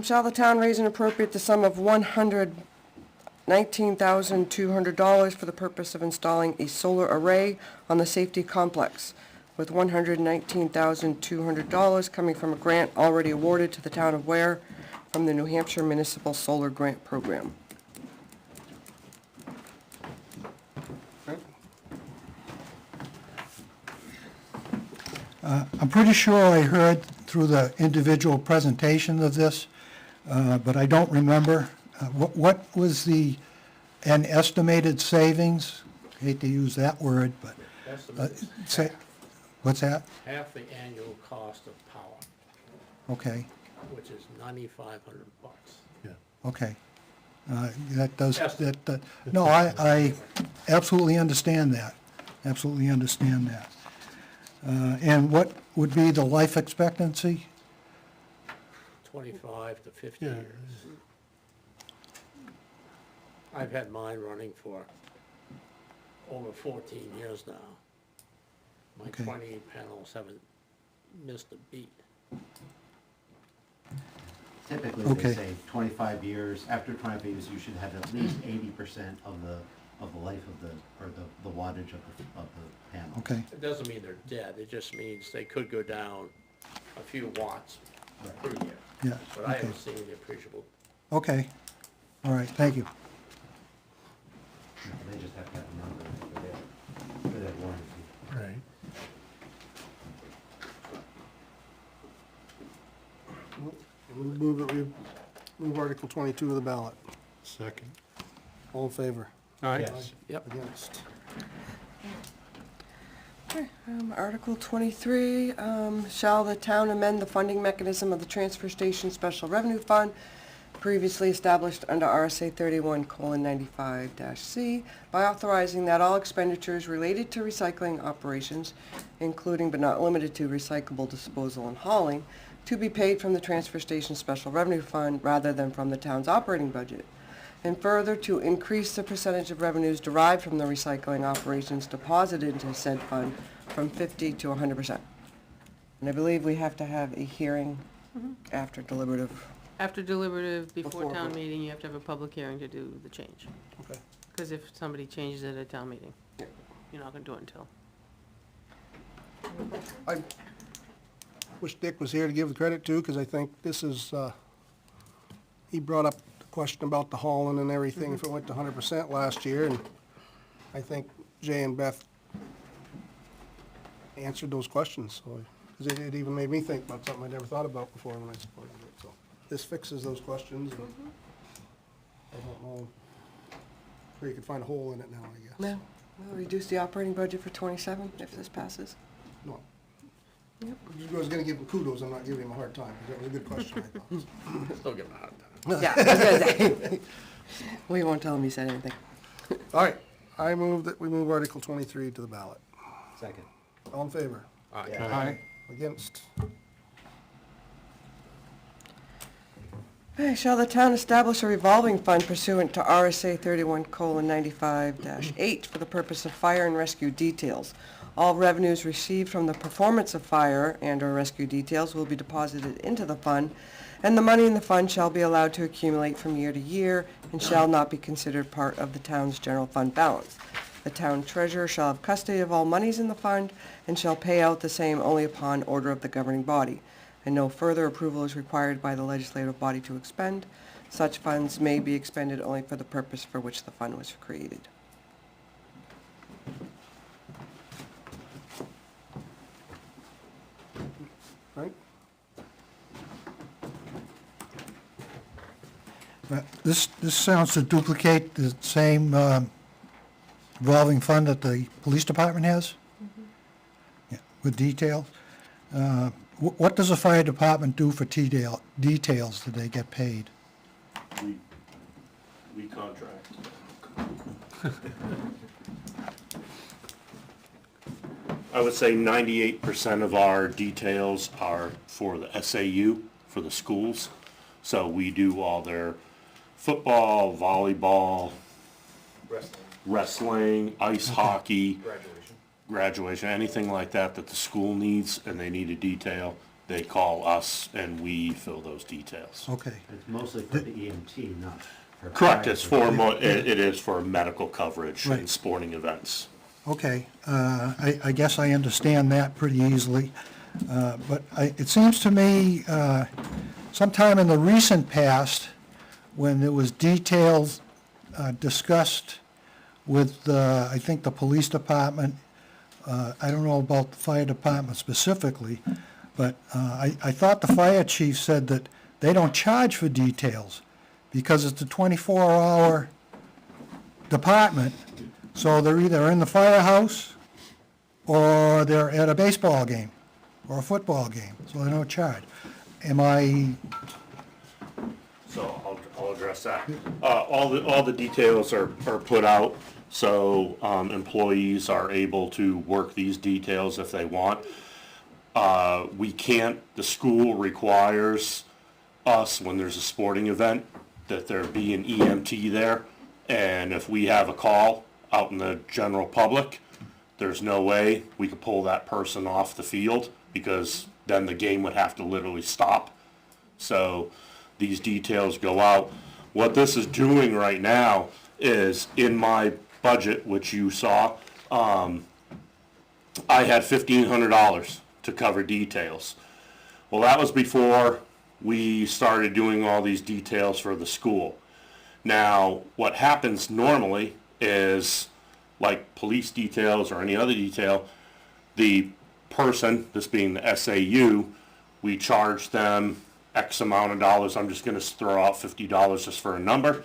Shall the town raise and appropriate the sum of $119,200 for the purpose of installing a solar array on the safety complex, with $119,200 coming from a grant already awarded to the town of Ware from the New Hampshire Municipal Solar Grant Program? I'm pretty sure I heard through the individual presentation of this, but I don't remember. What was an estimated savings? Hate to use that word, but, Estimated what's that? half the annual cost of power, Okay, which is $9,500. okay. That does, no, I absolutely understand that. Absolutely understand that. And what would be the life expectancy? 25 to 50 Yeah. years. I've had mine running for over 14 years now. My Okay. 20 panels haven't missed a beat. Typically, Okay. they say 25 years, after 25 years, you should have at least 80% of the life of the wattage of the panel. Okay, It doesn't mean they're dead, it just means they could go down a few watts per year. yeah, But I okay. haven't seen the appreciable. Okay, all right, thank you. They just have to have a number for that warranty. Right. Move that we move Article 22 to the ballot. Second. All in favor? Aye. Yes. Yep. Against? Article 23, shall the town amend the funding mechanism of the transfer station special revenue fund previously established under RSA 31:95-C by authorizing that all expenditures related to recycling operations, including but not limited to recyclable disposal and hauling, to be paid from the transfer station special revenue fund rather than from the town's operating budget. And further, to increase the percentage of revenues derived from the recycling operations deposited into said fund from 50 to 100%. And I believe we have to have a hearing after deliberative. After deliberative, before Before town vote. meeting, you have to have a public hearing to do the change. Okay. Because if somebody changes it at town meeting, you're not gonna do it until. I wish Dick was here to give the credit to, because I think this is, he brought up the question about the hauling and everything, if it went to 100% last year, and I think Jay and Beth answered those questions, so, because it even made me think about something I never thought about before when I supported it, so. This fixes those questions, and I don't know where you could find a hole in it now, I guess. No, we'll reduce the operating budget for 27 if this passes. No. I was gonna give him kudos, I'm not giving him a hard time, because that was a good question, I thought. Still give them a hard time. Yeah, I was gonna say. We won't tell him he said anything. All right, I move that we move Article 23 to the ballot. Second. All in favor? Aye. Aye. Against? Shall the town establish a revolving fund pursuant to RSA 31:95-8 for the purpose of fire and rescue details? All revenues received from the performance of fire and/or rescue details will be deposited into the fund, and the money in the fund shall be allowed to accumulate from year to year and shall not be considered part of the town's general fund balance. The town treasurer shall have custody of all monies in the fund and shall pay out the same only upon order of the governing body, and no further approval is required by the legislative body to expend. Such funds may be expended only for the purpose for which the fund was created. This sounds to duplicate the same revolving fund that the police department has? Yeah, with detail. What does the fire department do for details that they get paid? We contract. I would say 98% of our details are for the SAU, for the schools. So we do all their football, volleyball, wrestling, ice hockey, graduation, anything like that that the school needs and they need a detail, they call us and we fill those details. Okay. It's mostly for the EMT, not for. Correct, it's for, it is for medical coverage Right. and sporting events. Okay, I guess I understand that pretty easily. But it seems to me, sometime in the recent past, when there was details discussed with, I think, the police department, I don't know about the fire department specifically, but I thought the fire chief said that they don't charge for details because it's a 24-hour department. So they're either in the firehouse or they're at a baseball game or a football game, so they don't charge. Am I, So I'll address that. All the details are put out, so employees are able to work these details if they want. We can't, the school requires us, when there's a sporting event, that there be an EMT there. And if we have a call out in the general public, there's no way we could pull that person off the field because then the game would have to literally stop. So these details go out. What this is doing right now is in my budget, which you saw, I had $1,500 to cover details. Well, that was before we started doing all these details for the school. Now, what happens normally is, like police details or any other detail, the person, this being the SAU, we charge them X amount of dollars. I'm just going to throw out $50 just for a number.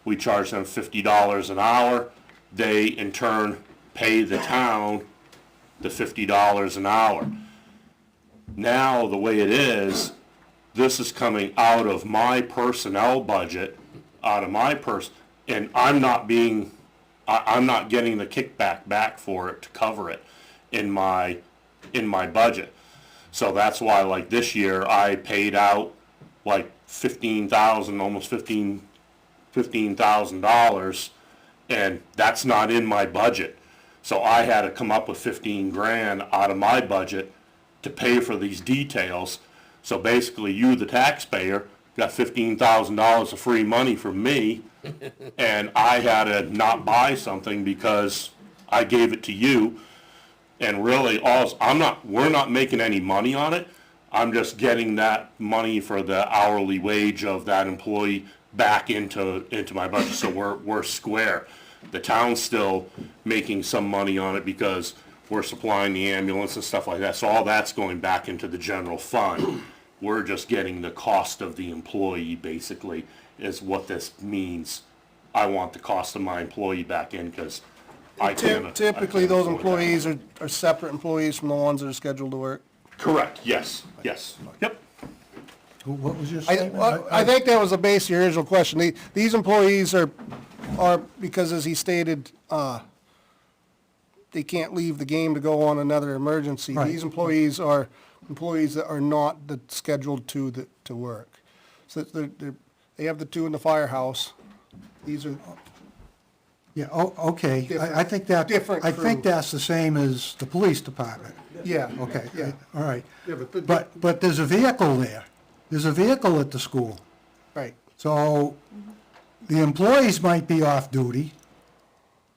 We charge them $50 an hour. They, in turn, pay the town the $50 an hour. Now, the way it is, this is coming out of my personnel budget, and I'm not getting the kickback back for it to cover it in my budget. So that's why, like this year, I paid out like almost $15,000, and that's not in my budget. So I had to come up with 15 grand out of my budget to pay for these details. So basically, you, the taxpayer, got $15,000 of free money from me, and I had to not buy something because I gave it to you. And really, we're not making any money on it. I'm just getting that money for the hourly wage of that employee back into my budget. So we're square. The town's still making some money on it because we're supplying the ambulance and stuff like that. So all that's going back into the general fund. We're just getting the cost of the employee, basically, is what this means. I want the cost of my employee back in because I can't. Typically, those employees are separate employees from the ones that are scheduled to work. Correct, yes. Yep. what was your statement? I think that was the base of your original question. These employees are, because as he stated, they can't leave the game to go on another emergency. Right. These employees are employees that are not scheduled to work. So they have the two in the firehouse. These are, Yeah, okay, I think different I think crew. that's the same as the police department. yeah. Okay, Yeah. all right. Yeah, But there's a vehicle there. There's a vehicle at the school. right. So the employees might be off duty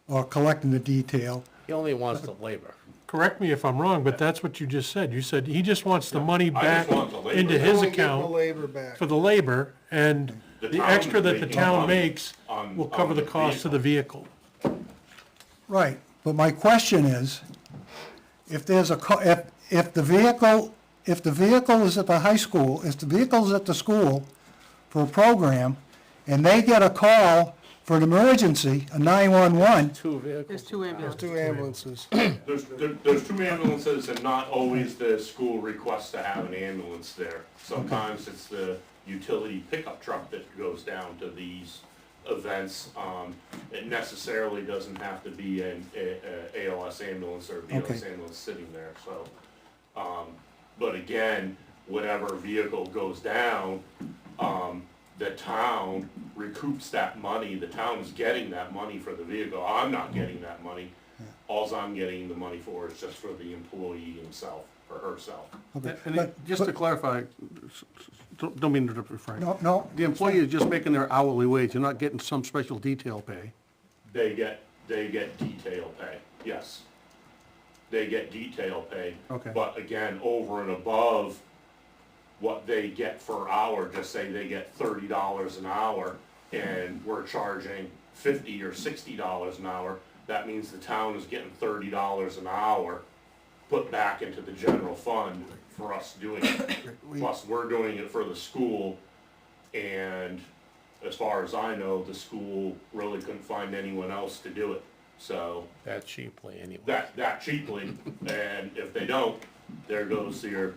or collecting the detail. He only wants the labor. Correct me if I'm wrong, but that's what you just said. You said he just wants the money I back just want the labor. into They his Only get the account labor back. for the labor, and The the town extra is that the making town money makes on- will cover on the the cost of the vehicle. Right, but my question is, if there's if the vehicle is at the high school, if the vehicle's at the school for a program, and they get a call for an emergency, a 911, Two vehicles. There's two ambulances. Two ambulances. There's two ambulances, and not always the school requests to have an ambulance there. Sometimes it's the utility pickup truck that goes down to these events. It necessarily doesn't have to be an ALS ambulance or BLS Okay. ambulance sitting there, so. But again, whatever vehicle goes down, the town recoups that money. The town's getting that money for the vehicle. I'm not getting that money. Alls I'm getting the money for is just for the employee himself or herself. okay. And But- just to clarify, don't mean to interrupt you, Frank. No. The employee is just making their hourly wage, they're not getting some special detail pay. They get detail pay, yes. They get detail pay. Okay. But again, over and above what they get per hour, just say they get $30 an hour and we're charging $50 or $60 an hour, that means the town is getting $30 an hour put back into the general fund for us doing it. Plus, we're doing it for the school, and as far as I know, the school really couldn't find anyone else to do it. So, That cheaply, anyway. that cheaply, and if they don't, there goes your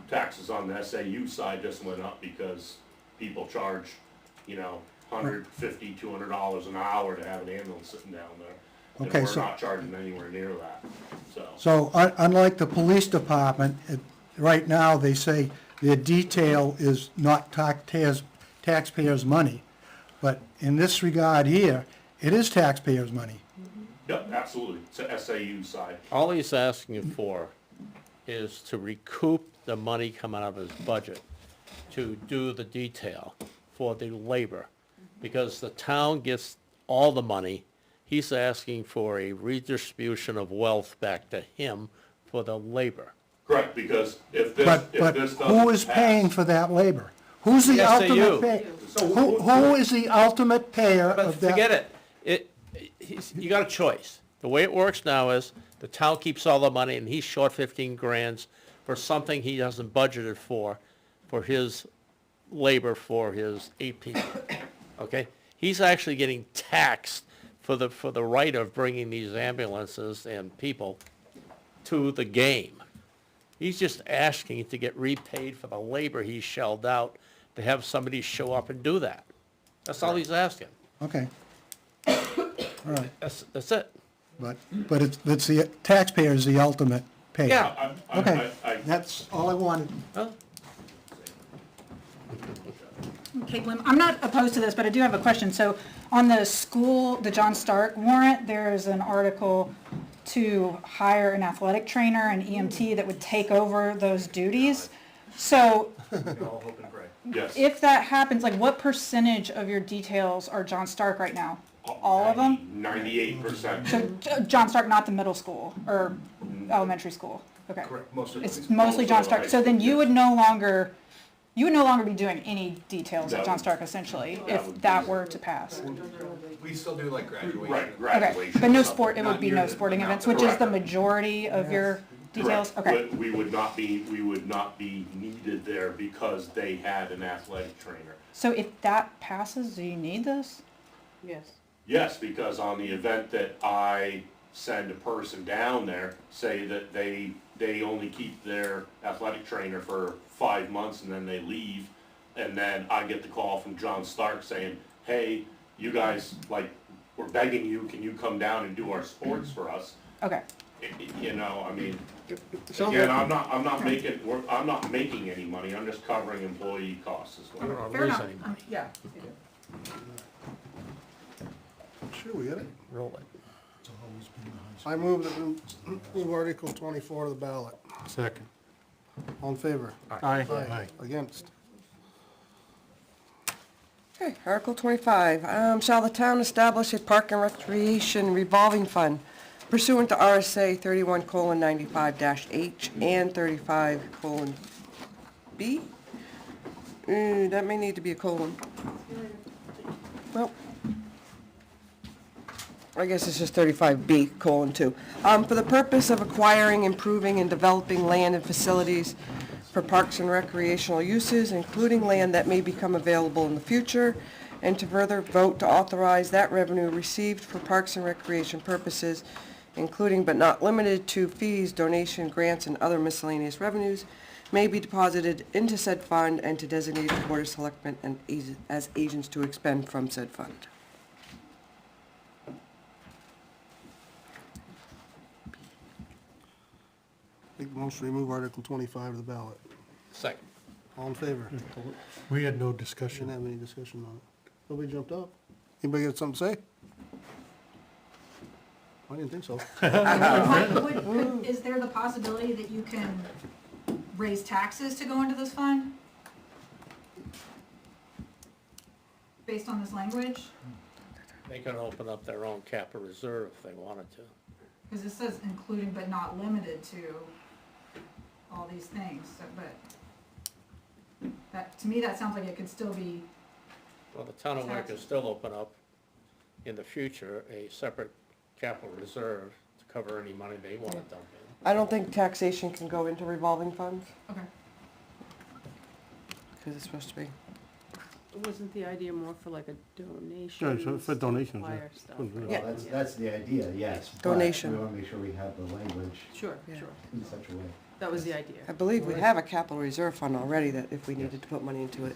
taxes on the SAU side just went up because people charge, $150, $200 an hour to have an ambulance sitting down there. And Okay, we're so- not charging anywhere near that, so. So unlike the police department, right now, they say their detail is not taxpayers' money. But in this regard here, it is taxpayers' money. Yep, absolutely, it's a SAU side. All he's asking for is to recoup the money coming out of his budget to do the detail for the labor. Because the town gets all the money, he's asking for a redistribution of wealth back to him for the labor. Correct, because if this, But who is paying for that labor? Who's the The ultimate SAU. payer? Who is the ultimate payer But of that? forget it. You got a choice. The way it works now is the town keeps all the money and he's short 15 grand for something he hasn't budgeted for his labor for his 8 people. Okay? He's actually getting taxed for the right of bringing these ambulances and people to the game. He's just asking to get repaid for the labor he shelled out to have somebody show up and do that. That's all he's asking. Okay. All right, That's it. but it's the taxpayer is the ultimate payer. Yeah. Okay, that's all I wanted. Well, Caitlin, I'm not opposed to this, but I do have a question. So on the John Stark warrant, there is an article to hire an athletic trainer, an EMT that would take over those duties. So All hope and pray. Yes. if that happens, like what percentage of your details are John Stark right now? All of them? 98%. So John Stark, not the middle school or elementary school? Okay. Correct, most of It's mostly John Stark. So then you would no longer be doing any details at John Stark essentially, if that were to pass. We still do like graduation. Right, Okay, graduation. but no stuff. sport, it would be no sporting events, which is the majority of your details? Correct. Okay, We would not be needed there because they had an athletic trainer. so if that passes, do you need this? Yes. Yes, because on the event that I send a person down there, say that they only keep their athletic trainer for 5 months and then they leave, and then I get the call from John Stark saying, hey, you guys, we're begging you, can you come down and do our sports for us? Okay, I mean, Sounds again, like- I'm not making any money, I'm just covering employee costs as well. We don't fair lose enough. any money. Yeah. Sure, we get it. Roll it. I move that we move Article 24 to the ballot. Second. All in favor? Aye. Aye. Against? Okay, Article 25, shall the town establish a park and recreation revolving fund pursuant to RSA 31:95-H and 35:B? That may need to be a colon. Well, I guess it's just 35B:2. For the purpose of acquiring, improving, and developing land and facilities for parks and recreational uses, including land that may become available in the future, and to further vote to authorize that revenue received for parks and recreation purposes, including but not limited to fees, donation, grants, and other miscellaneous revenues, may be deposited into said fund and to designate the Board of Selectmen and as agents to expend from said fund. Make the motion to remove Article 25 of the ballot. Second. All in favor? We had no Didn't discussion. have any discussion on it. Nobody jumped up? Anybody got something to say? I didn't think so. Is there the possibility that you can raise taxes to go into this fund? Based on this language? They can open up their own capital reserve if they wanted to. Because it says including but not limited to all these things, so, but that, to me, that sounds like it could still be, Well, the town of Ware can still open up in the future a separate capital reserve to cover any money they want to dump in. I don't think taxation can go into revolving funds, okay. because it's supposed to be. Wasn't the idea more for like a donation? Yeah, so for donations, supplier yeah. stuff? Yeah. Well, that's the idea, yes. but Donation. We want to make sure we have the language Sure, Yeah. sure. in such a way. That was the idea. I believe we have a capital reserve fund already that if we needed to put money into it.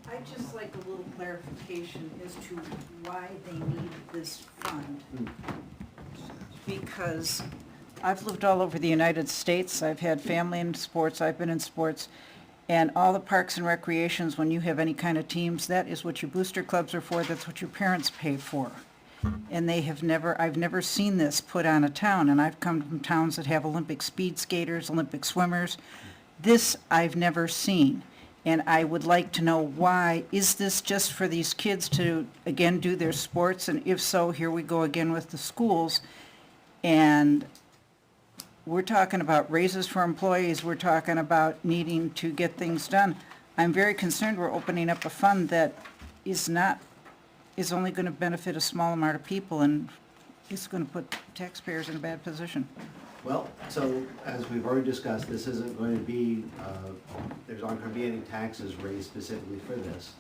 I'd just like a little clarification as to why they need this fund. Because I've lived all over the United States, I've had family in sports, I've been in sports, and all the parks and recreations, when you have any kind of teams, that is what your booster clubs are for, that's what your parents pay for. And I've never seen this put on a town, and I've come from towns that have Olympic speed skaters, Olympic swimmers. This I've never seen. And I would like to know why, is this just for these kids to, again, do their sports? And if so, here we go again with the schools. And we're talking about raises for employees, we're talking about needing to get things done. I'm very concerned we're opening up a fund that is only going to benefit a small amount of people, and it's going to put taxpayers in a bad position. Well, so as we've already discussed, this isn't going to be, there's aren't going to be any taxes raised specifically for this.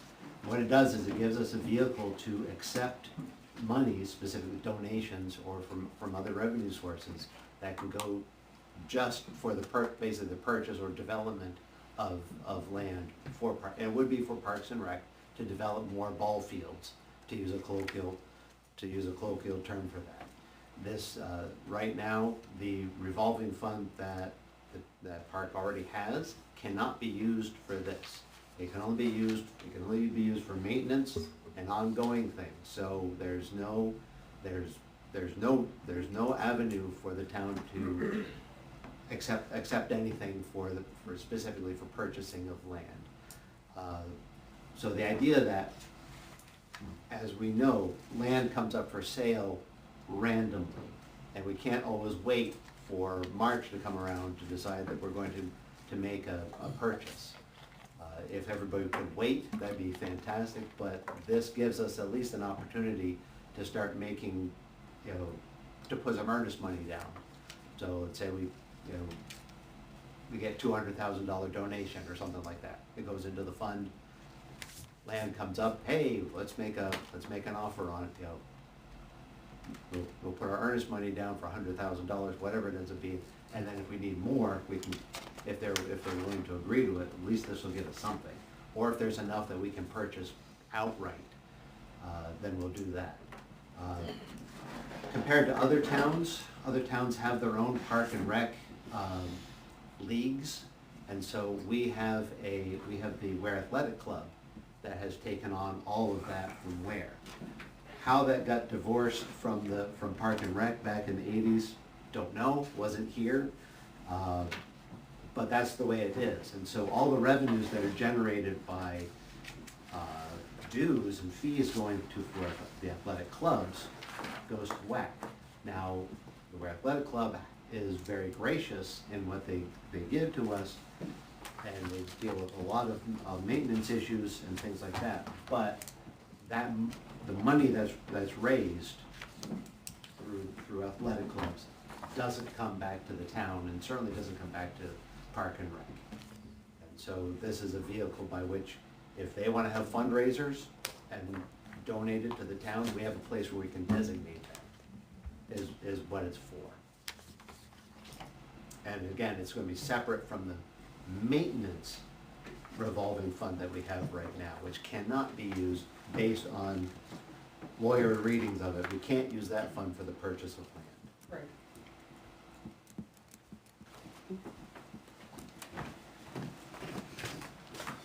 What it does is it gives us a vehicle to accept money, specifically donations or from other revenue sources that can go just for basically the purchase or development of land for, and it would be for Parks and Rec to develop more ball fields, to use a colloquial term for that. This, right now, the revolving fund that park already has cannot be used for this. It can only be used for maintenance and ongoing things. So there's no avenue for the town to accept anything for specifically for purchasing of land. So the idea that, as we know, land comes up for sale randomly, and we can't always wait for March to come around to decide that we're going to make a purchase. If everybody could wait, that'd be fantastic, but this gives us at least an opportunity to start making, to put some earnest money down. So let's say we get $200,000 donation or something like that. It goes into the fund. Land comes up, hey, let's make an offer on it, We'll put our earnest money down for $100,000, whatever it ends up being, and then if we need more, we can, if they're willing to agree to it, at least this will give us something. Or if there's enough that we can purchase outright, then we'll do that. Compared to other towns have their own park and rec leagues, and so we have the Ware Athletic Club that has taken on all of that from Ware. How that got divorced from Park and Rec back in the 80s, don't know, wasn't here, but that's the way it is. And so all the revenues that are generated by dues and fees going for the athletic clubs goes to WAC. Now, the Ware Athletic Club is very gracious in what they give to us, and they deal with a lot of maintenance issues and things like that. But the money that's raised through athletic clubs doesn't come back to the town, and certainly doesn't come back to Park and Rec. And so this is a vehicle by which If they wanna have fundraisers and donate it to the town, we have a place where we can designate that, is what it's for. And again, it's gonna be separate from the maintenance revolving fund that we have right now, which cannot be used based on lawyer readings of it. We can't use that fund for the purchase of land. Right.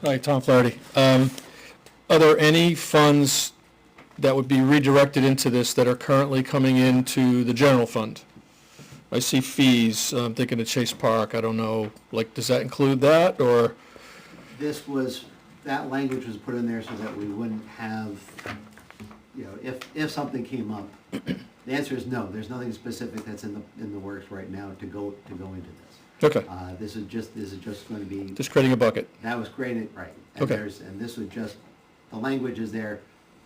Hi, Tom Flaherty. Are there any funds that would be redirected into this that are currently coming into the general fund? I see fees, I'm thinking of Chase Park, I don't know, like, does that include that, or? That language was put in there so that we wouldn't have, you know, if something came up, the answer is no, there's nothing specific that's in the works right now to go into this. Okay. This is just going to be. Just creating a bucket? That was created, right. And Okay. And this would just, the language is there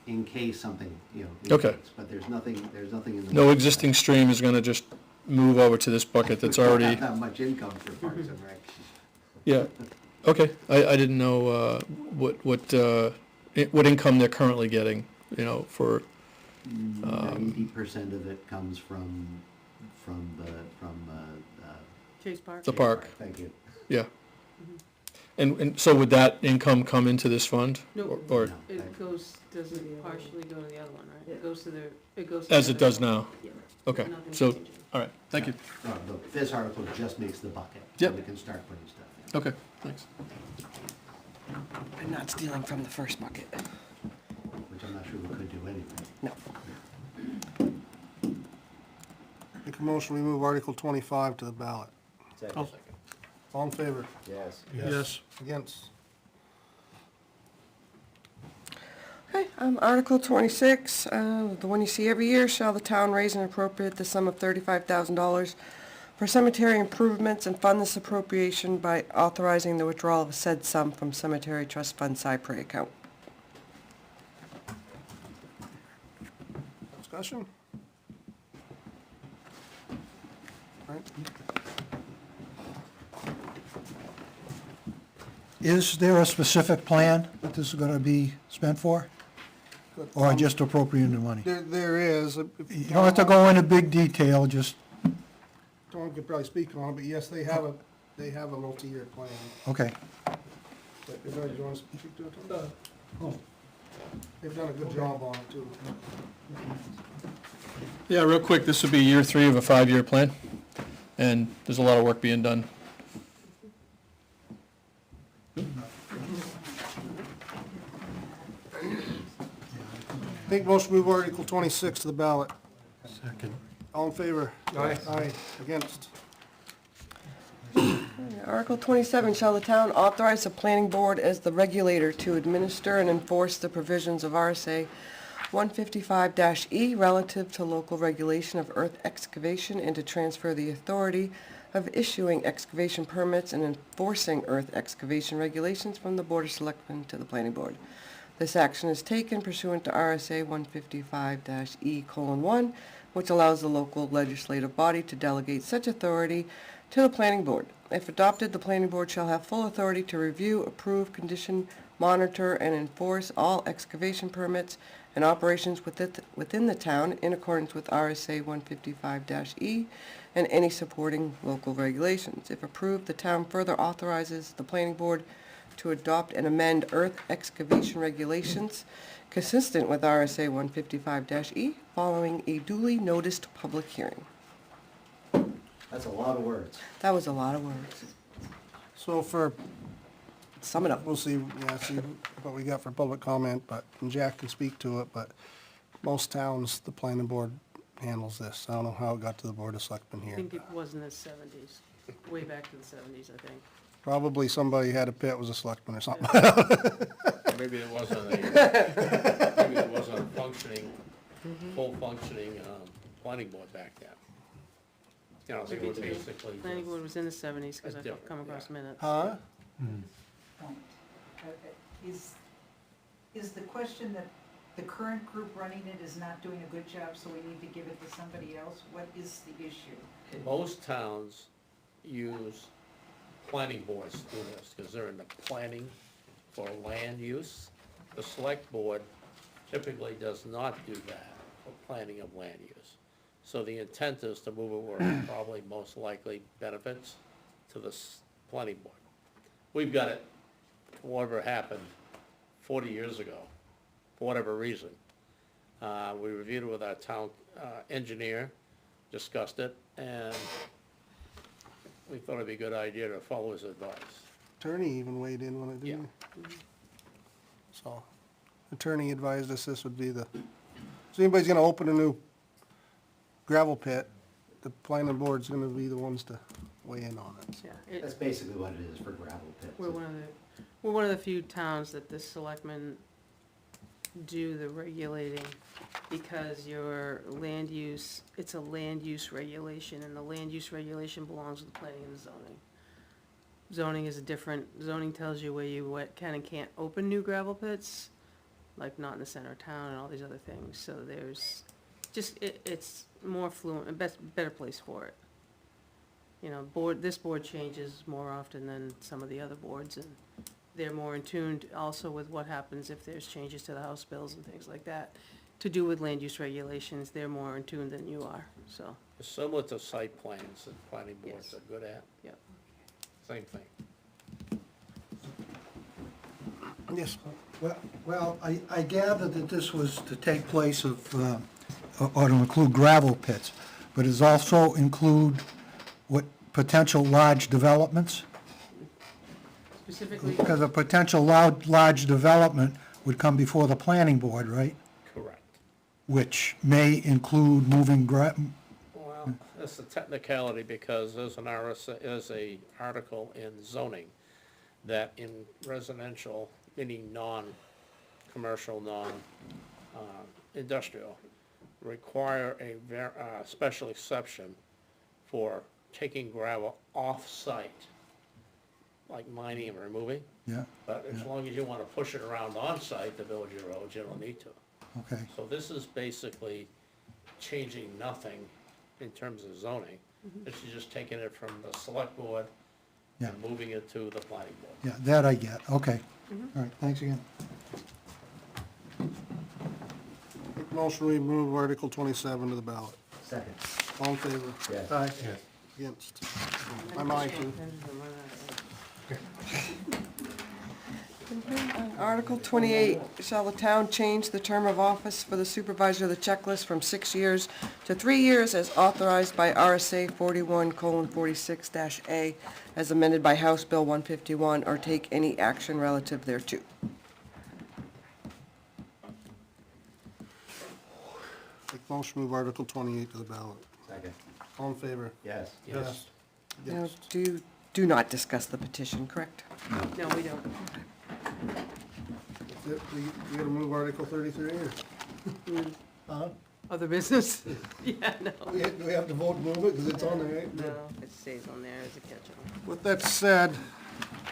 in case something, you know. in Okay. case, But there's nothing in the. No existing stream is gonna just move over to this bucket that's We don't already? have that much income for Parks and Rec. Yeah, okay, I didn't know, what income they're currently getting, you know, for, 90% of it comes from Chase Park? the park. Thank you. Yeah. And so would that income come into this fund? No, Or, it doesn't partially go to the other one, right? It goes to the. as it does now? Yeah. Okay, Nothing so, changes. all right, thank you. This article just makes the bucket. Yep. So we can start putting stuff in. Okay, thanks. I'm not stealing from the first bucket. Which I'm not sure we could do anyway. No. Make a motion, we move Article 25 to the ballot. Second. All in favor? Yes. Yes. Against? Okay, Article 26, the one you see every year, shall the town raise and appropriate the sum of $35,000 for cemetery improvements and fund this appropriation by authorizing the withdrawal of said sum from Cemetery Trust Fund Cypre account. Discussion? Right. Is there a specific plan that this is gonna be spent for? Or just appropriating the money? There is. You don't have to go into big detail, just, Tom could probably speak on it, but yes, they have a multi-year plan. okay. But, do you want to speak to it, Tom? Oh. They've done a good job on it, too. Yeah, real quick, this would be year 3 of a 5-year plan, and there's a lot of work being done. Make motion, move Article 26 to the ballot. Second. All in favor? Aye. Aye. Against? Article 27, shall the town authorize the planning board as the regulator to administer and enforce the provisions of RSA 155-E relative to local regulation of earth excavation and to transfer the authority of issuing excavation permits and enforcing earth excavation regulations from the Board of Selectmen to the planning board. This action is taken pursuant to RSA 155-E:1, which allows the local legislative body to delegate such authority to the planning board. If adopted, the planning board shall have full authority to review, approve, condition, monitor, and enforce all excavation permits and operations within the town in accordance with RSA 155-E and any supporting local regulations. If approved, the town further authorizes the planning board to adopt and amend earth excavation regulations consistent with RSA 155-E following a duly noticed public hearing. That's a lot of words. That was a lot of words. So for, Sum it up. we'll see what we got for public comment, but, and Jack can speak to it, but most towns, the planning board handles this. I don't know how it got to the Board of Selectmen I here. think it was in the 70s, way back to the 70s, I think. Probably somebody had a pit, was a selectman or something. Maybe it wasn't a functioning, full functioning, planning board back then. You know, it was basically. Planning board was in the 70s, because That's I've come different, across minutes. Huh? Is the question that the current group running it is not doing a good job, so we need to give it to somebody else? What is the issue? Most towns use planning boards to do this, because they're in the planning for land use. The select board typically does not do that for planning of land use. So the intent is to move it where it probably most likely benefits to the planning board. We've got it, whatever happened 40 years ago, for whatever reason. We reviewed it with our town engineer, discussed it, and we thought it'd be a good idea to follow his advice. Attorney even weighed in on it, didn't he? So, attorney advised us this would be the, so anybody's gonna open a new gravel pit, the planning board's gonna be the ones to weigh in on it. Yeah, That's basically what it is for gravel pits. we're one of the few towns that the selectmen do the regulating, because your land use, it's a land use regulation, and the land use regulation belongs with the planning and the zoning. Zoning is a different, zoning tells you where you can and can't open new gravel pits, like not in the center of town and all these other things, so there's, just, it's more fluent, a better place for it. You know, this board changes more often than some of the other boards, and they're more in tune also with what happens if there's changes to the House bills and things like that. To do with land use regulations, they're more in tune than you are, so. It's similar to site plans that planning boards Yes. are good at. Yep. Same thing. Yes. Well, I gather that this was to take place of, or to include gravel pits, but does also include what, potential large developments? Specifically, Because a potential large development would come before the planning board, right? Correct. Which may include moving Well, that's a technicality because there's an there's a article in zoning that in residential, meaning non-commercial, non-industrial, require a special exception for taking gravel off-site, like mining and removing. Yeah, But as long as you want to push it around on-site to build your roads, you don't need to. okay. So this is basically changing nothing in terms of zoning. This is just taking it from the select board Yeah. and moving it to the planning board. Yeah, that I get, okay. All right, thanks again. Make a motion, we move Article 27 to the ballot. Second. All in favor? Yes. Aye. Against? I'm aye too. Article 28, shall the town change the term of office for the supervisor of the checklist from 6 years to 3 years as authorized by RSA 41:46-A as amended by House Bill 151, or take any action relative thereto? Make motion, move Article 28 to the ballot. Second. All in favor? Yes. Yes. Now, do not discuss the petition, correct? no, we don't. We gotta move Article 33 or? Huh? Other business? Yeah, no. Do we have to vote to move it, because it's on there, right? No, it stays on there as a catch-all. With that said,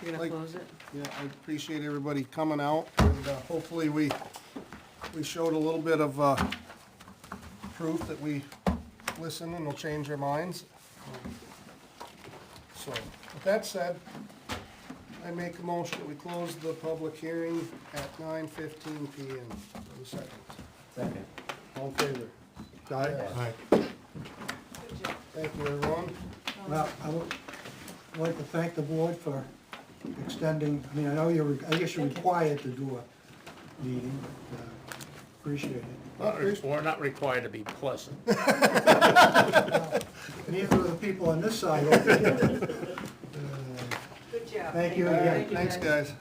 You're gonna close it? yeah, I appreciate everybody coming out, and hopefully we showed a little bit of proof that we listen and will change our minds. So, with that said, I make a motion that we close the public hearing at 9:15 PM. For a second. Second. All in favor? Aye. Thank you, everyone. Well, I would like to thank the board for extending, I mean, I know I guess you're required to do a meeting, but appreciate it. We're not required to be pleasant. Neither are the people on this side over here. Good job. Thank you again. Thanks, guys.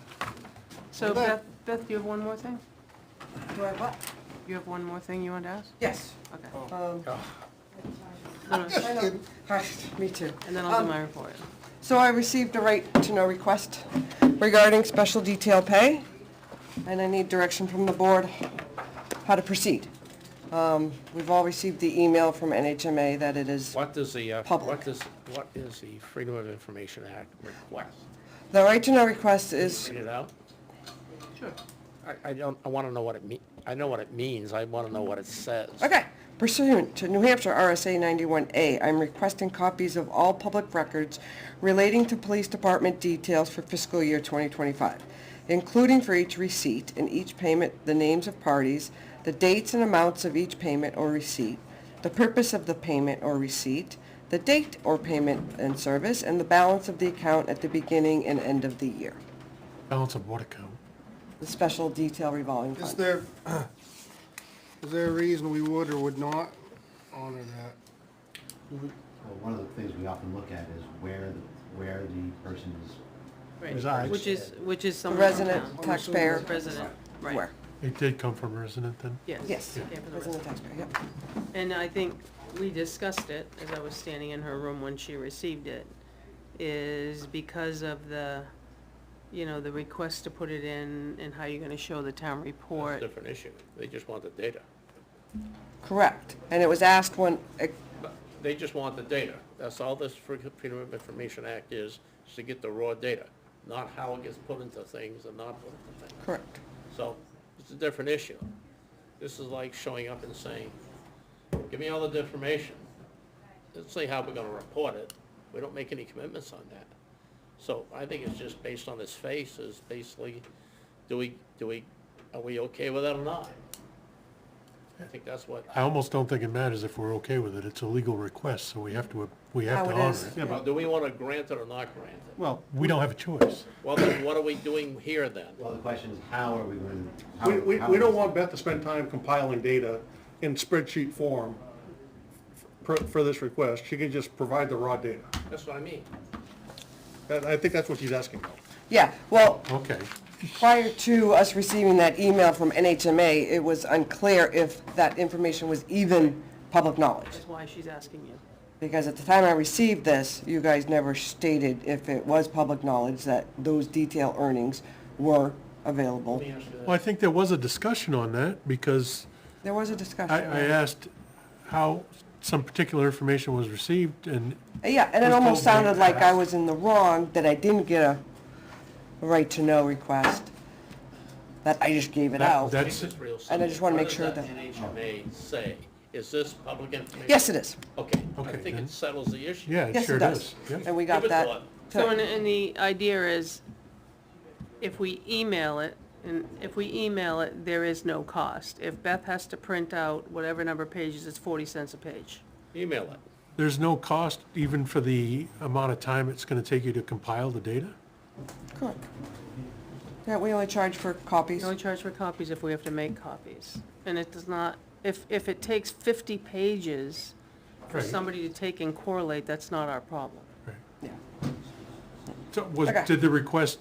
So Beth, you have one more thing? Do I what? You have one more thing you want to ask? Yes. Okay. I know. Me too. And then I'll do my report. So I received a right-to-know request regarding special detail pay, and I need direction from the board how to proceed. We've all received the email from NHMA that it is What does the, public. what is the Freedom of Information Act request? The right-to-know request is, Read it out? Sure. I want to know what it I know what it means, I want to know what it says. okay. Pursuant to New Hampshire RSA 91A, I'm requesting copies of all public records relating to police department details for fiscal year 2025. including for each receipt and each payment, the names of parties, the dates and amounts of each payment or receipt, the purpose of the payment or receipt, the date or payment and service, and the balance of the account at the beginning and end of the year. Balance of what account? The special detail revolving Is fund. there a reason we would or would not honor that? Well, one of the things we often look at is where the person is. Right, Resides. which is The someone from resident, town. taxpayer, Resident, right. where? It did come from a resident then? Yes. Yes, it came from the resident resident. taxpayer, yep. And I think we discussed it, as I was standing in her room when she received it, is because of the, the request to put it in and how you're gonna show the town That's a report. different issue. They just want the data. Correct. And it was asked when, But they just want the data. That's all this Freedom of Information Act is to get the raw data, not how it gets put into things and not put into things. correct. So it's a different issue. This is like showing up and saying, give me all the information. Let's see how we're gonna report it. We don't make any commitments on that. So I think it's just based on his face is basically, are we okay with that or not? I think that's what, I almost don't think it matters if we're okay with it. It's a legal request, so we have to How it honor is. it. Yeah, well, but, do we wanna grant it or not grant it? well, We don't have a choice. Well, then what are we doing here then? Well, the question is, how are we going to? we don't want Beth to spend time compiling data in spreadsheet form for this request. She can just provide the raw data. That's what I mean. I think that's what she's asking about. Yeah, well, Okay. prior to us receiving that email from NHMA, it was unclear if that information was even public knowledge. That's why she's asking you. Because at the time I received this, you guys never stated if it was public knowledge that those detail earnings were available. Let me ask you Well, I this. think there was a discussion on that because There was a discussion. I asked how some particular information was received and Yeah, and it was almost told sounded like I was in the wrong, that I didn't get a right-to-know request, that I just gave it That- out. that- Make this real And I just wanna simple. make sure What that- does NHMA say? Is this public information? Yes, it is. Okay, I Okay, think then. it settles the issue. yeah, it Yes, sure it does. does. Yep. And we Give got it that. thought. So, and the idea is, if we email it, there is no cost. If Beth has to print out whatever number of pages, it's 40 cents a page. Email it. There's no cost even for the amount of time it's gonna take you to compile the data? Correct. Yeah, we only charge for copies. We only charge for copies if we have to make copies. And it does not, if it takes 50 pages for Right. somebody to take and correlate, that's not our problem. Yeah. So Okay. did the request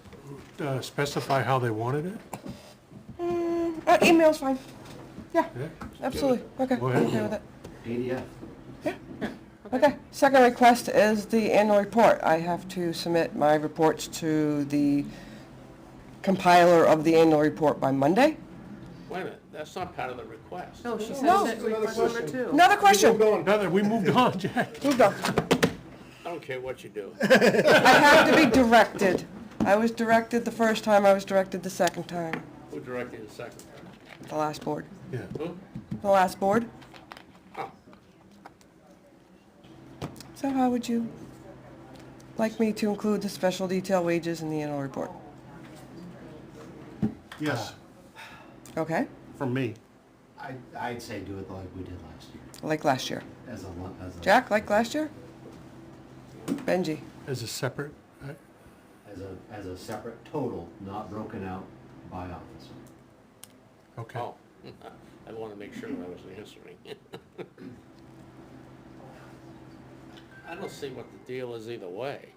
specify how they wanted it? Email's fine. Yeah, Yeah. absolutely. Okay, Go I'm ahead. okay with it. PDF. Okay, second request is the annual report. I have to submit my reports to the compiler of the annual report by Monday. Wait a minute, that's not part of the request. No, she said No. that request number 2. Another question. We moved on, Jack. Moved on. I don't care what you do. I have to be directed. I was directed the first time, I was directed the second time. Who directed the second? The last board. Yeah. Who? The last board. Oh, So how would you like me to include the special detail wages in the annual report? Yes, Okay, from me. I'd say do it like we did last year, like last year. as a. Jack, like last year? Benji? As a separate, As a separate total, not broken out by officer. okay. oh. I want to make sure that I was answering. I don't see what the deal is either way.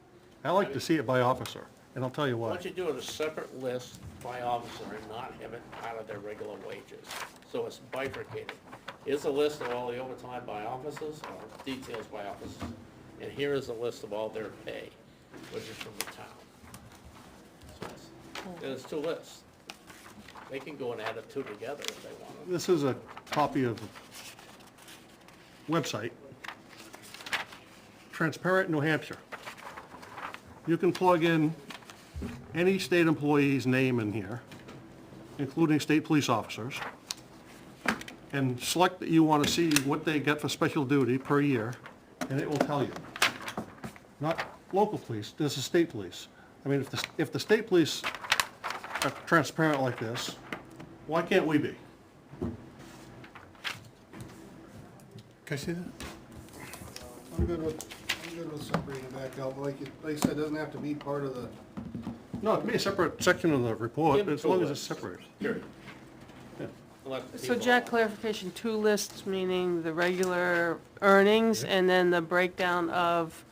I like to see it by officer, and I'll tell you Why why. don't you do it a separate list by officer and not have it part of their regular wages? So it's bifurcated. Here's a list of all the overtime by officers or details by officers. And here is a list of all their pay, which is from the town. So there's two lists. They can go and add the two together if they want to. This is a copy of the website. Transparent New Hampshire. You can plug in any state employee's name in here, including state police officers, and select that you want to see what they get for special duty per year, and it will tell you. Not local police, this is state police. I mean, if the state police transparent like this, why can't we be? Can I see that? I'm good with separating it back out, like I said, it doesn't have to be part of the, No, it can be a separate section of the report, Give it as to long as us. it's separated. Period. Let the So people- Jack, clarification, two lists, meaning the regular earnings and then the breakdown of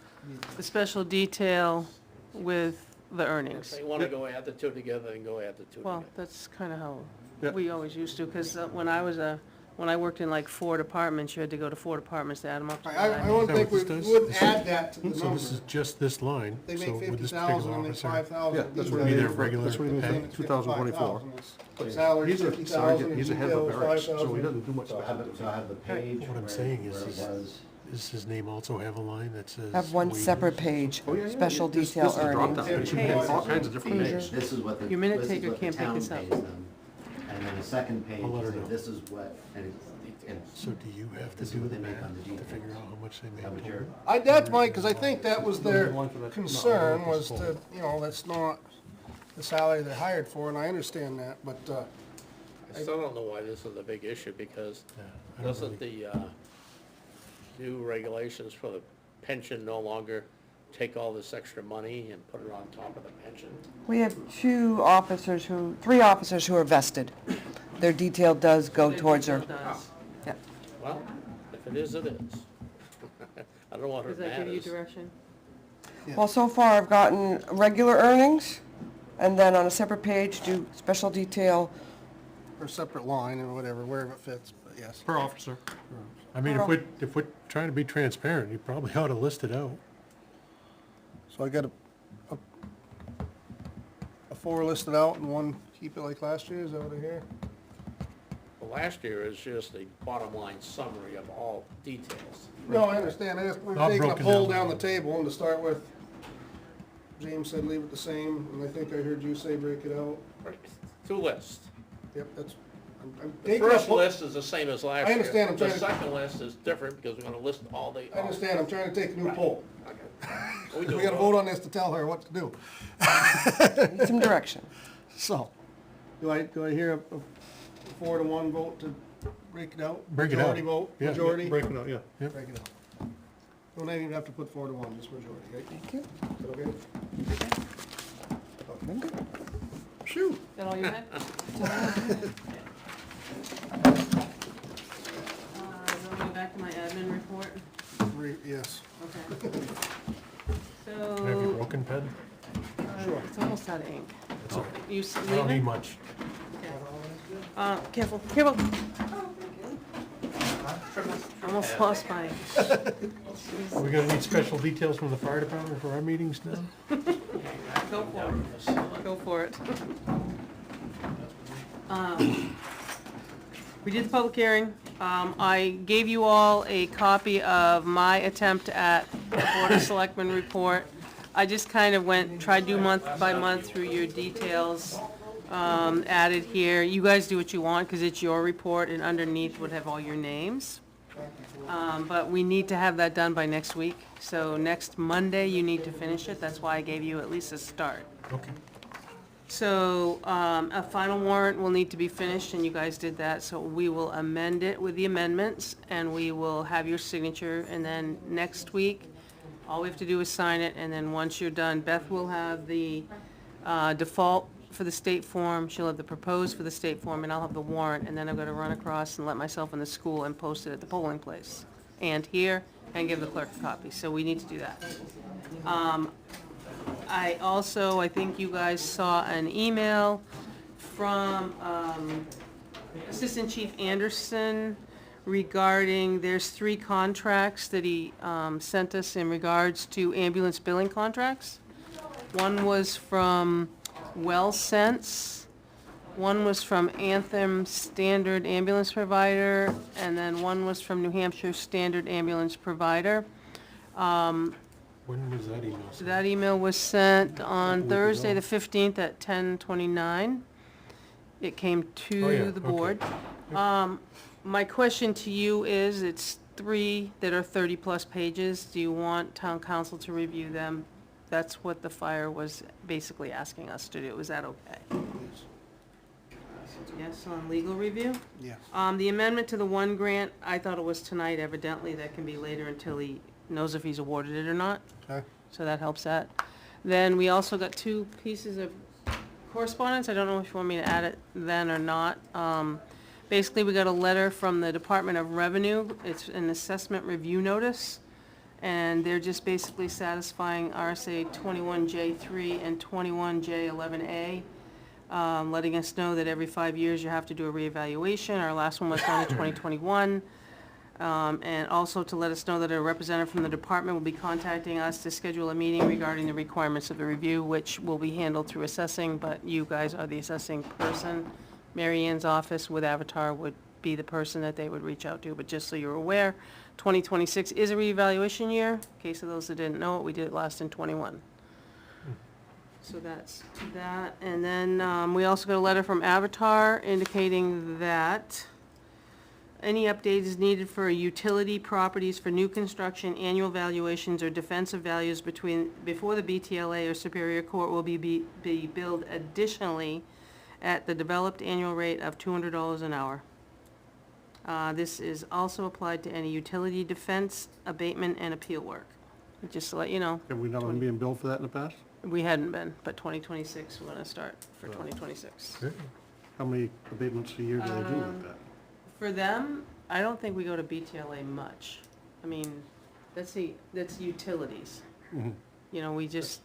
the special detail with the If earnings. they wanna go add the two together, then go add the two Well, together. that's kind of how Yep. we always used to, because when I worked in like 4 departments, you had to go to 4 departments to add them up. I wouldn't Is that think what we this does? would add that to the So this is number. just this line, They so make with this 50,000 particular and make officer. 5,000. Yeah, that's each. what Be he their did. regular That's what he did pay. in 2024. 55,000. Salary, He's a 50,000, sergeant, he's a head of detail, barracks, so 5,000. he doesn't do much. So I have the page What I'm where saying is, where it is- was. Does his name also have a line that says? Have one wages? separate page, Oh, yeah, yeah, special this- detail This is a drop earnings. down, it should be all kinds of different Pages. names. This is what the, Your minute this is taker what the can't pick town this pays up. them. And then the second page, I'll let her is like, know. this is what, and So do you have to This is do what the they make math on the to details. figure out how much they make That what you're- total? That's Mike, because I think that was their Line for that- no, I concern, don't was think to, that's not the salary they're hired for, and I understand that, but, I still don't know why this is a big issue, because Yeah, I don't doesn't really- the, new regulations for the pension no longer take all this extra money and put it on top of the pension? We have three officers who are vested. Their detail does go towards their, Does. yeah. Well, if it is, it is. I don't know what her Does that give you matters. direction? Well, so far I've gotten regular earnings, and then on a separate page, do special detail. or separate line or whatever, wherever it fits, but yes. Per officer. I mean, if we're trying to be transparent, you probably ought to list it out. So I got a 4 listed out and 1 keep it like last year, is that what I hear? Well, last year is just a bottom line summary of all details. No, I understand, we're Not taking a broken poll down. down the table, and to start with, James said leave it the same, and I think I heard you say break it out. Right. Two lists. Yep, that's, I'm The taking a first poll. list is the same as last year. I understand, I'm The trying to- second list is different because we're gonna list all the. I understand, I'm trying to take a new poll. We We gotta vote on this to tell her what to do. Need some direction. So, do I hear a 4-to-1 vote to break it out? Break it out. Majority vote, Yeah, majority? Break it out, yeah. Yep. Break it out. Don't even have to put 4-to-1, just majority, right? Thank you. Is that okay? Is that all you had? Going back to my admin report. Yes. Okay. Can I have your So, broken pen? it's almost out of ink. It's all right. You I don't need leaving? much. Careful, careful. Almost lost my, Are we gonna need special details from the fire department for our meetings now? go for it. Go for it. We did the public hearing. I gave you all a copy of my attempt at the Board of Selectmen report. I just kind of tried to do month by month through your details, added here. You guys do what you want, because it's your report, and underneath would have all your names. But we need to have that done by next week. So next Monday, you need to finish it. That's why I gave you at least a start. Okay. So, a final warrant will need to be finished, and you guys did that, so we will amend it with the amendments, and we will have your signature, and then next week, all we have to do is sign it, and then once you're done, Beth will have the default for the state form, she'll have the proposed for the state form, and I'll have the warrant, and then I'm gonna run across and let myself in the school and post it at the polling place, and here, and give the clerk a copy, so we need to do that. I think you guys saw an email from Assistant Chief Anderson regarding, there's 3 contracts that he sent us in regards to ambulance billing contracts. One was from WellSense, one was from Anthem Standard Ambulance Provider, and then one was from New Hampshire Standard Ambulance Provider. When was that email sent? That email was sent on week Thursday, ago. the 15th at 10:29. It came Oh, to yeah, the okay. board. My question to you is, it's 3 that are 30-plus pages. Do you want town council to review them? That's what the fire was basically asking us to do. Is that okay? Yes, on legal review. Yes. The amendment to the one grant, I thought it was tonight, evidently that can be later until he knows if he's awarded it or not. Okay. So that helps that. Then we also got 2 pieces of correspondence. I don't know if you want me to add it then or not. Basically, we got a letter from the Department of Revenue. It's an assessment review notice. And they're just basically satisfying RSA 21J3 and 21J11A, letting us know that every 5 years you have to do a reevaluation. Our last one was done in 2021. And also to let us know that a representative from the department will be contacting us to schedule a meeting regarding the requirements of the review, which will be handled through assessing, but you guys are the assessing person. Mary Ann's office with Avatar would be the person that they would reach out to, but just so you're aware, 2026 is a reevaluation year. In case of those that didn't know it, we did it last in '21. So that's that. And then we also got a letter from Avatar indicating that any update is needed for utility properties for new construction, annual valuations, or defensive values before the BTLA or Superior Court will be billed additionally at the developed annual rate of $200 an hour. This is also applied to any utility defense, abatement, and appeal work. Just to let you know. Have we not been being billed for that in the past? We hadn't been, but 2026, we're gonna start for 2026. How many abatements a year do they do like that? For them, I don't think we go to BTLA much. I mean, that's utilities. Mhm. You know, we just,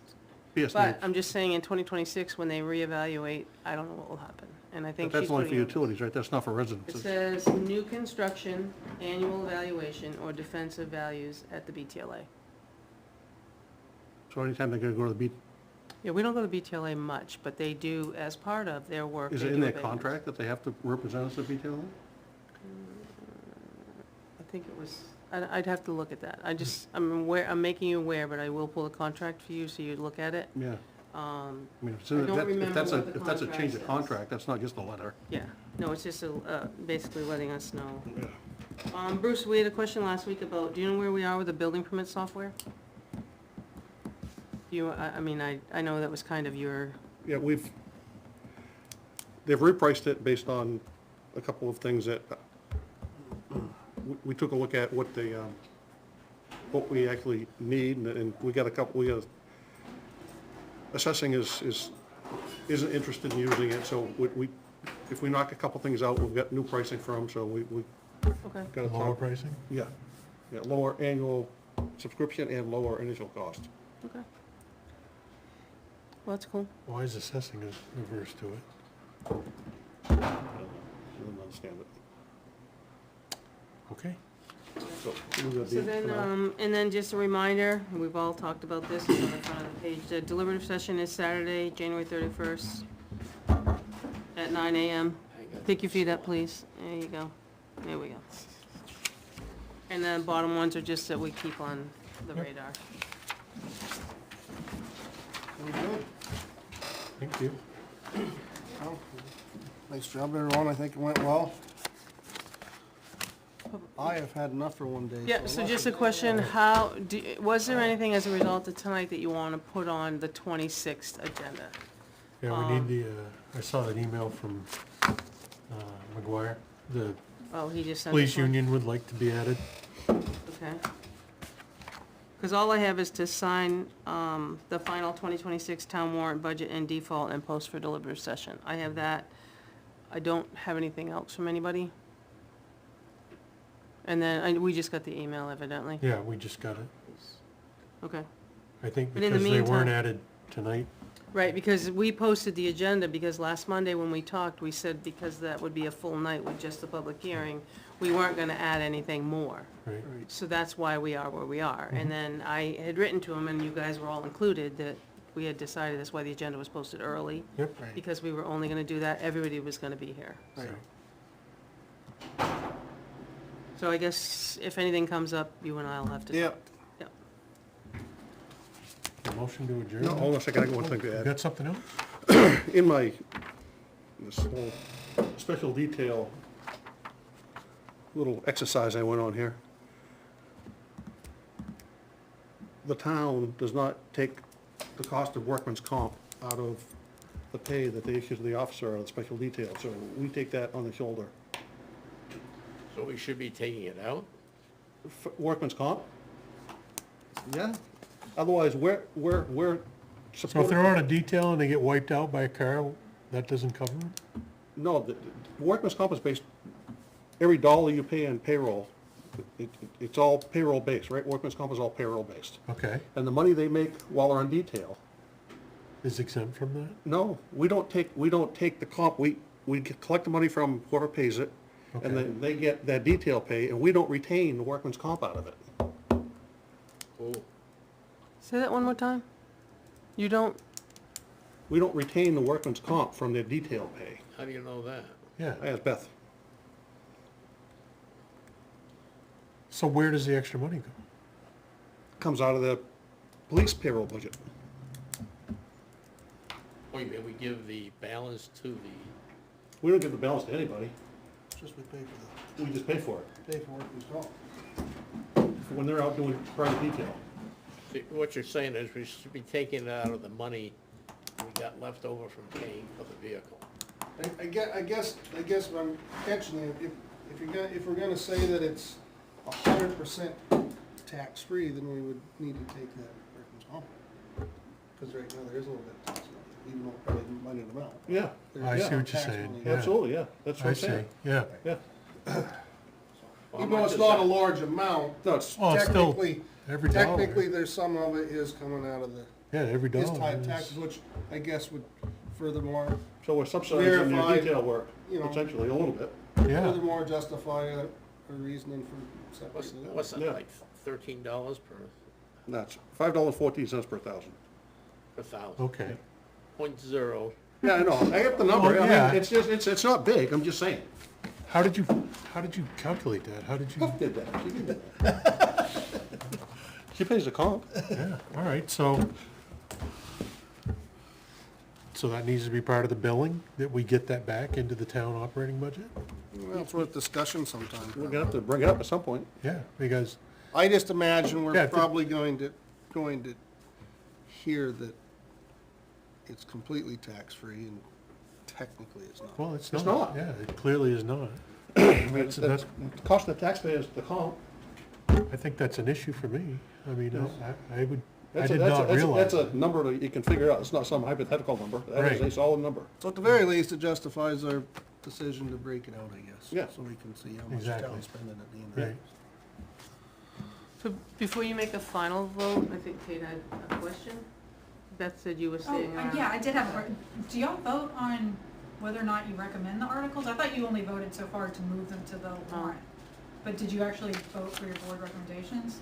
BSNH. but I'm just saying in 2026, when they reevaluate, I don't know what will happen. And I think But that's she's only for putting, utilities, right? That's not for it residences. says new construction, annual evaluation, or defensive values at the BTLA. So anytime they're gonna go to the B, Yeah, we don't go to BTLA much, but they do, as part of their work. is they it in do their abatements. contract that they have to represent us at BTLA? I think it was, I'd have to look at that. I'm making you aware, but I will pull a contract for you so you look at it. Yeah. I mean, I don't remember if that's what the if that's a contract change of says. contract, that's not just a letter. Yeah, no, it's just basically letting us know. Bruce, we had a question last week about, do you know where we are with the building permit software? I know that was kind of your, Yeah, they've repriced it based on a couple of things that, we took a look at what what we actually need, and we got assessing isn't interested in using it, so if we knock a couple things out, we've got new pricing for them, so we okay. got to Lower pricing? Yeah, lower annual subscription and lower initial cost. Okay. Well, that's cool. Why is assessing reverse to it? I don't understand it. Okay. So, we'll do that So then, for now. and then just a reminder, and we've all talked about this, it's on the front of the page, the deliberative session is Saturday, January 31st at 9 AM. Pick your feet up, please. There you go. There we go. And then bottom ones are just that we keep on the radar. We good? Thank you. Well, nice job, everyone. I think it went well. I have had enough for one day. Yeah, so unless just a it's- question, was there anything as a result of tonight that you want to put on the 26th agenda? Yeah, we need I saw an email from McGuire. The Oh, he just sent police this one? union would like to be added. Okay. Because all I have is to sign the final 2026 town warrant budget and default and post for deliberative session. I have that. I don't have anything else from anybody. And then, we just got the email evidently. Yeah, we just got it. Okay. I think But in the because they weren't meantime- added tonight. Right, because we posted the agenda, because last Monday when we talked, we said because that would be a full night with just the public hearing, we weren't gonna add anything more. Right. So that's why we are where we are. And then I had written to them, and you guys were all included, that we had decided that's why the agenda was posted early. Yep. Right. Because we were only gonna do that, everybody was gonna be here. Right. So I guess if anything comes up, you and I'll have to. Yep. Yep. A motion to adjourn? No, hold on a second, I got one thing to You add. got something else? In this whole special detail little exercise I went on here, the town does not take the cost of workman's comp out of the pay that they issue to the officer or the special detail, so we take that on the shoulder. So we should be taking it out? Workman's comp? Yeah, otherwise, we're So if supporting. they're on a detail and they get wiped out by a car, that doesn't cover them? No, the workman's comp is based, every dollar you pay in payroll, it's all payroll based, right? Workman's comp is all payroll based. Okay. And the money they make while they're on detail, Is exempt from that? no, we don't take the comp, we collect the money from whoever pays it, and then they get that detail pay, and we don't retain the workman's comp out of it. Oh, Say that one more time? You don't, We don't retain the workman's comp from their detail pay. how do you know that? Yeah. I asked Beth. So where does the extra money go? Comes out of the police payroll budget. Oh, you mean we give the balance to the, We don't give the balance to anybody, Just we pay for we just pay for it, the, pay for workman's comp. when they're out doing private detail. see, what you're saying is we should be taking it out of the money we got left over from paying for the vehicle. I guess what I'm catching you, if we're gonna say that it's 100% tax-free, then we would need to take that workman's comp. Because right now, there is a little bit of tax money, even though it probably isn't money amount. Yeah. There's I see some what you're tax saying, money. yeah. Absolutely, yeah, that's what I I'm see, saying. yeah. Yeah. Even though it's not a large amount, No, it's, Oh, it's still, technically, every dollar. technically, there's some of it is coming out of the, Yeah, every his dollar type is- taxes, which I guess would furthermore, so we're subsidizing their Verified, detail work, you know. potentially, a little bit. Yeah. furthermore justify a reasoning for separating it out. What's that, Yeah. like $13 That's $5.14 per thousand. per thousand? Okay. 0.0. Yeah, I know, I get the number, Well, I yeah. mean, it's not big, I'm just saying. How did you calculate that? How did you? Hook did that, she did that. She pays the comp. Yeah, all right, so that needs to be part of the billing, that we get that back into the town operating budget? Well, it's worth discussion sometime. We're gonna have to bring it up at some point. Yeah, because, I just imagine Yeah, we're to- probably going to hear that it's completely tax-free and technically it's not. well, it's It's not. not. Yeah, it clearly is not. I mean, That's- the cost of the taxpayers, the comp. I think that's an issue for me. I mean, I That's did a- not realize. That's a number that you can figure out, it's not some hypothetical number, that is a Right. solid number. So at the very least, it justifies our decision to break it out, I guess. Yeah. So we can see how much Exactly. town's spending at the end of the Right. day. so before you make a final vote, I think Kate had a question. Beth said you were Oh, saying. yeah, I did have, do y'all vote on whether or not you recommend the articles? I thought you only voted so far to move them to the warrant. But did you actually vote for your board recommendations?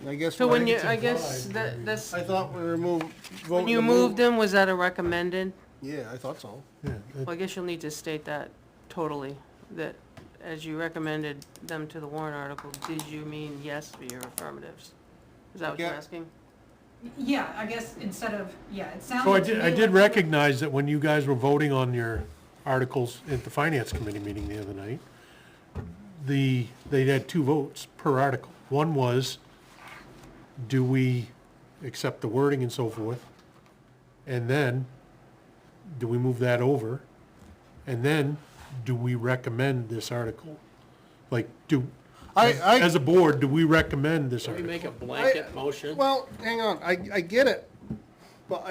I guess, So when when you, it's I guess implied, that's, I thought we were voting when you to moved them, was that a recommended? Yeah, I thought so. Yeah, Well, I guess you'll need to state that totally, that as you recommended them to the warrant article, did you mean yes for your affirmatives? Is that what you're Yeah. asking? Yeah, I guess instead of, yeah, it So sounded to me I did like- recognize that when you guys were voting on your articles at the finance committee meeting the other night, they had two votes per article. One was, do we accept the wording and so forth? And then, do we move that over? And then, do we recommend this article? Like, as a board, do we recommend this Can we article? make a blanket motion? Well, hang on, I get it, but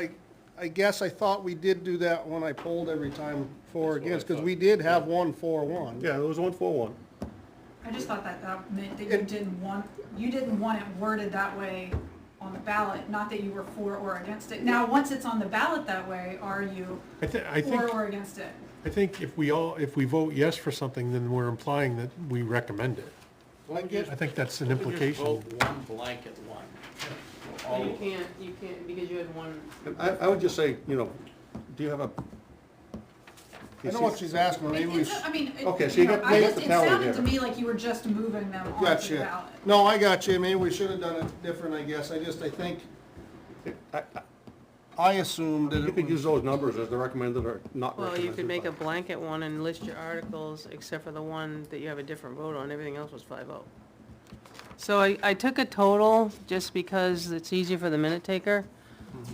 I guess I thought we did do that when I polled every time for or That's what I against, because thought. we did have 1-4-1. Yeah, there was 141. I just thought that meant that you didn't want it worded that way on the ballot, not that you were for or against it. Now, once it's on the ballot that way, are you I for think, or against it? I think if we vote yes for something, then we're implying that we recommend it. Why don't we just- I think that's an why don't we just implication. vote one blanket one. For all You of them. can't, because you had one. I would just say, you know, do you have a? I know what she's asking, maybe we I mean, Okay, so you got- you got the it tally sounded to there. me like you were just moving them onto the Gotcha. ballot. No, I got you, maybe we should have done it different, I guess, I think, I assumed that You it could was, use those numbers as the recommended or not Well, recommended. you could make a blanket one and list your articles, except for the one that you have a different vote on, everything else was 5-0. So I took a total, just because it's easier for the minute taker.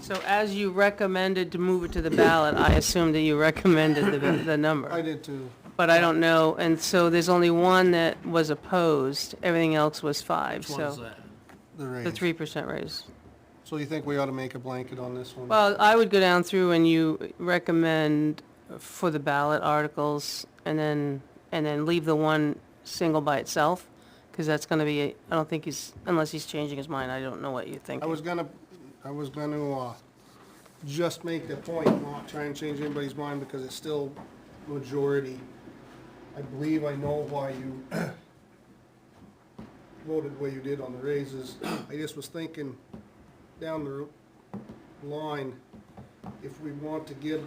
So as you recommended to move it to the ballot, I assumed that you recommended the number. I did too. But I don't know, and so there's only one that was opposed, everything else was 5, Which one is so. that? The raise. The 3% raise. So you think we ought to make a blanket on this one? Well, I would go down through and you recommend for the ballot articles, and then leave the one single by itself, because that's gonna be, I don't think unless he's changing his mind, I don't know what you think. I was gonna, just make the point, not try and change anybody's mind, because it's still majority. I believe I know why you voted the way you did on the raises. I just was thinking down the line, if we want to give,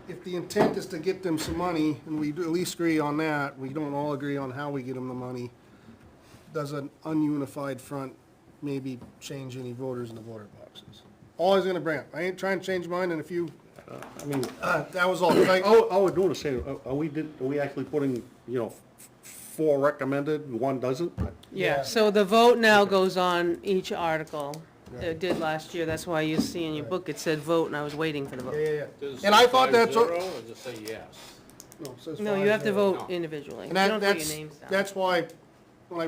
if the intent is to get them some money, and we do at least agree on that, we don't all agree on how we get them the money, does an ununified front maybe change any voters in the voter boxes? All I was gonna bring up, I ain't trying to change mine, and if you, that was all. All we're doing is saying, are we actually putting, 4 recommended, and 1 doesn't? Yeah, so the vote now goes on each article. It did last year, that's why you see in your book, it said vote, and I was waiting for the vote. Yeah. Does it And I say thought that's 5-0 what- or does it say yes? No, it says No, you have to 5-0. vote individually. You And don't put your names down. that's why, when I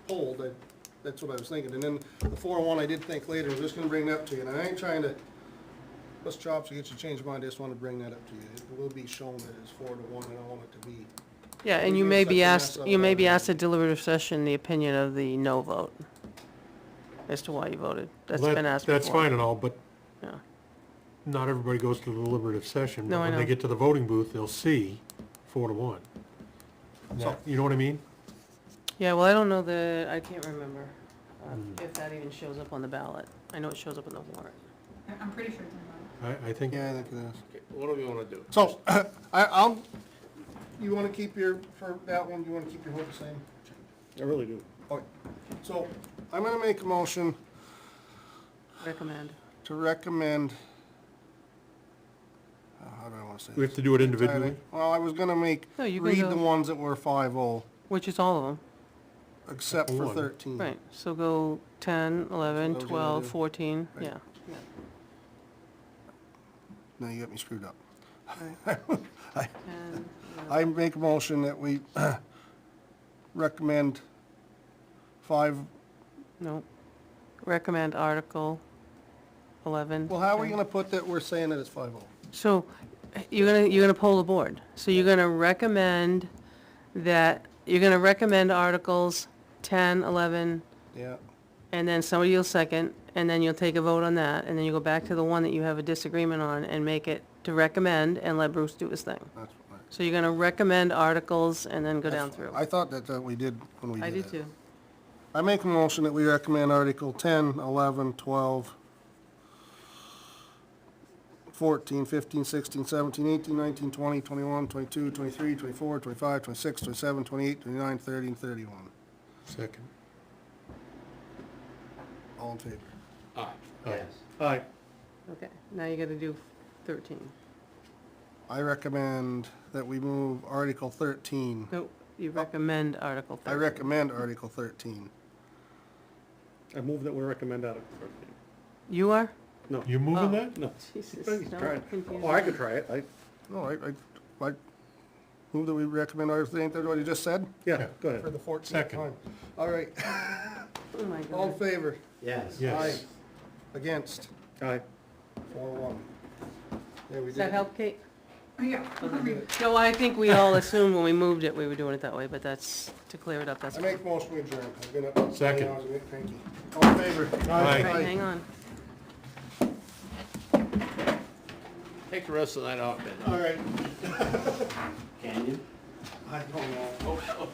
polled, that's what I was thinking. And then the 4-1, I did think later, I was just gonna bring that up to you, and I ain't trying to bust chops to get you to change your mind, I just wanna bring that up to you. It will be shown that it's 4-1, and I want it to be. Yeah, and we you made may such be a asked, mess you of may it. be asked at deliberative session the opinion of the no vote as to why you voted. That's Well, been asked before. That's fine and all, but Yeah. not everybody goes to the deliberative session. No, but I when know. they get to the voting booth, they'll see 4-1. So- You know what I mean? Yeah, well, I don't know I can't remember if that even shows up on the ballot. I know it shows up in the warrant. I'm pretty sure it's in the I think, Yeah, I think it is. Okay, what do we wanna do? So, you wanna keep for that one, you wanna keep your vote the same? I really do. Okay, so, I'm gonna make a motion Recommend. to recommend, how do I wanna say we have this? to do it individually. Well, I was gonna No, you can read go- the ones that were 5-0, Which is all of them. except for One. 13. Right, so go 10, 11, Those are 12, the- 14, Right. yeah. Now you got me screwed up. And, I make a motion that we recommend 5, no, recommend Article 11. well, how are we 10. gonna put that we're saying that it's 5-0? So, you're gonna poll the board. So you're gonna recommend Articles 10, 11, Yeah, and then somebody will second, and then you'll take a vote on that, and then you go back to the one that you have a disagreement on and make it to recommend and let Bruce do his thing. that's right. So you're gonna recommend articles and then go down That's- through. I thought that we did when we did I it. do too. I make a motion that we recommend Article 10, 11, 12, 14, 15, 16, 17, 18, 19, 20, 21, 22, 23, 24, 25, 26, 27, 28, 29, 30, and 31. Second. All in favor? Aye. Yes. Aye. Okay, now you gotta do 13. I recommend that we move Article 13. No, you recommend Article 13. I recommend Article 13. I move that we recommend Article 13. You are? No. You moving Oh. that? No. Jesus, He's don't trying. confuse Oh, I me. could try it. No, I move that we recommend Article 13. That's what you just said? Yeah, go For ahead. the 14th Second. time. All right. Oh my All in God. favor? Yes. Yes. Aye. Against? Aye. 4-1. There we Does did that it. help, Kate? Yeah. No, I think we all assumed when we moved it, we were doing it that way, but that's, to clear it up, that's I fine. make motion we adjourn. I've been up for 20 Second. hours, I'm getting cranky. All in favor? Aye. All right, hang on. Take the rest of that out, Ben. All right. Can you? I don't know.